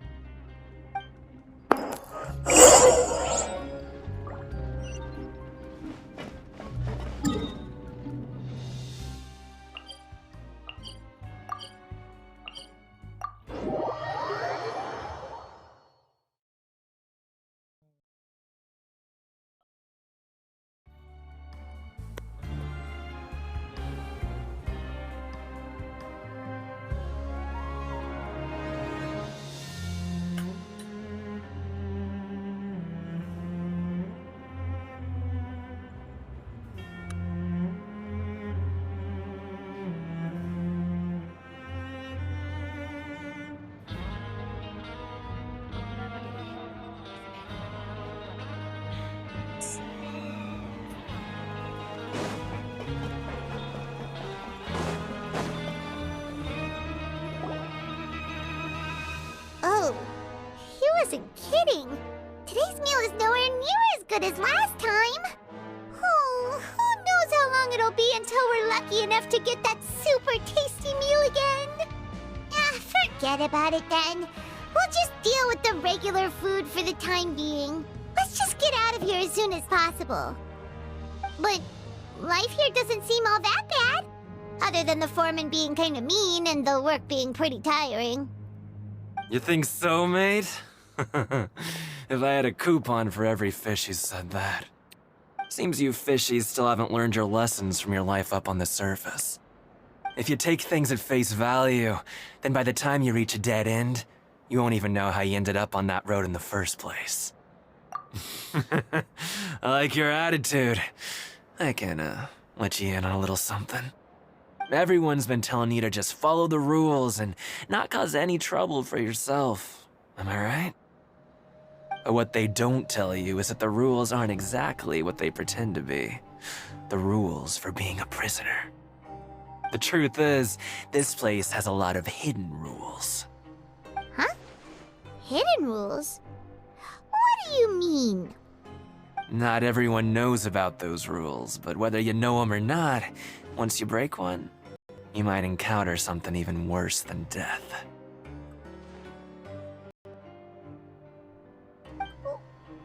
Oh, he wasn't kidding. Today's meal is nowhere near as good as last time. Oh, who knows how long it'll be until we're lucky enough to get that super tasty meal again. Forget about it then. We'll just deal with the regular food for the time being. Let's just get out of here as soon as possible. But life here doesn't seem all that bad. Other than the foreman being kind of mean and the work being pretty tiring. You think so, mate? If I had a coupon for every fish who said that. Seems you fishies still haven't learned your lessons from your life up on the surface. If you take things at face value, then by the time you reach a dead end, you won't even know how you ended up on that road in the first place. I like your attitude. I can, let you in on a little something. Everyone's been telling you to just follow the rules and not cause any trouble for yourself. Am I right? But what they don't tell you is that the rules aren't exactly what they pretend to be. the rules for being a prisoner. The truth is, this place has a lot of hidden rules. Huh? Hidden rules? What do you mean? Not everyone knows about those rules, but whether you know them or not, once you break one, you might encounter something even worse than death.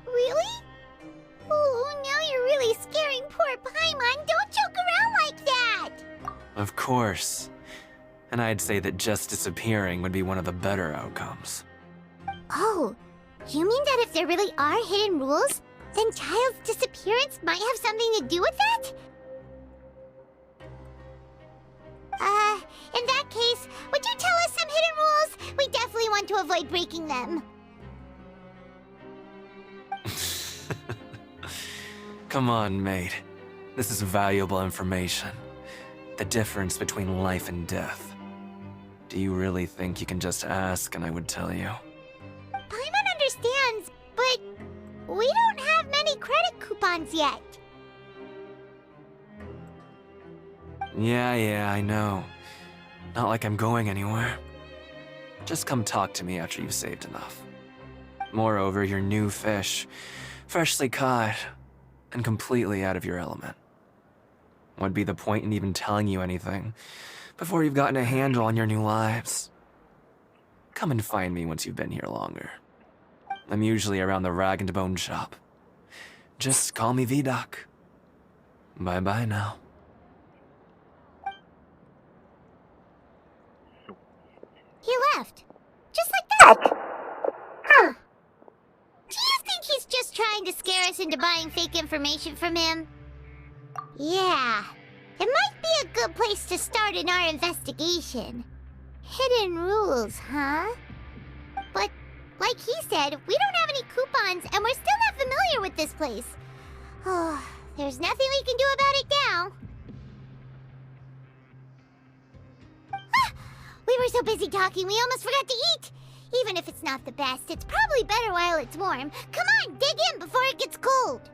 Really? Oh, now you're really scaring poor Paimon. Don't joke around like that! Of course. And I'd say that just disappearing would be one of the better outcomes. Oh, you mean that if there really are hidden rules, then Child's disappearance might have something to do with that? In that case, would you tell us some hidden rules? We definitely want to avoid breaking them. Come on, mate. This is valuable information. The difference between life and death. Do you really think you can just ask and I would tell you? Paimon understands, but we don't have many credit coupons yet. Yeah, I know. Not like I'm going anywhere. Just come talk to me after you've saved enough. Moreover, you're new fish, freshly caught, and completely out of your element. What'd be the point in even telling you anything before you've gotten a handle on your new lives? Come and find me once you've been here longer. I'm usually around the rag and bone shop. Just call me V-Doc. Bye-bye now. He left. Just like that. Huh. Do you think he's just trying to scare us into buying fake information from him? Yeah. It might be a good place to start in our investigation. Hidden rules, huh? But, like he said, we don't have any coupons and we're still not familiar with this place. Oh, there's nothing we can do about it now. We were so busy talking, we almost forgot to eat. Even if it's not the best, it's probably better while it's warm. Come on, dig in before it gets cold.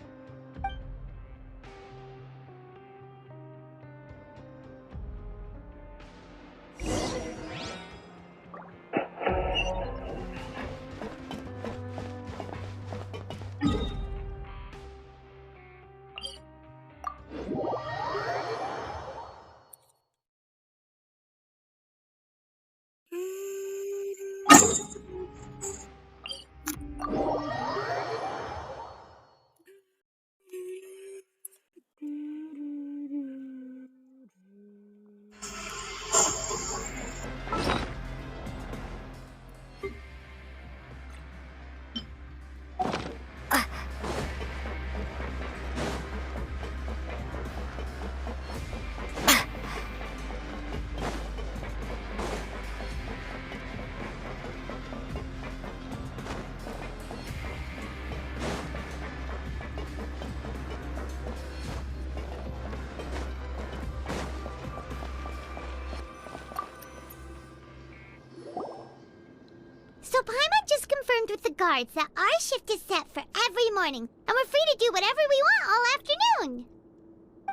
So Paimon just confirmed with the guards that our shift is set for every morning, and we're free to do whatever we want all afternoon.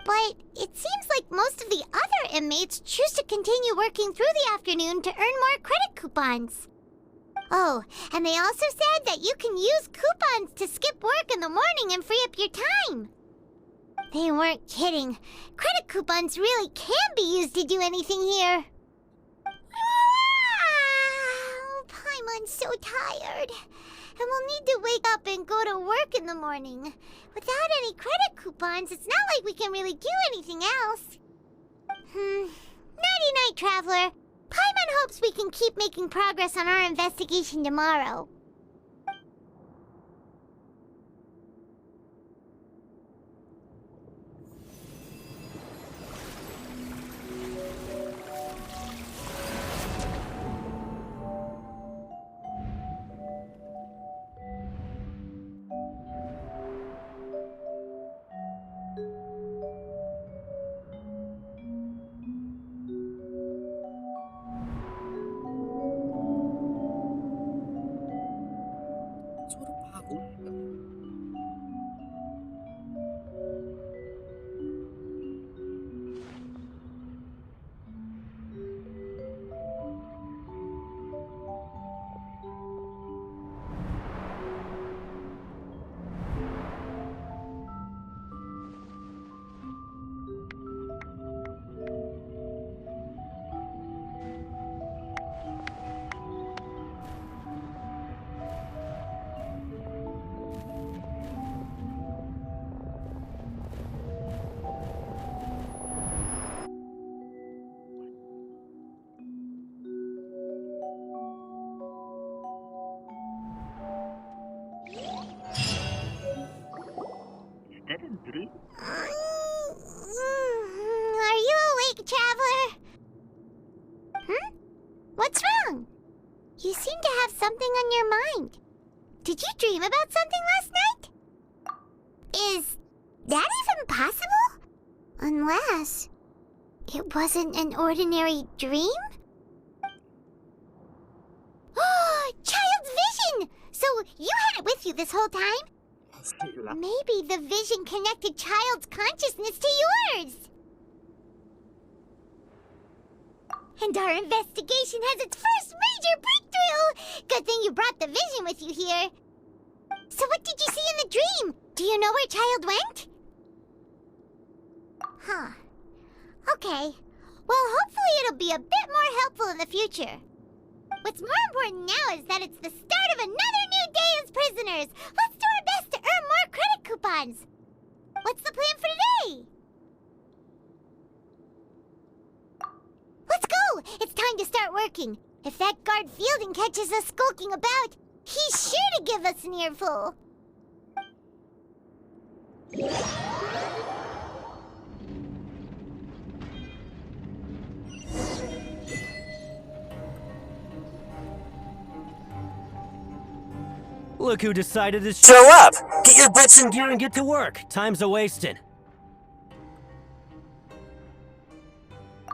But it seems like most of the other inmates choose to continue working through the afternoon to earn more credit coupons. Oh, and they also said that you can use coupons to skip work in the morning and free up your time. They weren't kidding. Credit coupons really can be used to do anything here. Paimon's so tired. And we'll need to wake up and go to work in the morning. Without any credit coupons, it's not like we can really do anything else. Nighty-night, Traveler. Paimon hopes we can keep making progress on our investigation tomorrow. Are you awake, Traveler? What's wrong? You seem to have something on your mind. Did you dream about something last night? Is that even possible? Unless it wasn't an ordinary dream? Child's vision! So you had it with you this whole time? Maybe the vision connected Child's consciousness to yours. And our investigation has its first major breakthrough! Good thing you brought the vision with you here. So what did you see in the dream? Do you know where Child went? Huh. Okay. Well, hopefully it'll be a bit more helpful in the future. What's more important now is that it's the start of another new day as prisoners. Let's do our best to earn more credit coupons. What's the plan for today? Let's go! It's time to start working. If that guard Fielding catches us skulking about, he's sure to give us an earful. Look who decided to show up! Get your butts in gear and get to work. Time's a-wasting.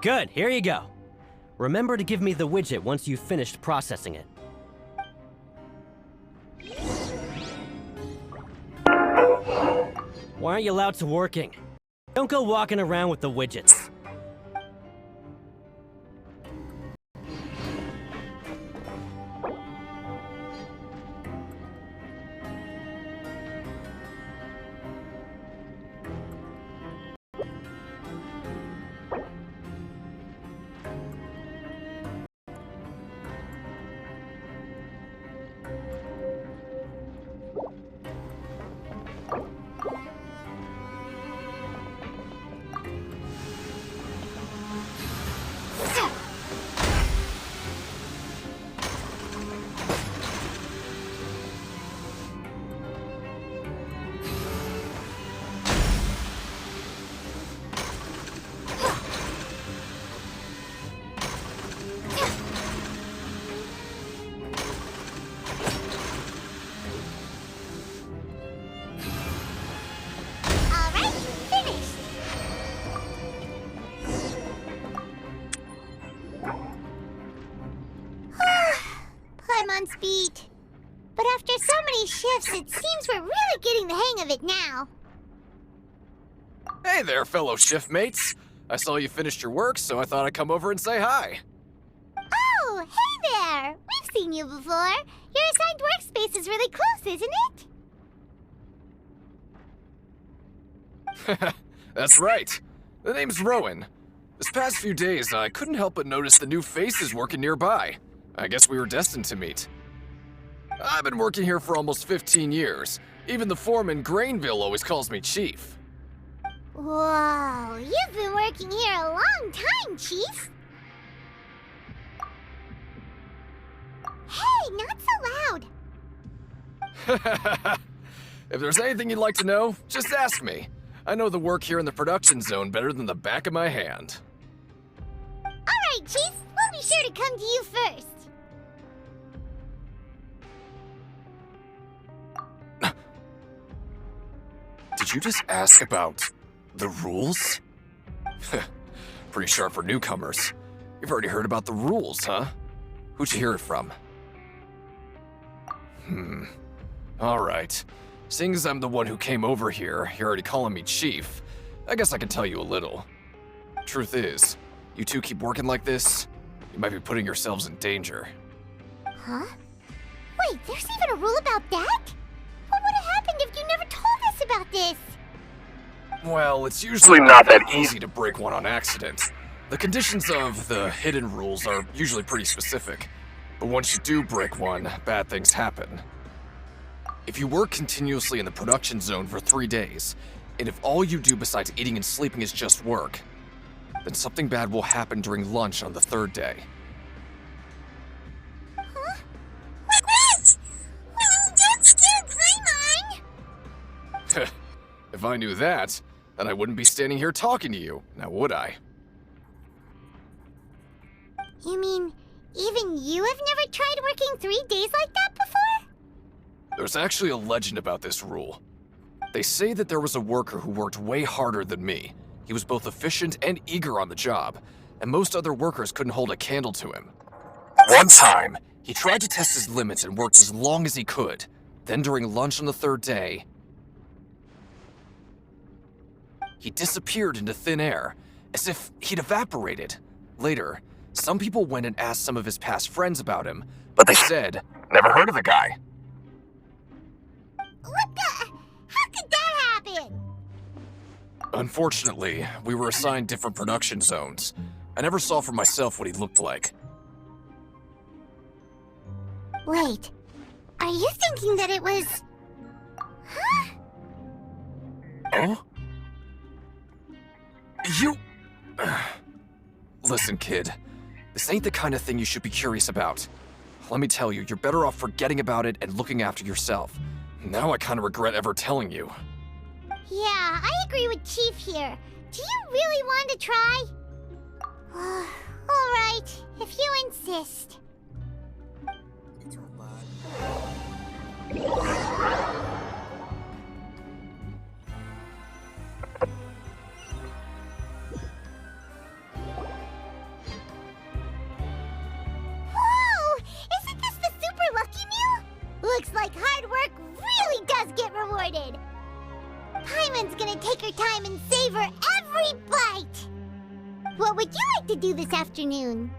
Good, here you go. Remember to give me the widget once you've finished processing it. Why aren't you allowed to working? Don't go walking around with the widgets. Speed. But after so many shifts, it seems we're really getting the hang of it now. Hey there, fellow shift mates. I saw you finished your work, so I thought I'd come over and say hi. Oh, hey there! We've seen you before. Your assigned workspace is really close, isn't it? That's right. The name's Rowan. This past few days, I couldn't help but notice the new faces working nearby. I guess we were destined to meet. I've been working here for almost 15 years. Even the foreman, Grainville, always calls me Chief. Whoa, you've been working here a long time, Chief. Hey, not so loud. If there's anything you'd like to know, just ask me. I know the work here in the production zone better than the back of my hand. All right, Chief. We'll be sure to come to you first. Did you just ask about the rules? Pretty sharp for newcomers. You've already heard about the rules, huh? Who'd you hear it from? Alright. Seeing as I'm the one who came over here, you're already calling me Chief, I guess I can tell you a little. Truth is, you two keep working like this, you might be putting yourselves in danger. Huh? Wait, there's even a rule about that? What would have happened if you never told us about this? Well, it's usually not that easy to break one on accident. The conditions of the hidden rules are usually pretty specific, but once you do break one, bad things happen. If you work continuously in the production zone for 3 days, and if all you do besides eating and sleeping is just work, then something bad will happen during lunch on the 3rd day. Huh? What? Don't scare Paimon! If I knew that, then I wouldn't be standing here talking to you, now would I? You mean, even you have never tried working 3 days like that before? There's actually a legend about this rule. They say that there was a worker who worked way harder than me. He was both efficient and eager on the job, and most other workers couldn't hold a candle to him. One time, he tried to test his limits and worked as long as he could. Then during lunch on the 3rd day, he disappeared into thin air, as if he'd evaporated. Later, some people went and asked some of his past friends about him, but they said, "Never heard of the guy." What the? How could that happen? Unfortunately, we were assigned different production zones. I never saw for myself what he looked like. Wait, are you thinking that it was... Huh? Oh? You... Listen, kid. This ain't the kind of thing you should be curious about. Let me tell you, you're better off forgetting about it and looking after yourself. Now I kind of regret ever telling you. Yeah, I agree with Chief here. Do you really want to try? Alright, if you insist. Whoa! Isn't this the Super Lucky Meal? Looks like hard work really does get rewarded. Paimon's gonna take her time and savor every bite. What would you like to do this afternoon?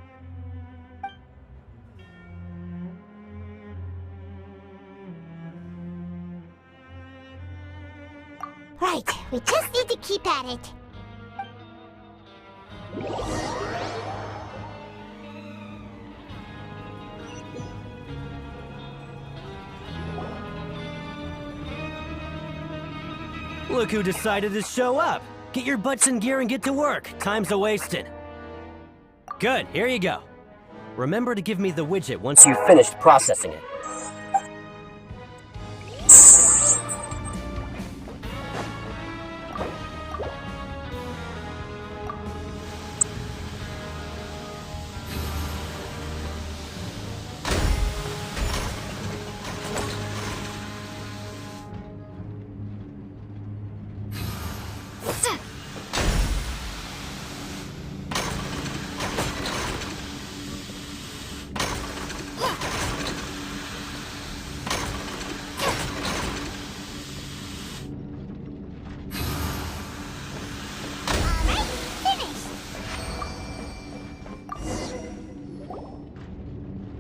Right, we just need to keep at it. Look who decided to show up! Get your butts in gear and get to work. Time's a-wasting. Good, here you go. Remember to give me the widget once you've finished processing it.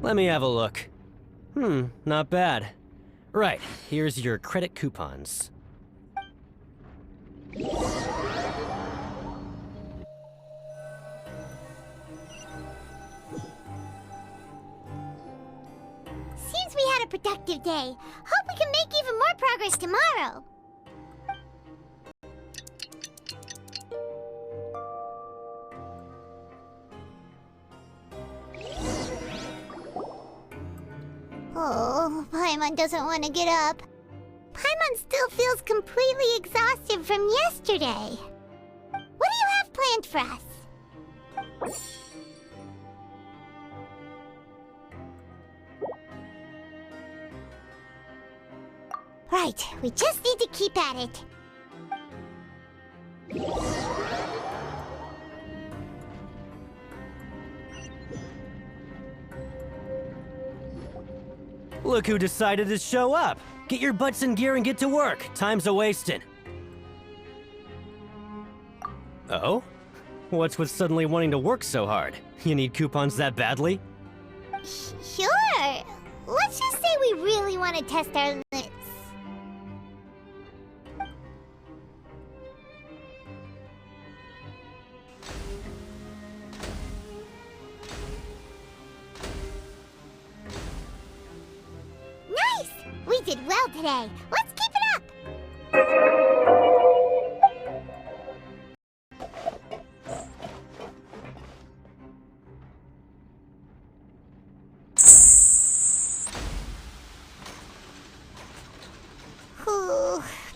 Let me have a look. Not bad. Right, here's your credit coupons. Seems we had a productive day. Hope we can make even more progress tomorrow. Oh, Paimon doesn't want to get up. Paimon still feels completely exhausted from yesterday. What do you have planned for us? Right, we just need to keep at it. Look who decided to show up! Get your butts in gear and get to work. Time's a-wasting. Oh? What's with suddenly wanting to work so hard? You need coupons that badly? Sure. Let's just say we really want to test our limits. Nice! We did well today. Let's keep it up!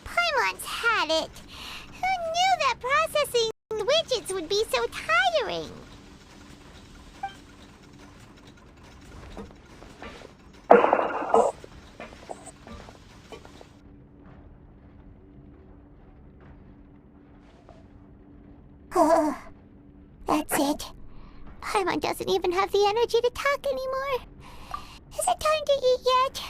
Paimon's had it. Paimon doesn't even have the energy to talk anymore. Is it time to eat yet?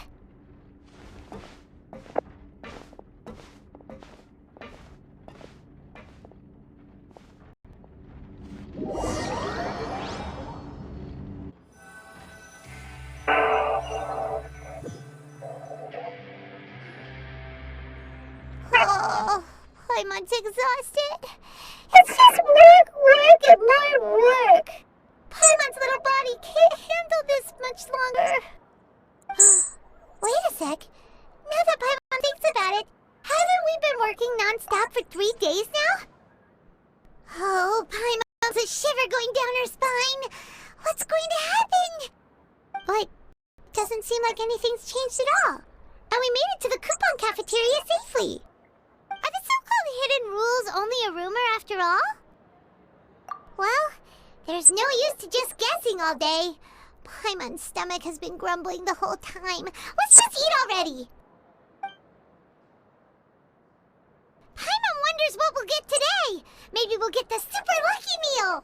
Oh, Paimon's exhausted. It's just work, and more work. Paimon's little body can't handle this much longer. Wait a sec. Now that Paimon thinks about it, haven't we been working non-stop for 3 days now? Oh, Paimon's a shiver going down her spine. What's going to happen? But doesn't seem like anything's changed at all. And we made it to the coupon cafeteria safely. Are the so-called hidden rules only a rumor after all? Well, there's no use to just guessing all day. Paimon's stomach has been grumbling the whole time. Let's just eat already! Paimon wonders what we'll get today. Maybe we'll get the super lucky meal.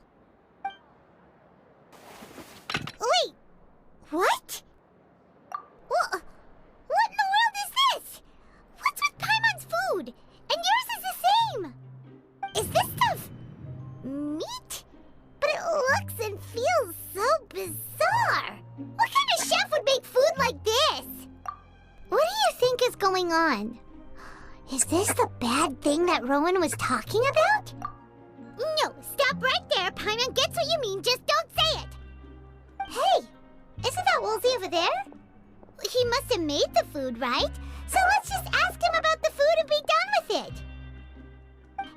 Wait, what? What in the world is this? What's with Paimon's food? And yours is the same. Is this stuff meat? But it looks and feels so bizarre. What kind of chef would make food like this? What do you think is going on? Is this the bad thing that Rowan was talking about? No, stop right there. Paimon gets what you mean, just don't say it. Hey, isn't that Woolsey over there? He must have made the food, right? So let's just ask him about the food and be done with it.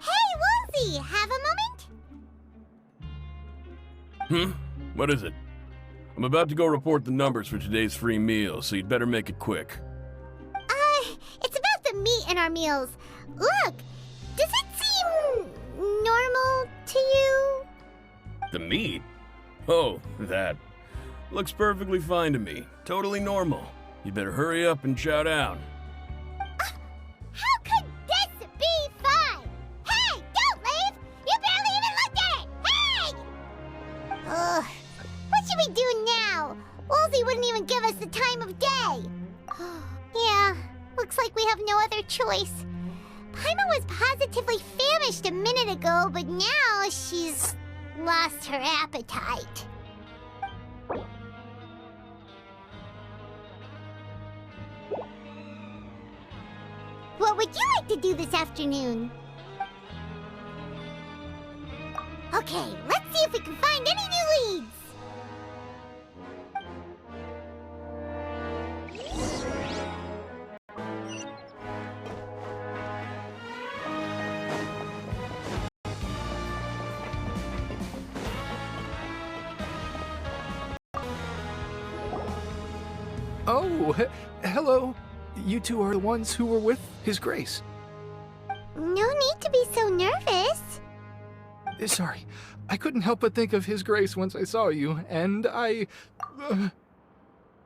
Hey, Woolsey, have a moment? What is it? I'm about to go report the numbers for today's free meal, so you'd better make it quick. It's about the meat in our meals. Look, does it seem normal to you? The meat? Oh, that. Looks perfectly fine to me. Totally normal. You better hurry up and chow down. How could this be fine? Hey, don't leave! You barely even looked at it! Hey! Ugh, what should we do now? Woolsey wouldn't even give us the time of day. Yeah, looks like we have no other choice. Paimon was positively famished a minute ago, but now she's lost her appetite. What would you like to do this afternoon? Okay, let's see if we can find any new leads. Oh, hello. You two are the ones who were with His Grace. No need to be so nervous. Sorry, I couldn't help but think of His Grace once I saw you, and I...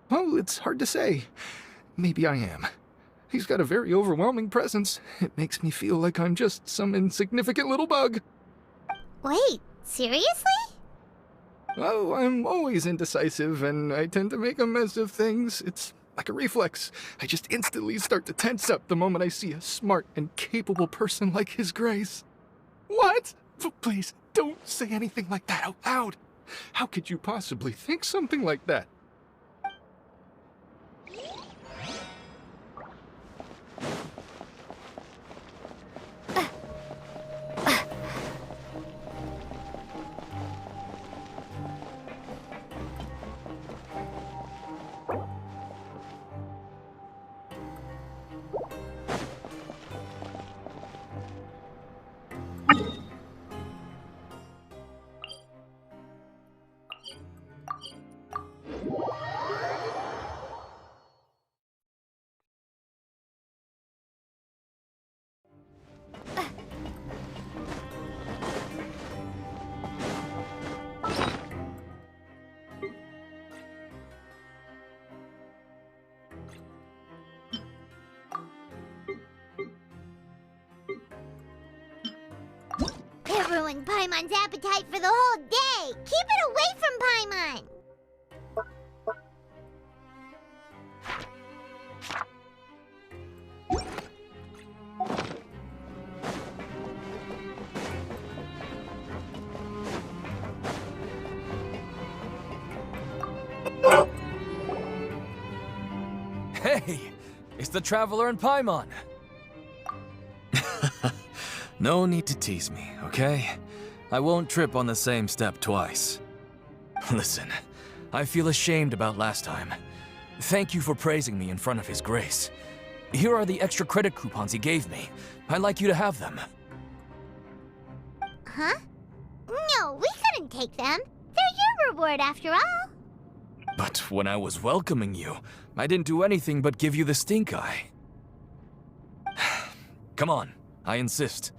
well, it's hard to say. Maybe I am. He's got a very overwhelming presence. It makes me feel like I'm just some insignificant little bug. Wait, seriously? Oh, I'm always indecisive, and I tend to make a mess of things. It's like a reflex. I just instantly start to tense up the moment I see a smart and capable person like His Grace. What? Please, don't say anything like that out loud. How could you possibly think something like that? It ruined Paimon's appetite for the whole day. Hey, keep it away from Paimon! Hey, it's the Traveler and Paimon. No need to tease me, okay? I won't trip on the same step twice. Listen, I feel ashamed about last time. Thank you for praising me in front of His Grace. Here are the extra credit coupons he gave me. I'd like you to have them. Huh? No, we couldn't take them. They're your reward after all. But when I was welcoming you, I didn't do anything but give you the stink eye. Come on, I insist.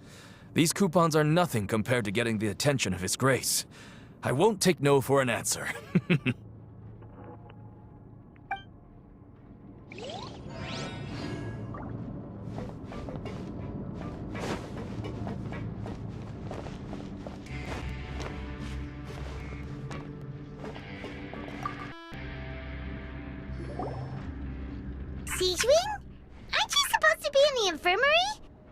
These coupons are nothing compared to getting the attention of His Grace. I won't take no for an answer. Siegewing? Aren't you supposed to be in the infirmary?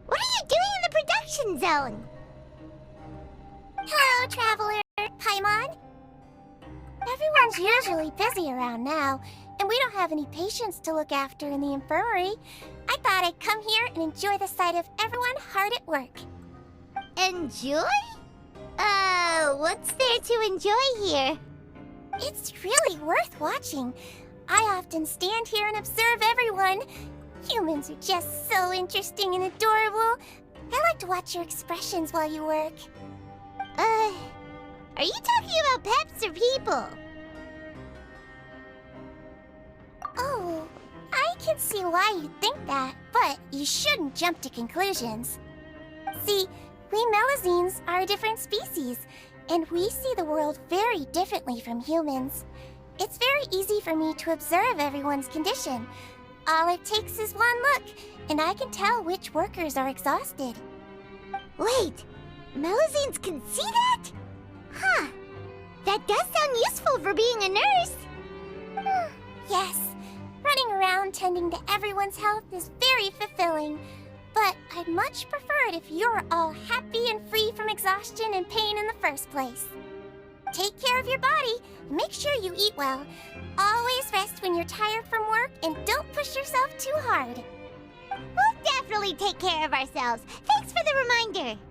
What are you doing in the production zone? Hello, Traveler. Paimon. Everyone's usually busy around now, and we don't have any patients to look after in the infirmary. I thought I'd come here and enjoy the sight of everyone hard at work. Enjoy? What's there to enjoy here? It's really worth watching. I often stand here and observe everyone. Humans are just so interesting and adorable. I like to watch your expressions while you work. Are you talking about pets or people? Oh, I can see why you think that, but you shouldn't jump to conclusions. See, we Melazines are a different species, and we see the world very differently from humans. It's very easy for me to observe everyone's condition. All it takes is one look, and I can tell which workers are exhausted. Wait, Melazines can see that? Huh. That does sound useful for being a nurse. Yes, running around tending to everyone's health is very fulfilling. But I'd much prefer it if you're all happy and free from exhaustion and pain in the first place. Take care of your body and make sure you eat well. Always rest when you're tired from work and don't push yourself too hard. We'll definitely take care of ourselves. Thanks for the reminder.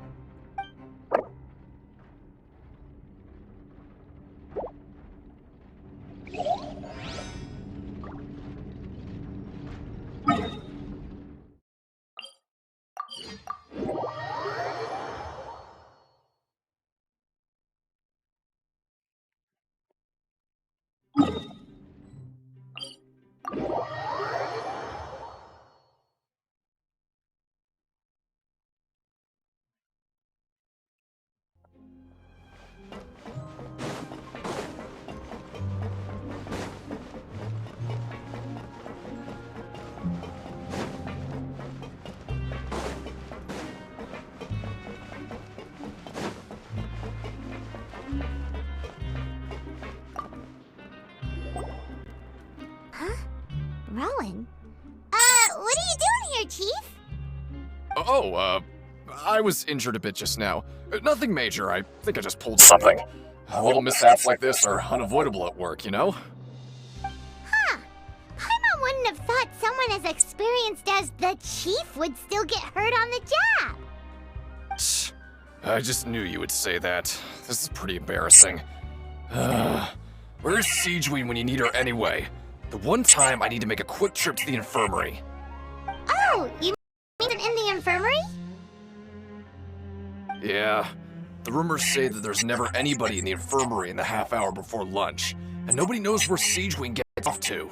Rowan? What are you doing here, Chief? I was injured a bit just now. Nothing major, I think I just pulled something. Little mishaps like this are unavoidable at work, you know? Huh. Paimon wouldn't have thought someone as experienced as the Chief would still get hurt on the job. I just knew you would say that. This is pretty embarrassing. Where's Siegeween when you need her anyway? The one time I need to make a quick trip to the infirmary. Oh, you mean in the infirmary? Yeah. The rumors say that there's never anybody in the infirmary in the half hour before lunch, and nobody knows where Siegeween gets off to.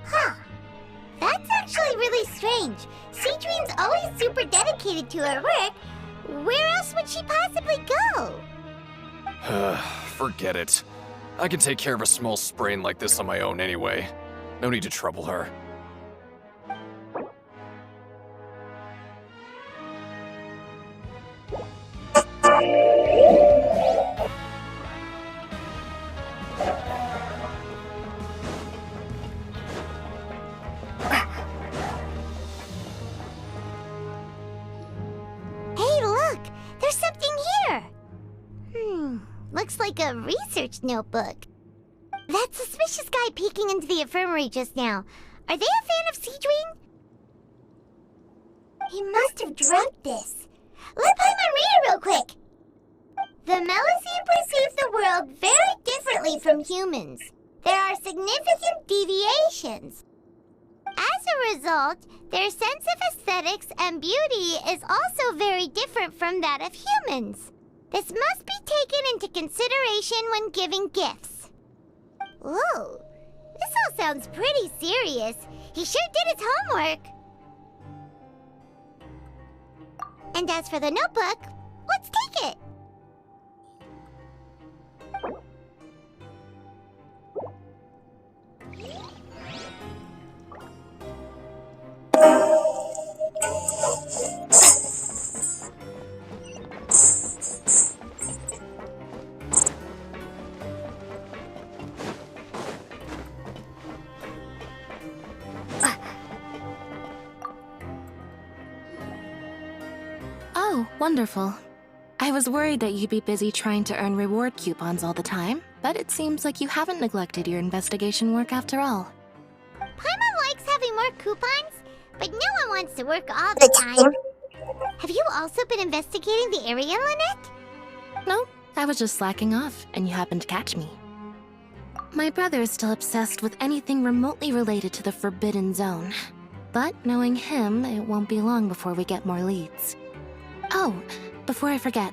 Huh. That's actually really strange. Siegeween's always super dedicated to her work. Where else would she possibly go? Forget it. I can take care of a small sprain like this on my own anyway. No need to trouble her. looks like a research notebook. That suspicious guy peeking into the infirmary just now. Are they a fan of Seedwing? He must have dreamt this. Let Paimon read it real quick. The Melusine perceive the world very differently from humans. There are significant deviations. As a result, their sense of aesthetics and beauty is also very different from that of humans. This must be taken into consideration when giving gifts. Whoa, this all sounds pretty serious. He sure did his homework. And as for the notebook, let's take it. Oh, wonderful. I was worried that you'd be busy trying to earn reward coupons all the time, but it seems like you haven't neglected your investigation work after all. Paimon likes having more coupons, but no one wants to work all the time. Have you also been investigating the area, Lynette? No, I was just slacking off, and you happened to catch me. My brother is still obsessed with anything remotely related to the Forbidden Zone. But knowing him, it won't be long before we get more leads. Oh, before I forget,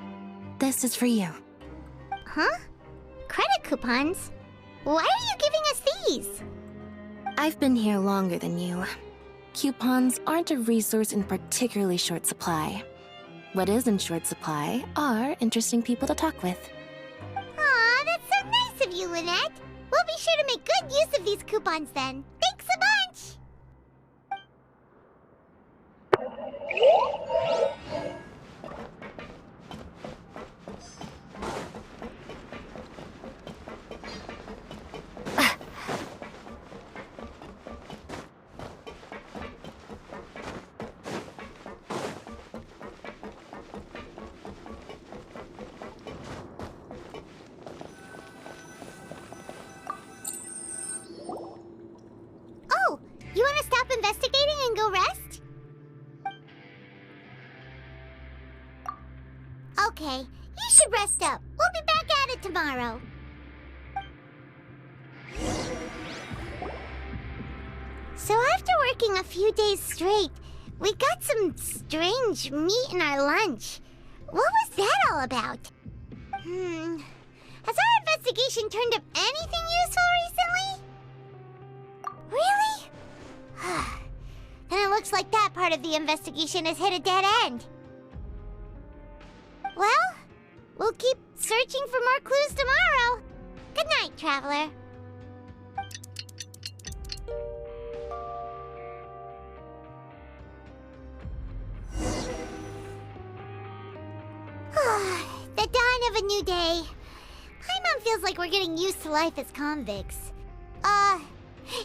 this is for you. Huh? Credit coupons? Why are you giving us these? I've been here longer than you. Coupons aren't a resource in particularly short supply. What is in short supply are interesting people to talk with. Aw, that's so nice of you, Lynette. We'll be sure to make good use of these coupons then. Thanks a bunch! Oh, you want to stop investigating and go rest? Okay, you should rest up. We'll be back at it tomorrow. So after working a few days straight, we got some strange meat in our lunch. What was that all about? Has our investigation turned up anything useful recently? Really? Then it looks like that part of the investigation has hit a dead end. Well, we'll keep searching for more clues tomorrow. Good night, Traveler. The dawn of a new day. Paimon feels like we're getting used to life as convicts.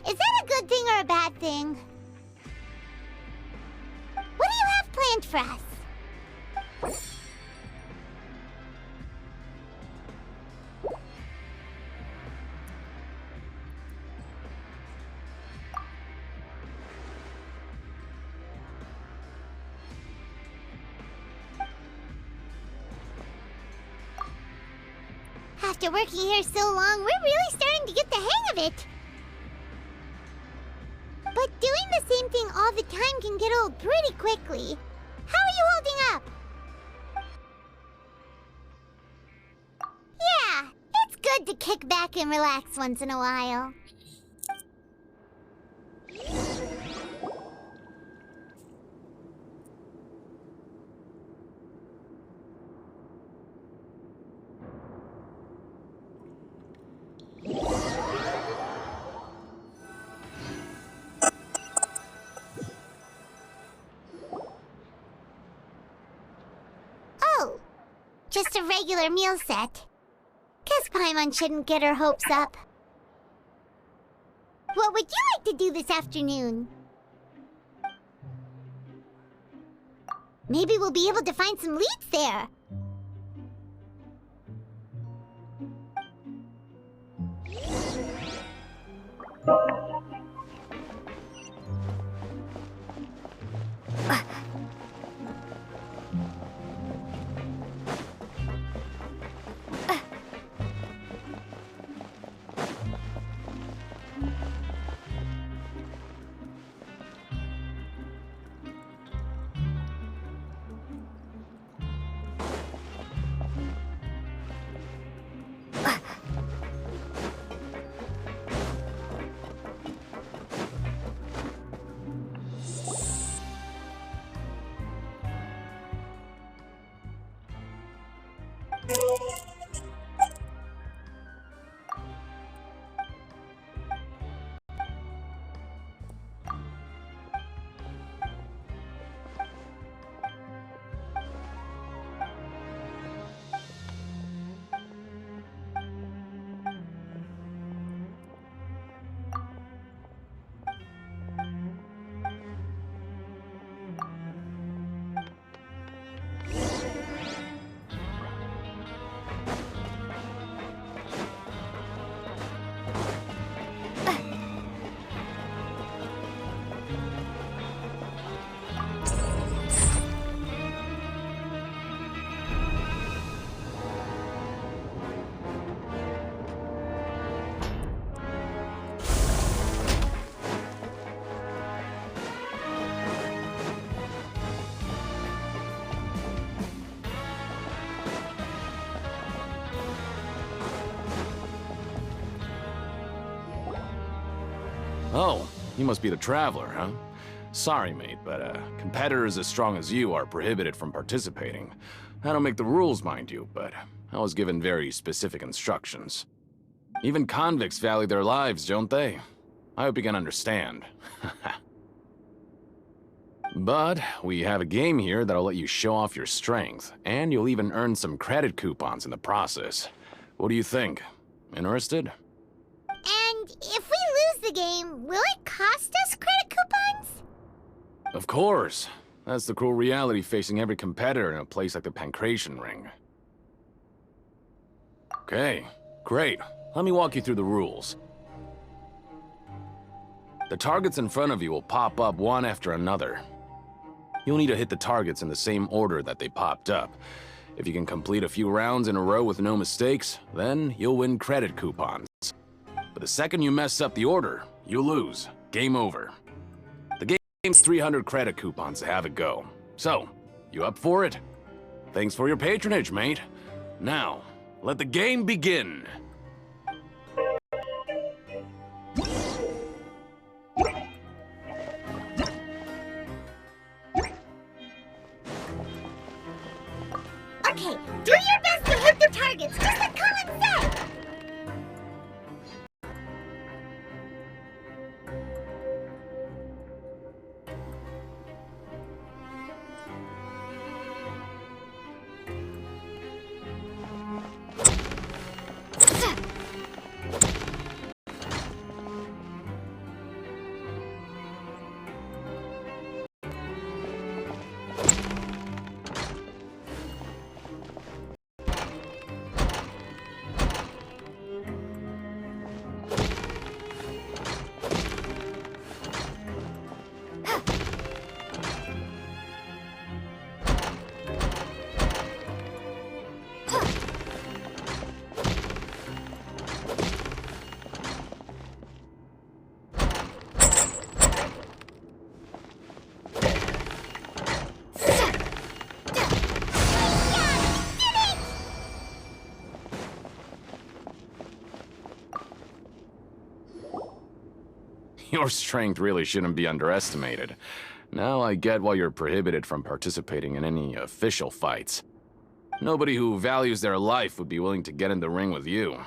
Is that a good thing or a bad thing? What do you have planned for us? After working here so long, we're really starting to get the hang of it. But doing the same thing all the time can get old pretty quickly. How are you holding up? Yeah, it's good to kick back and relax once in a while. Oh, just a regular meal set. Guess Paimon shouldn't get her hopes up. What would you like to do this afternoon? Maybe we'll be able to find some leads there. Oh, you must be the Traveler, huh? Sorry, mate, but competitors as strong as you are prohibited from participating. I don't make the rules, mind you, but I was given very specific instructions. Even convicts value their lives, don't they? I hope you can understand. But we have a game here that'll let you show off your strength, and you'll even earn some credit coupons in the process. What do you think? Interested? And if we lose the game, will it cost us credit coupons? Of course. That's the cruel reality facing every competitor in a place like the Pancration Ring. Okay, great. Let me walk you through the rules. The targets in front of you will pop up one after another. You'll need to hit the targets in the same order that they popped up. If you can complete a few rounds in a row with no mistakes, then you'll win credit coupons. But the second you mess up the order, you lose. Game over. The game's 300 credit coupons to have it go. So, you up for it? Thanks for your patronage, mate. Now, let the game begin. Okay, do your best to hit the targets, just like Colin said! Your strength really shouldn't be underestimated. Now I get why you're prohibited from participating in any official fights. Nobody who values their life would be willing to get in the ring with you.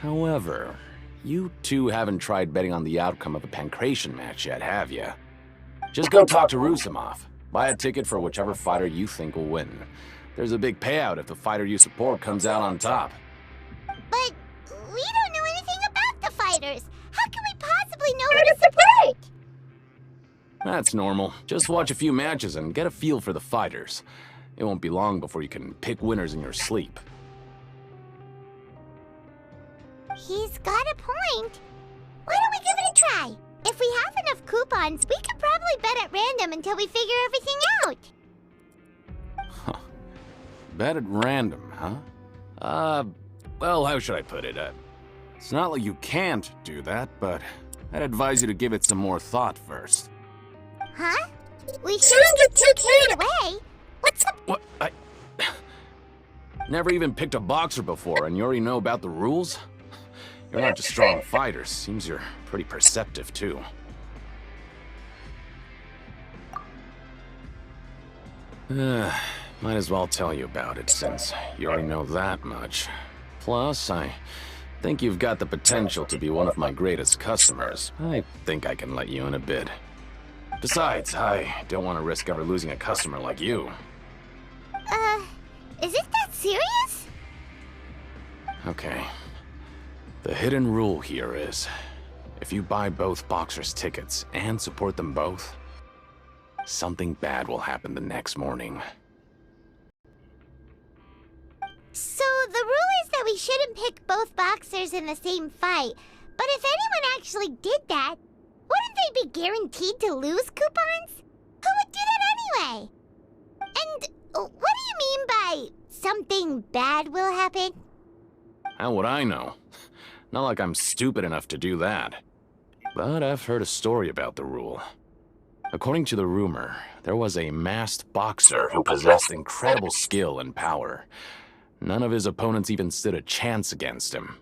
However, you two haven't tried betting on the outcome of a Pancration match yet, have you? Just go talk to Rusimov. Buy a ticket for whichever fighter you think will win. There's a big payout if the fighter you support comes out on top. But we don't know anything about the fighters. How can we possibly know who to support? That's normal. Just watch a few matches and get a feel for the fighters. It won't be long before you can pick winners in your sleep. He's got a point. Why don't we give it a try? If we have enough coupons, we could probably bet at random until we figure everything out. Huh. Bet at random, huh? Well, how should I put it? It's not like you can't do that, but I'd advise you to give it some more thought first. Huh? We shouldn't get too carried away. What's up? What? Never even picked a boxer before, and you already know about the rules? You're not just strong fighters. Seems you're pretty perceptive, too. Might as well tell you about it, since you already know that much. Plus, I think you've got the potential to be one of my greatest customers. I think I can let you in a bit. Besides, I don't want to risk ever losing a customer like you. Is it that serious? Okay. The hidden rule here is, if you buy both boxers' tickets and support them both, something bad will happen the next morning. So the rule is that we shouldn't pick both boxers in the same fight. But if anyone actually did that, wouldn't they be guaranteed to lose coupons? Who would do that anyway? And what do you mean by something bad will happen? How would I know? Not like I'm stupid enough to do that. But I've heard a story about the rule. According to the rumor, there was a masked boxer who possessed incredible skill and power. None of his opponents even stood a chance against him.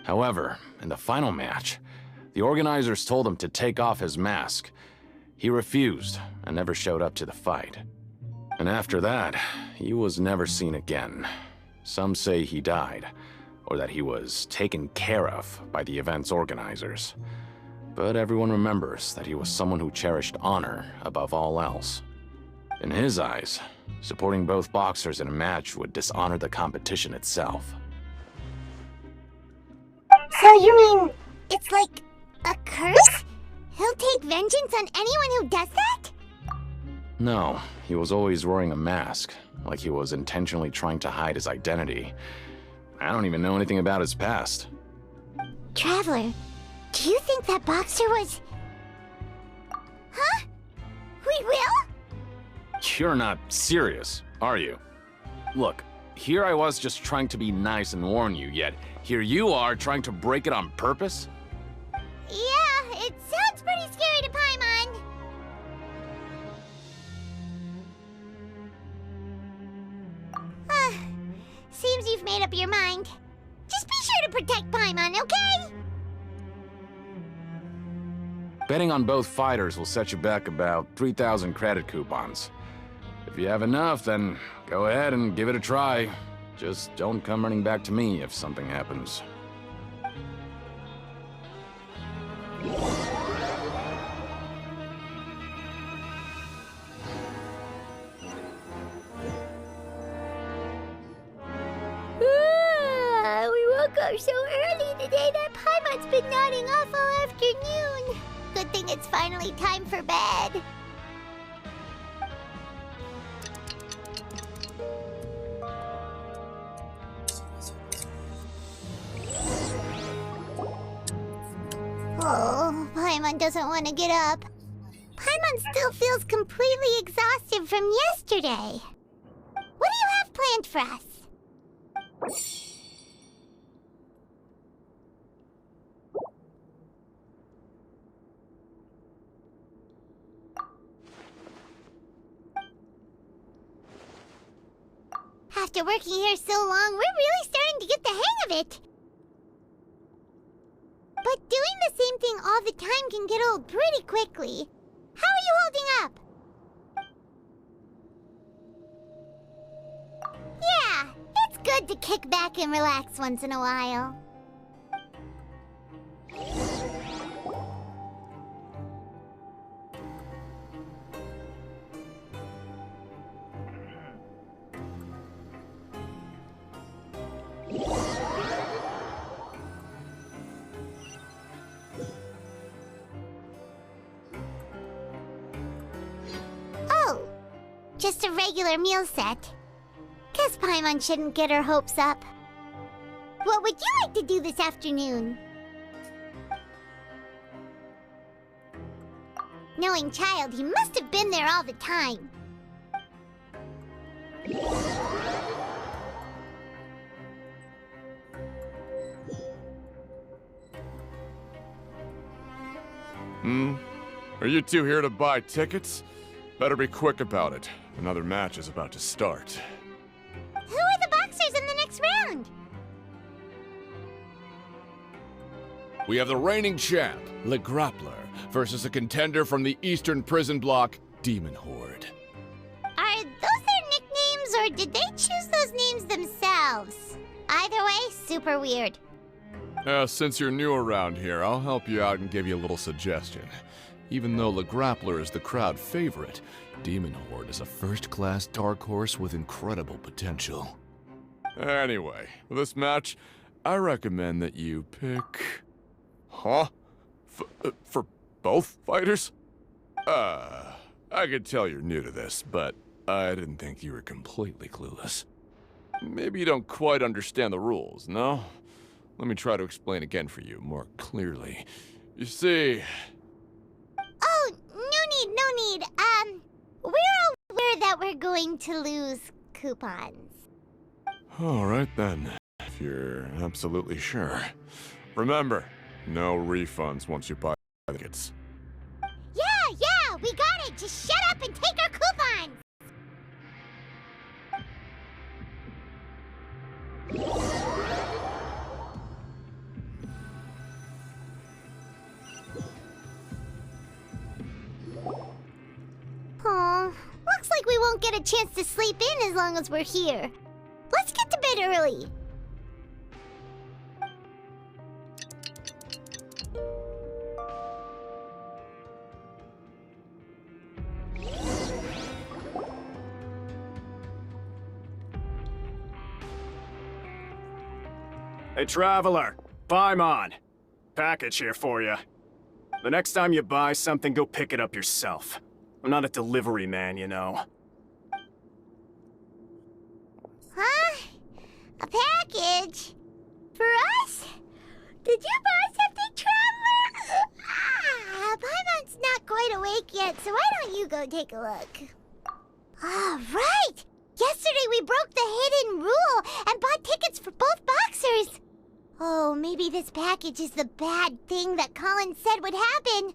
However, in the final match, the organizers told him to take off his mask. He refused and never showed up to the fight. And after that, he was never seen again. Some say he died, or that he was taken care of by the event's organizers. But everyone remembers that he was someone who cherished honor above all else. In his eyes, supporting both boxers in a match would dishonor the competition itself. So you mean it's like a curse? He'll take vengeance on anyone who does that? No, he was always wearing a mask, like he was intentionally trying to hide his identity. I don't even know anything about his past. Traveler, do you think that boxer was... Huh? We will? You're not serious, are you? Look, here I was just trying to be nice and warn you, yet here you are trying to break it on purpose? Yeah, it sounds pretty scary to Paimon. Seems you've made up your mind. Just be sure to protect Paimon, okay? Betting on both fighters will set you back about 3,000 credit coupons. If you have enough, then go ahead and give it a try. Just don't come running back to me if something happens. We woke up so early today that Paimon's been nodding off all afternoon. Good thing it's finally time for bed. Oh, Paimon doesn't want to get up. Paimon still feels completely exhausted from yesterday. What do you have planned for us? After working here so long, we're really starting to get the hang of it. But doing the same thing all the time can get old pretty quickly. How are you holding up? Yeah, it's good to kick back and relax once in a while. Oh, just a regular meal set. Guess Paimon shouldn't get her hopes up. What would you like to do this afternoon? Knowing Childe, he must have been there all the time. Are you two here to buy tickets? Better be quick about it. Another match is about to start. Who are the boxers in the next round? We have the reigning champ, Le Grappler, versus a contender from the Eastern Prison Block, Demon Horde. Are those their nicknames, or did they choose those names themselves? Either way, super weird. Since you're new around here, I'll help you out and give you a little suggestion. Even though Le Grappler is the crowd favorite, Demon Horde is a first-class dark horse with incredible potential. Anyway, for this match, I recommend that you pick... Huh? For both fighters? I could tell you're new to this, but I didn't think you were completely clueless. Maybe you don't quite understand the rules, no? Let me try to explain again for you more clearly. You see... Oh, no need. We're all aware that we're going to lose coupons. Alright then, if you're absolutely sure. Remember, no refunds once you buy tickets. Yeah, we got it! Just shut up and take our coupons! Oh, looks like we won't get a chance to sleep in as long as we're here. Let's get to bed early. Hey, Traveler! Paimon! Package here for you. The next time you buy something, go pick it up yourself. I'm not a delivery man, you know. Huh? A package? For us? Did you buy something, Traveler? Paimon's not quite awake yet, so why don't you go take a look? Right! Yesterday we broke the hidden rule and bought tickets for both boxers. Oh, maybe this package is the bad thing that Colin said would happen.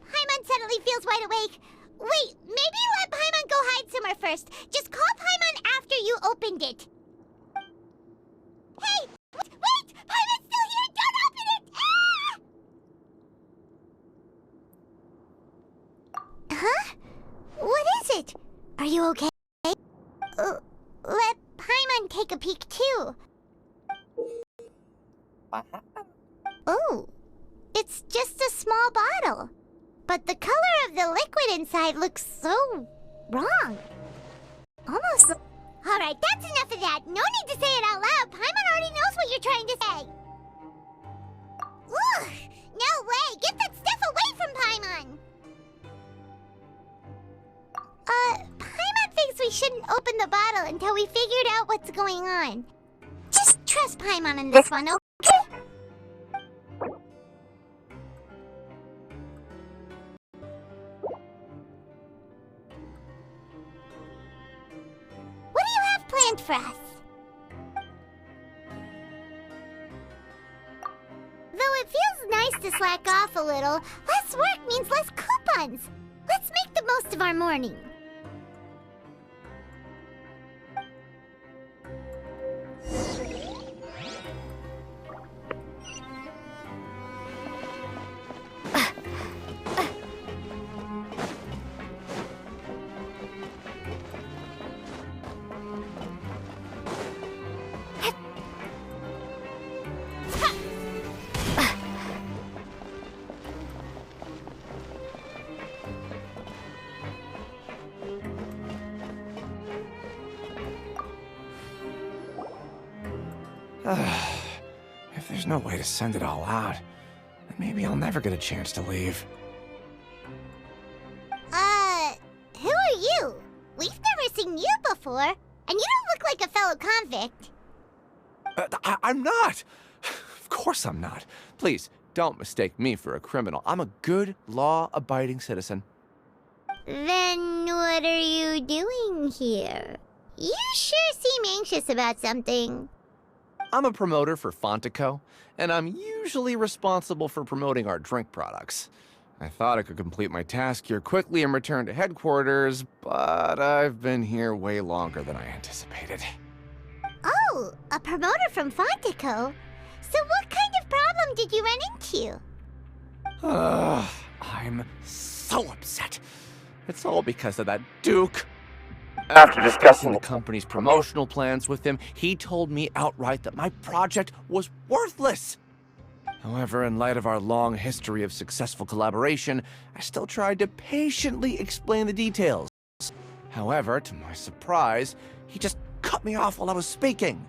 Paimon suddenly feels wide awake. Wait, maybe let Paimon go hide somewhere first. Just call Paimon after you opened it. Hey! Wait! Paimon's still here! Don't open it! Ah! Huh? What is it? Are you okay? Let Paimon take a peek too. Oh, it's just a small bottle. But the color of the liquid inside looks so wrong. Almost. Alright, that's enough of that. No need to say it out loud. Paimon already knows what you're trying to say. Ugh, no way. Get that stuff away from Paimon. Paimon thinks we shouldn't open the bottle until we figured out what's going on. Just trust Paimon on this one, okay? What do you have planned for us? Though it feels nice to slack off a little, less work means less coupons. Let's make the most of our morning. If there's no way to send it all out, then maybe I'll never get a chance to leave. Who are you? We've never seen you before, and you don't look like a fellow convict. I'm not! Of course I'm not. Please, don't mistake me for a criminal. I'm a good, law-abiding citizen. Then what are you doing here? You sure seem anxious about something. I'm a promoter for Fontico, and I'm usually responsible for promoting our drink products. I thought I could complete my task here quickly and return to headquarters, but I've been here way longer than I anticipated. Oh, a promoter from Fontico? So what kind of problem did you run into? I'm so upset. It's all because of that Duke. After discussing the company's promotional plans with him, he told me outright that my project was worthless. However, in light of our long history of successful collaboration, I still tried to patiently explain the details. However, to my surprise, he just cut me off while I was speaking.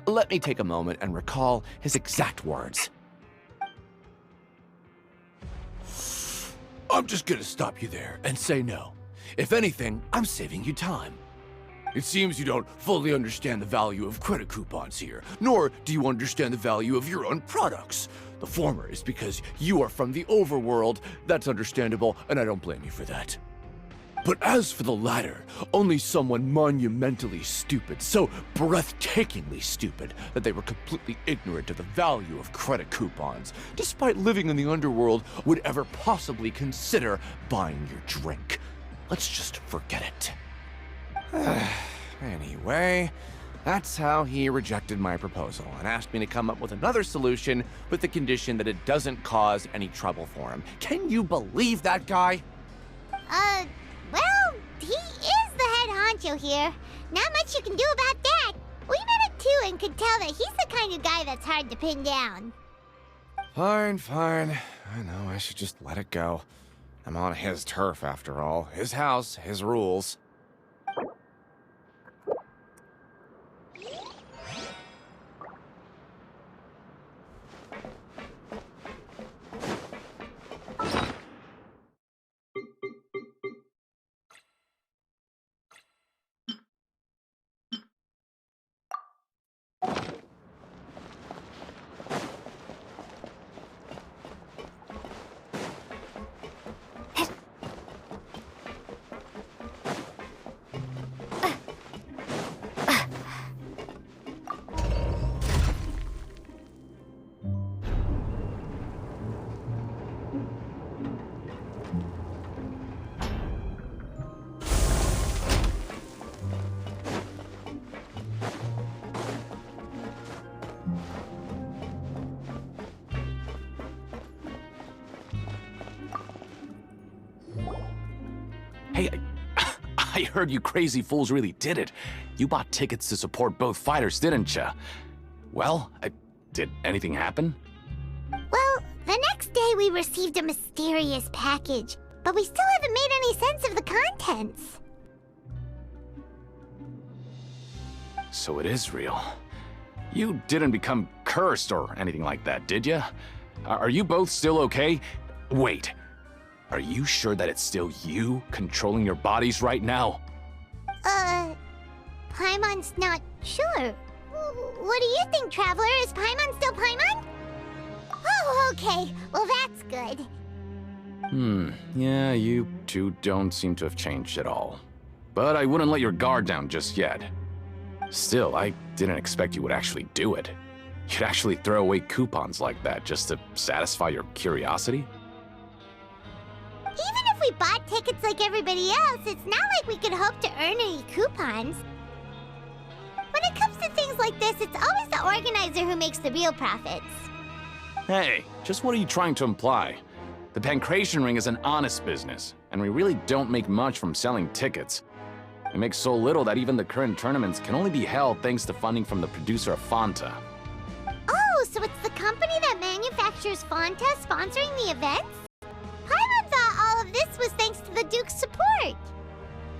Let me take a moment and recall his exact words. I'm just gonna stop you there and say no. If anything, I'm saving you time. It seems you don't fully understand the value of credit coupons here, nor do you understand the value of your own products. The former is because you are from the overworld. That's understandable, and I don't blame you for that. But as for the latter, only someone monumentally stupid, so breathtakingly stupid that they were completely ignorant of the value of credit coupons, despite living in the underworld, would ever possibly consider buying your drink. Let's just forget it. Anyway, That's how he rejected my proposal and asked me to come up with another solution with the condition that it doesn't cause any trouble for him. Can you believe that guy? Well, he is the head honcho here. Not much you can do about that. We met him too and could tell that he's the kind of guy that's hard to pin down. Fine, fine. I know, I should just let it go. I'm on his turf after all. His house, his rules. Hey, I heard you crazy fools really did it. You bought tickets to support both fighters, didn't ya? Well, did anything happen? Well, the next day we received a mysterious package, but we still haven't made any sense of the contents. So it is real. You didn't become cursed or anything like that, did ya? Are you both still okay? Wait. Are you sure that it's still you controlling your bodies right now? Paimon's not sure. What do you think, Traveler? Is Paimon still Paimon? Oh, okay. Well, that's good. Yeah, you two don't seem to have changed at all. But I wouldn't let your guard down just yet. Still, I didn't expect you would actually do it. You'd actually throw away coupons like that just to satisfy your curiosity? Even if we bought tickets like everybody else, it's not like we could hope to earn any coupons. When it comes to things like this, it's always the organizer who makes the real profits. Hey, just what are you trying to imply? The Pancration Ring is an honest business, and we really don't make much from selling tickets. We make so little that even the current tournaments can only be held thanks to funding from the producer of Fanta. Oh, so it's the company that manufactures Fanta sponsoring the events? Paimon thought all of this was thanks to the Duke's support.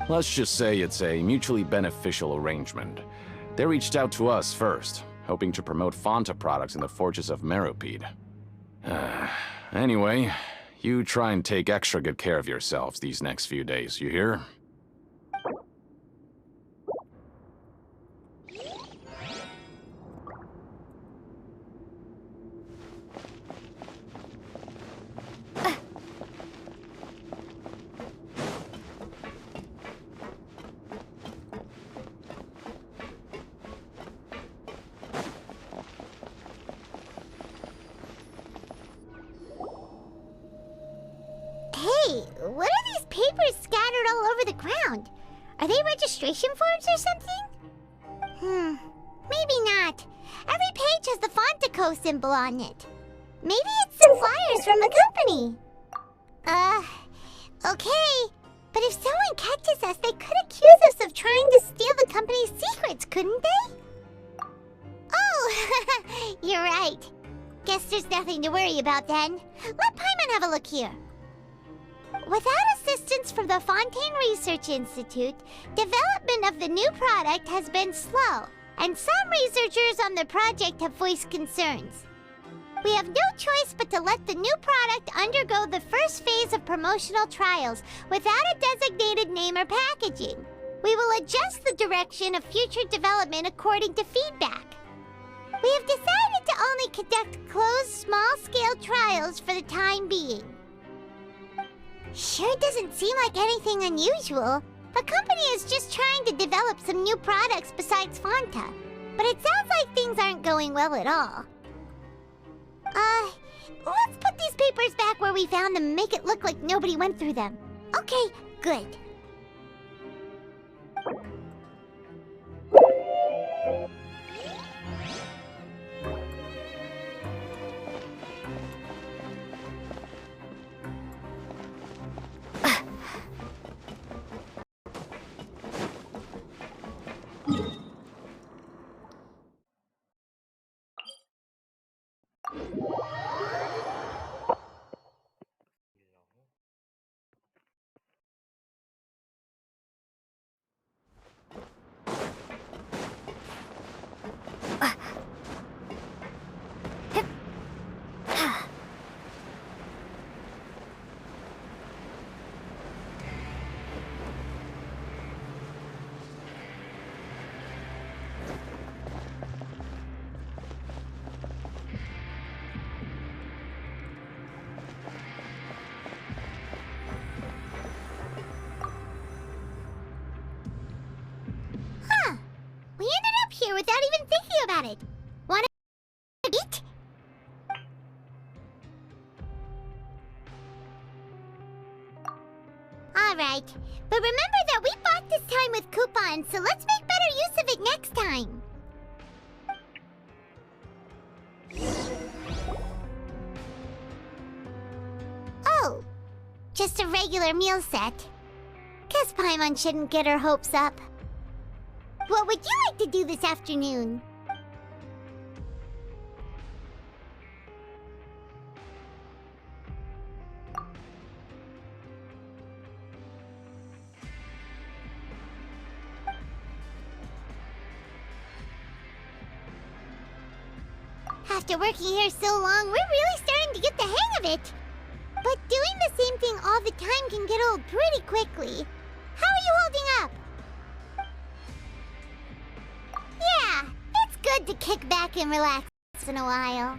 Let's just say it's a mutually beneficial arrangement. They reached out to us first, hoping to promote Fanta products in the forges of Meropide. Anyway, you try and take extra good care of yourselves these next few days, you hear? Hey, what are these papers scattered all over the ground? Are they registration forms or something? Maybe not. Every page has the Fontaco symbol on it. Maybe it's some flyers from the company. Okay. But if someone catches us, they could accuse us of trying to steal the company's secrets, couldn't they? Oh, you're right. Guess there's nothing to worry about then. Let Paimon have a look here. Without assistance from the Fontaine Research Institute, development of the new product has been slow, and some researchers on the project have voiced concerns. We have no choice but to let the new product undergo the first phase of promotional trials without a designated name or packaging. We will adjust the direction of future development according to feedback. We have decided to only conduct closed, small-scale trials for the time being. Sure doesn't seem like anything unusual. The company is just trying to develop some new products besides Fanta. But it sounds like things aren't going well at all. Let's put these papers back where we found them and make it look like nobody went through them. Okay, good. about it. Want to eat? Alright, but remember that we bought this time with coupons, so let's make better use of it next time. Oh, just a regular meal set. Guess Paimon shouldn't get her hopes up. What would you like to do this afternoon? After working here so long, we're really starting to get the hang of it. But doing the same thing all the time can get old pretty quickly. How are you holding up? Yeah, it's good to kick back and relax once in a while.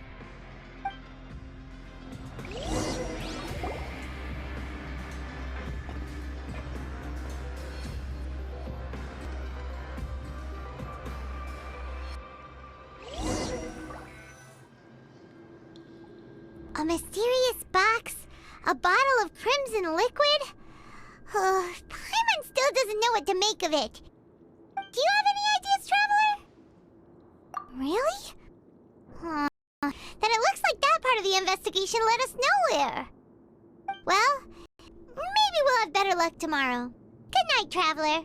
A mysterious box? A bottle of crimson liquid? Paimon still doesn't know what to make of it. Do you have any ideas, Traveler? Really? Then it looks like that part of the investigation led us nowhere. Well, maybe we'll have better luck tomorrow. Good night, Traveler.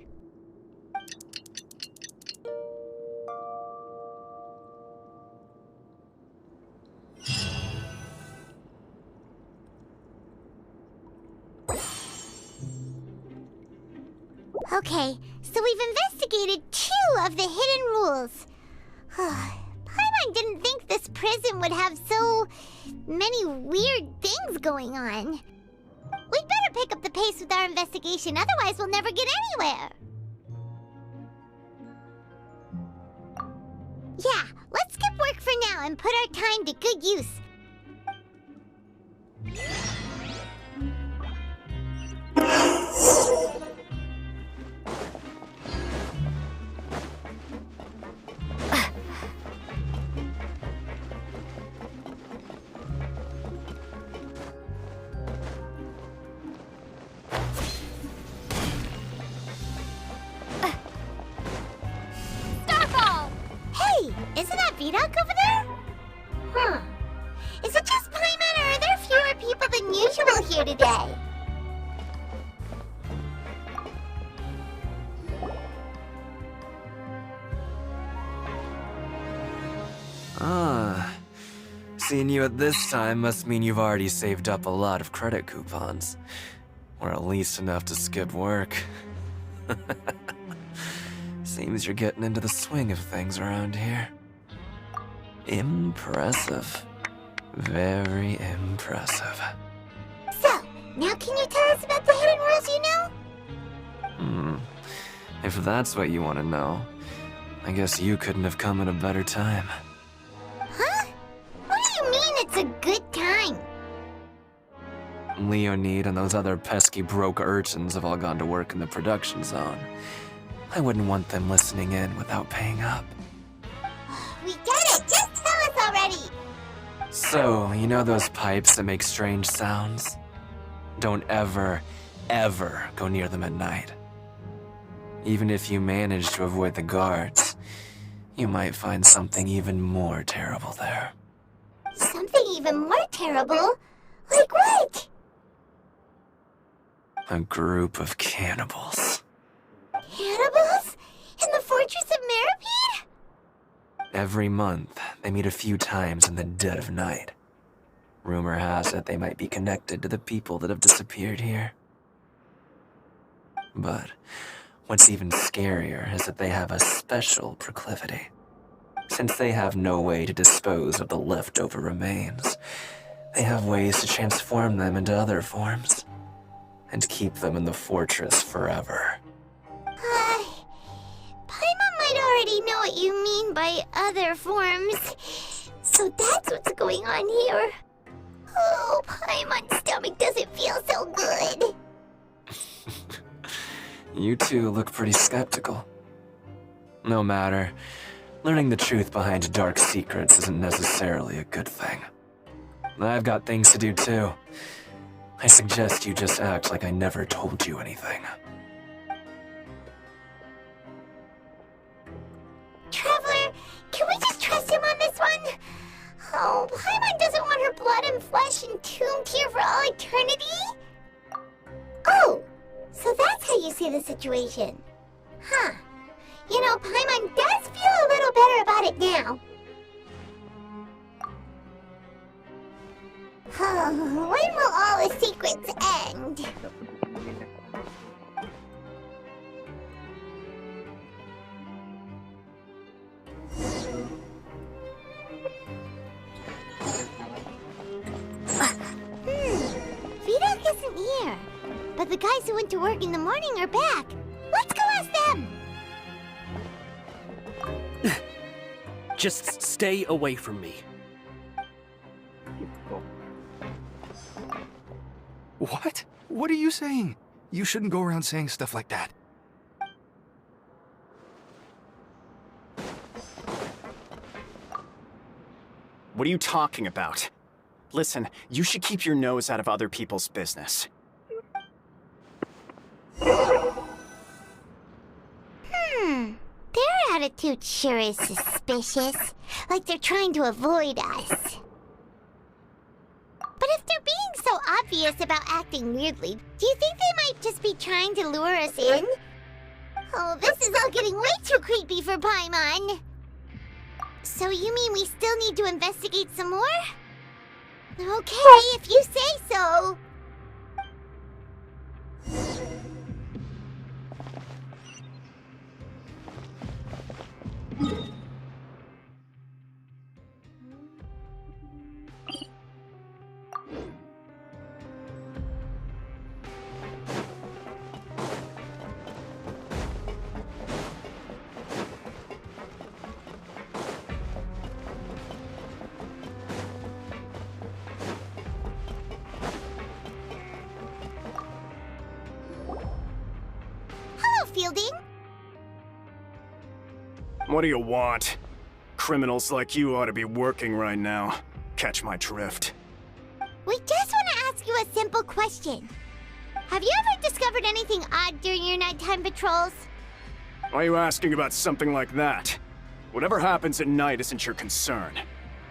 Okay, so we've investigated 2 of the hidden rules. Paimon didn't think this prison would have so many weird things going on. We'd better pick up the pace with our investigation, otherwise we'll never get anywhere. Yeah, let's skip work for now and put our time to good use. Isn't that Vidoc over there? Is it just Paimon, or are there fewer people than usual here today? Seeing you at this time must mean you've already saved up a lot of credit coupons. Or at least enough to skip work. Seems you're getting into the swing of things around here. Impressive. Very impressive. So, now can you tell us about the hidden rules you know? If that's what you want to know, I guess you couldn't have come at a better time. Huh? What do you mean it's a good time? Leonid and those other pesky broke urchins have all gone to work in the production zone. I wouldn't want them listening in without paying up. We get it! Just tell us already! So, you know those pipes that make strange sounds? Don't ever, ever go near them at night. Even if you manage to avoid the guards, you might find something even more terrible there. Something even more terrible? Like what? A group of cannibals. Cannibals? In the Fortress of Meripede? Every month, they meet a few times in the dead of night. Rumor has it they might be connected to the people that have disappeared here. But what's even scarier is that they have a special proclivity. Since they have no way to dispose of the leftover remains, they have ways to transform them into other forms and keep them in the fortress forever. Paimon might already know what you mean by other forms. So that's what's going on here. Oh, Paimon's stomach doesn't feel so good. You two look pretty skeptical. No matter. Learning the truth behind dark secrets isn't necessarily a good thing. I've got things to do too. I suggest you just act like I never told you anything. Traveler, can we just trust him on this one? Oh, Paimon doesn't want her blood and flesh entombed here for all eternity? Oh, so that's how you see the situation. Huh. You know, Paimon does feel a little better about it now. When will all the secrets end? Vidok isn't here. But the guys who went to work in the morning are back. Let's go ask them! Just stay away from me. What? What are you saying? You shouldn't go around saying stuff like that. What are you talking about? Listen, you should keep your nose out of other people's business. Their attitude sure is suspicious. Like they're trying to avoid us. But if they're being so obvious about acting weirdly, do you think they might just be trying to lure us in? Oh, this is all getting way too creepy for Paimon. So you mean we still need to investigate some more? Okay, if you say so. Fielding? What do you want? Criminals like you ought to be working right now. Catch my drift. We just want to ask you a simple question. Have you ever discovered anything odd during your nighttime patrols? Why are you asking about something like that? Whatever happens at night isn't your concern.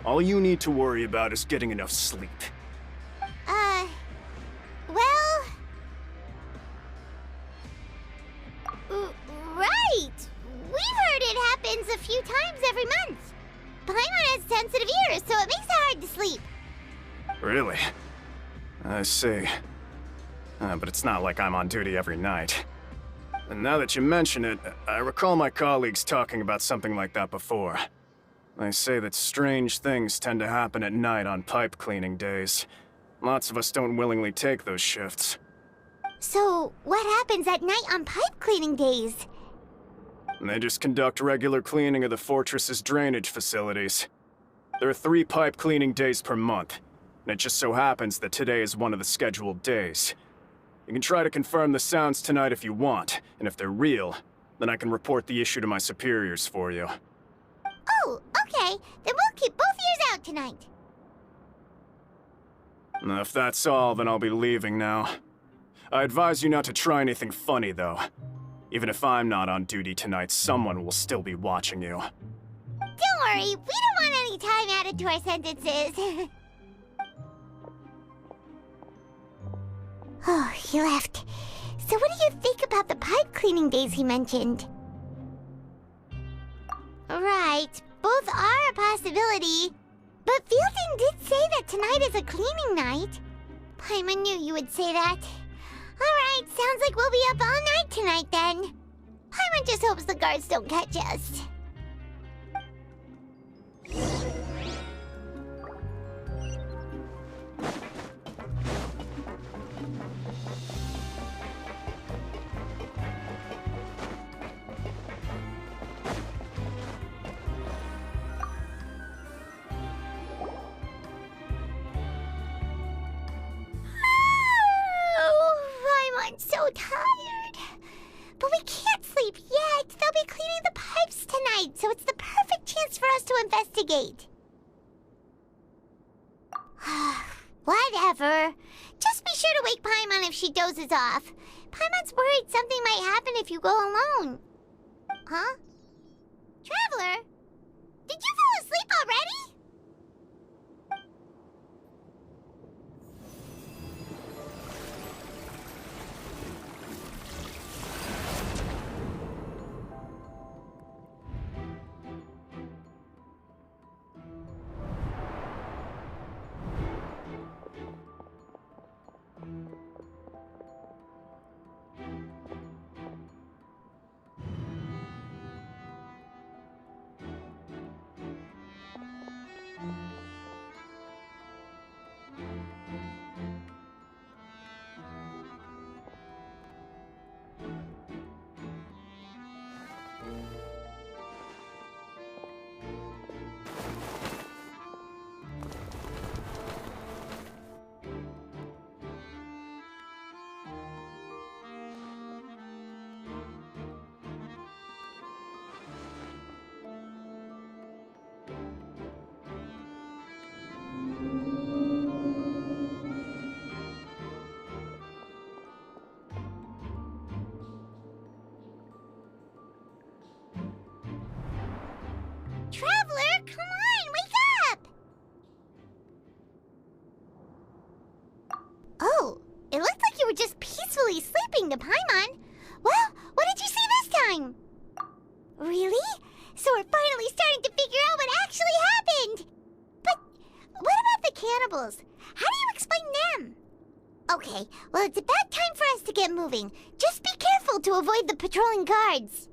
All you need to worry about is getting enough sleep. Well... Right! We've heard it happens a few times every month. Paimon has sensitive ears, so it makes it hard to sleep. Really? I see. But it's not like I'm on duty every night. And now that you mention it, I recall my colleagues talking about something like that before. They say that strange things tend to happen at night on pipe cleaning days. Lots of us don't willingly take those shifts. So, what happens at night on pipe cleaning days? They just conduct regular cleaning of the fortress's drainage facilities. There are 3 pipe cleaning days per month, and it just so happens that today is one of the scheduled days. You can try to confirm the sounds tonight if you want, and if they're real, then I can report the issue to my superiors for you. Oh, okay. Then we'll keep both ears out tonight. If that's all, then I'll be leaving now. I advise you not to try anything funny, though. Even if I'm not on duty tonight, someone will still be watching you. Don't worry, we don't want any time added to our sentences. Oh, he left. So what do you think about the pipe cleaning days he mentioned? Right, both are a possibility. But Fielding did say that tonight is a cleaning night. Paimon knew you would say that. Alright, sounds like we'll be up all night tonight then. Paimon just hopes the guards don't catch us. I'm so tired. But we can't sleep yet. They'll be cleaning the pipes tonight, so it's the perfect secrets for us to investigate. Whatever. Just be sure to wake Paimon if she dozes off. Paimon's worried something might happen if you go alone. Huh? Traveler? Did you fall asleep already? Traveler, come on, wake up! Oh, it looked like you were just peacefully sleeping to Paimon. Well, what did you see this time? Really? So we're finally starting to figure out what actually happened! But what about the cannibals? How do you explain them? Okay, well, it's about time for us to get moving. Just be careful to avoid the patrolling guards.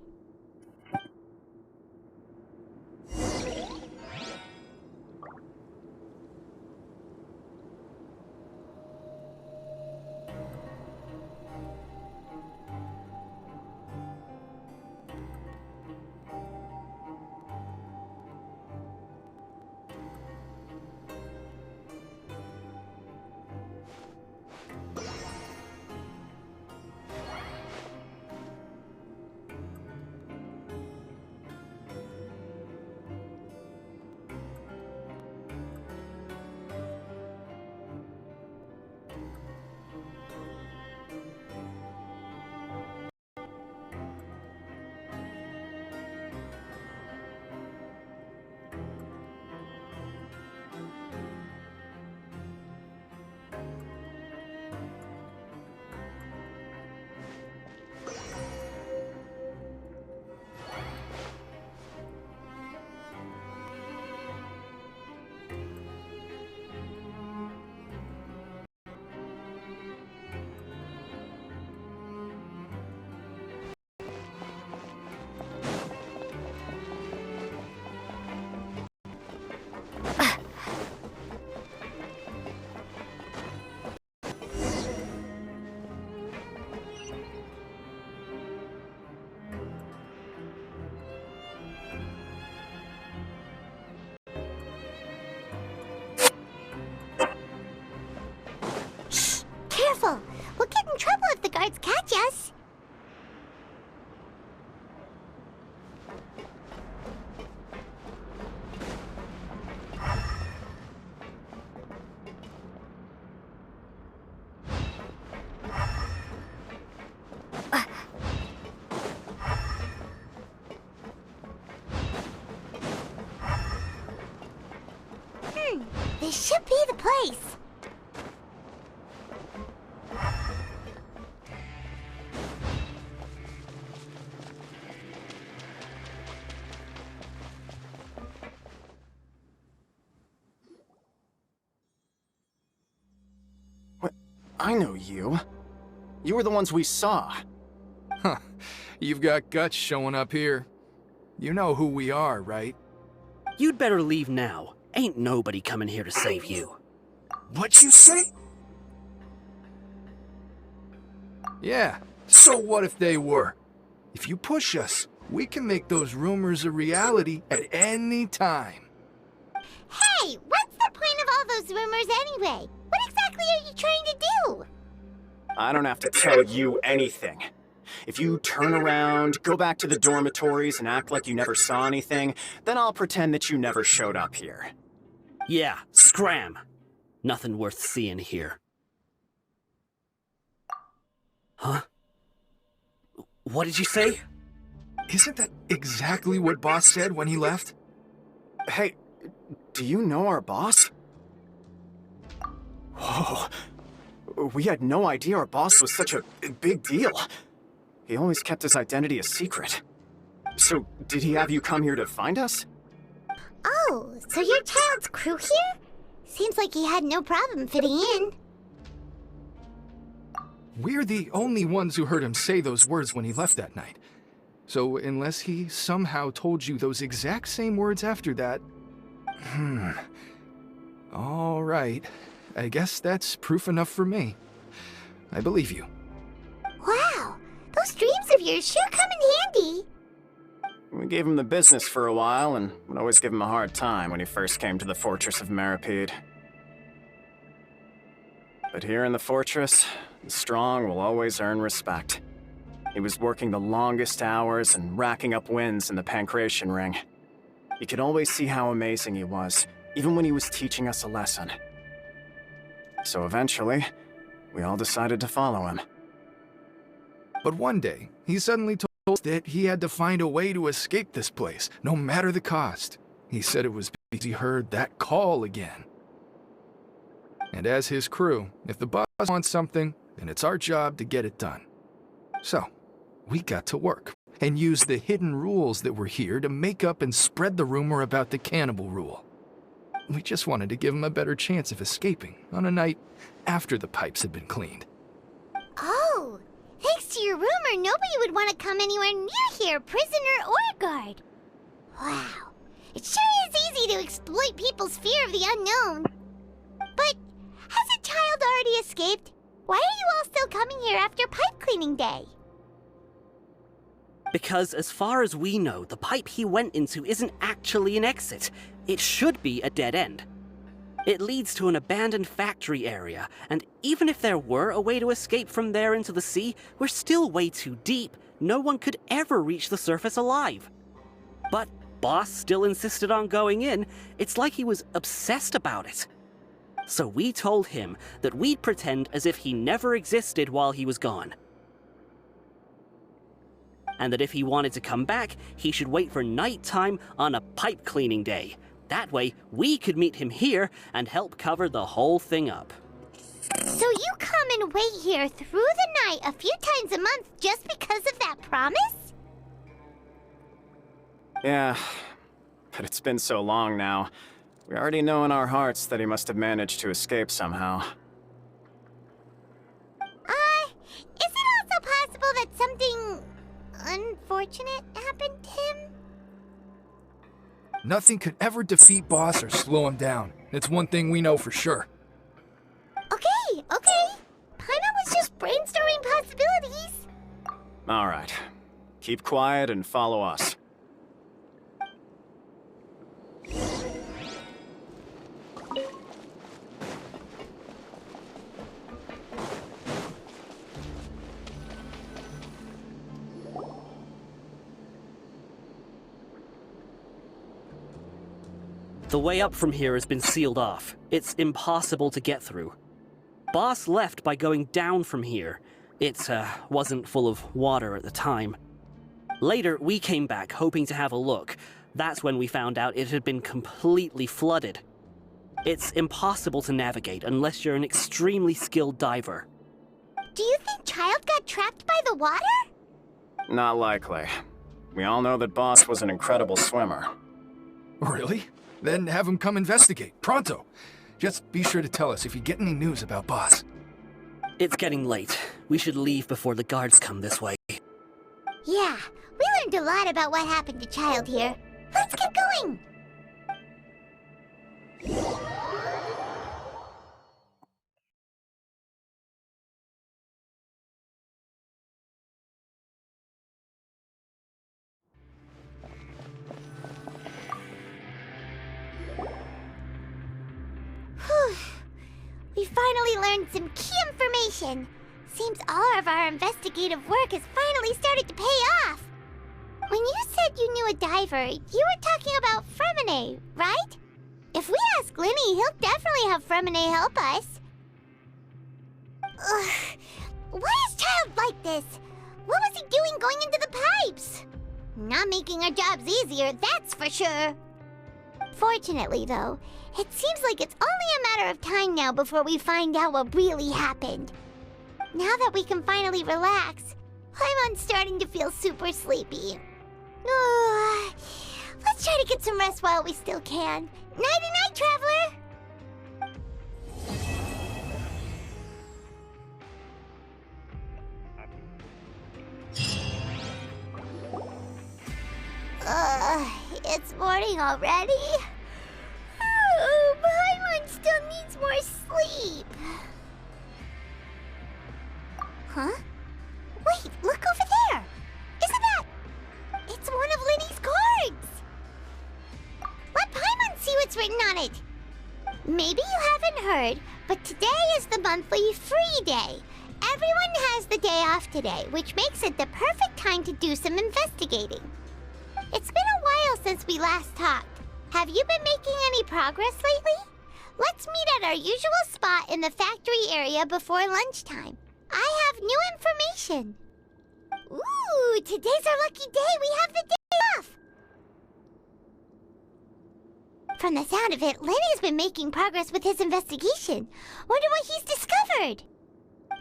Careful! We'll get in trouble if the guards catch us. This should be the place. I know you. You were the ones we saw. Huh. You've got guts showing up here. You know who we are, right? You'd better leave now. Ain't nobody coming here to save you. What'd you say? Yeah, so what if they were? If you push us, we can make those rumors a reality at any time. Hey, what's the point of all those rumors anyway? What exactly are you trying to do? I don't have to tell you anything. If you turn around, go back to the dormitories, and act like you never saw anything, then I'll pretend that you never showed up here. Yeah, scram. Nothing worth seeing here. Huh? What did you say? Isn't that exactly what Boss said when he left? Hey, do you know our boss? Whoa. We had no idea our boss was such a big deal. He always kept his identity a secret. So, did he have you come here to find us? Oh, so you're Child's crew here? Seems like he had no problem fitting in. We're the only ones who heard him say those words when he left that night. So unless he somehow told you those exact same words after that... All right. I guess that's proof enough for me. I believe you. Wow, those dreams of yours sure come in handy. We gave him the business for a while, and would always give him a hard time when he first came to the fortress of Meripede. But here in the fortress, the strong will always earn respect. He was working the longest hours and racking up wins in the Pancration Ring. You could always see how amazing he was, even when he was teaching us a lesson. So eventually, we all decided to follow him. But one day, he suddenly told us that he had to find a way to escape this place, no matter the cost. He said it was because he heard that call again. And as his crew, if the boss wants something, then it's our job to get it done. So, we got to work, and used the hidden rules that were here to make up and spread the rumor about the cannibal rule. We just wanted to give him a better chance of escaping on a night after the pipes had been cleaned. Oh, thanks to your rumor, nobody would want to come anywhere near here, prisoner or guard. Wow, it sure is easy to exploit people's fear of the unknown. But has a child already escaped? Why are you all still coming here after pipe cleaning day? Because as far as we know, the pipe he went into isn't actually an exit. It should be a dead end. It leads to an abandoned factory area, and even if there were a way to escape from there into the sea, we're still way too deep. No one could ever reach the surface alive. But Boss still insisted on going in. It's like he was obsessed about it. So we told him that we'd pretend as if he never existed while he was gone. And that if he wanted to come back, he should wait for nighttime on a pipe cleaning day. That way, we could meet him here and help cover the whole thing up. So you come and wait here through the night a few times a month just because of that promise? Yeah, but it's been so long now. We already know in our hearts that he must have managed to escape somehow. Is it also possible that something unfortunate happened to him? Nothing could ever defeat Boss or slow him down. It's one thing we know for sure. Okay. Paimon was just brainstorming possibilities. Alright. Keep quiet and follow us. The way up from here has been sealed off. It's impossible to get through. Boss left by going down from here. It wasn't full of water at the time. Later, we came back hoping to have a look. That's when we found out it had been completely flooded. It's impossible to navigate unless you're an extremely skilled diver. Do you think Child got trapped by the water? Not likely. We all know that Boss was an incredible swimmer. Really? Then have him come investigate, pronto. Just be sure to tell us if you get any news about Boss. It's getting late. We should leave before the guards come this way. Yeah, we learned a lot about what happened to Child here. Let's get going! We finally learned some key information. Seems all of our investigative work has finally started to pay off. When you said you knew a diver, you were talking about Fremine, right? If we ask Linny, he'll definitely have Fremine help us. Ugh. Why is Child like this? What was he doing going into the pipes? Not making our jobs easier, that's for sure. Fortunately, though, it seems like it's only a matter of time now before we find out what really happened. Now that we can finally relax, I'm starting to feel super sleepy. Let's try to get some rest while we still can. Nighty-night, traveler! It's morning already? Paimon still needs more sleep. Huh? Wait, look over there! Isn't that... It's one of Linny's cards! Let Paimon see what's written on it! Maybe you haven't heard, but today is the monthly free day. Everyone has the day off today, which makes it the perfect time to do some investigating. It's been a while since we last talked. Have you been making any progress lately? Let's meet at our usual spot in the factory area before lunchtime. I have new information. Ooh, today's our lucky day. We have the day off. From the sound of it, Lenny's been making progress with his investigation. Wonder what he's discovered.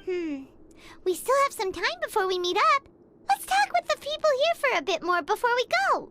We still have some time before we meet up. Let's talk with the people here for a bit more before we go.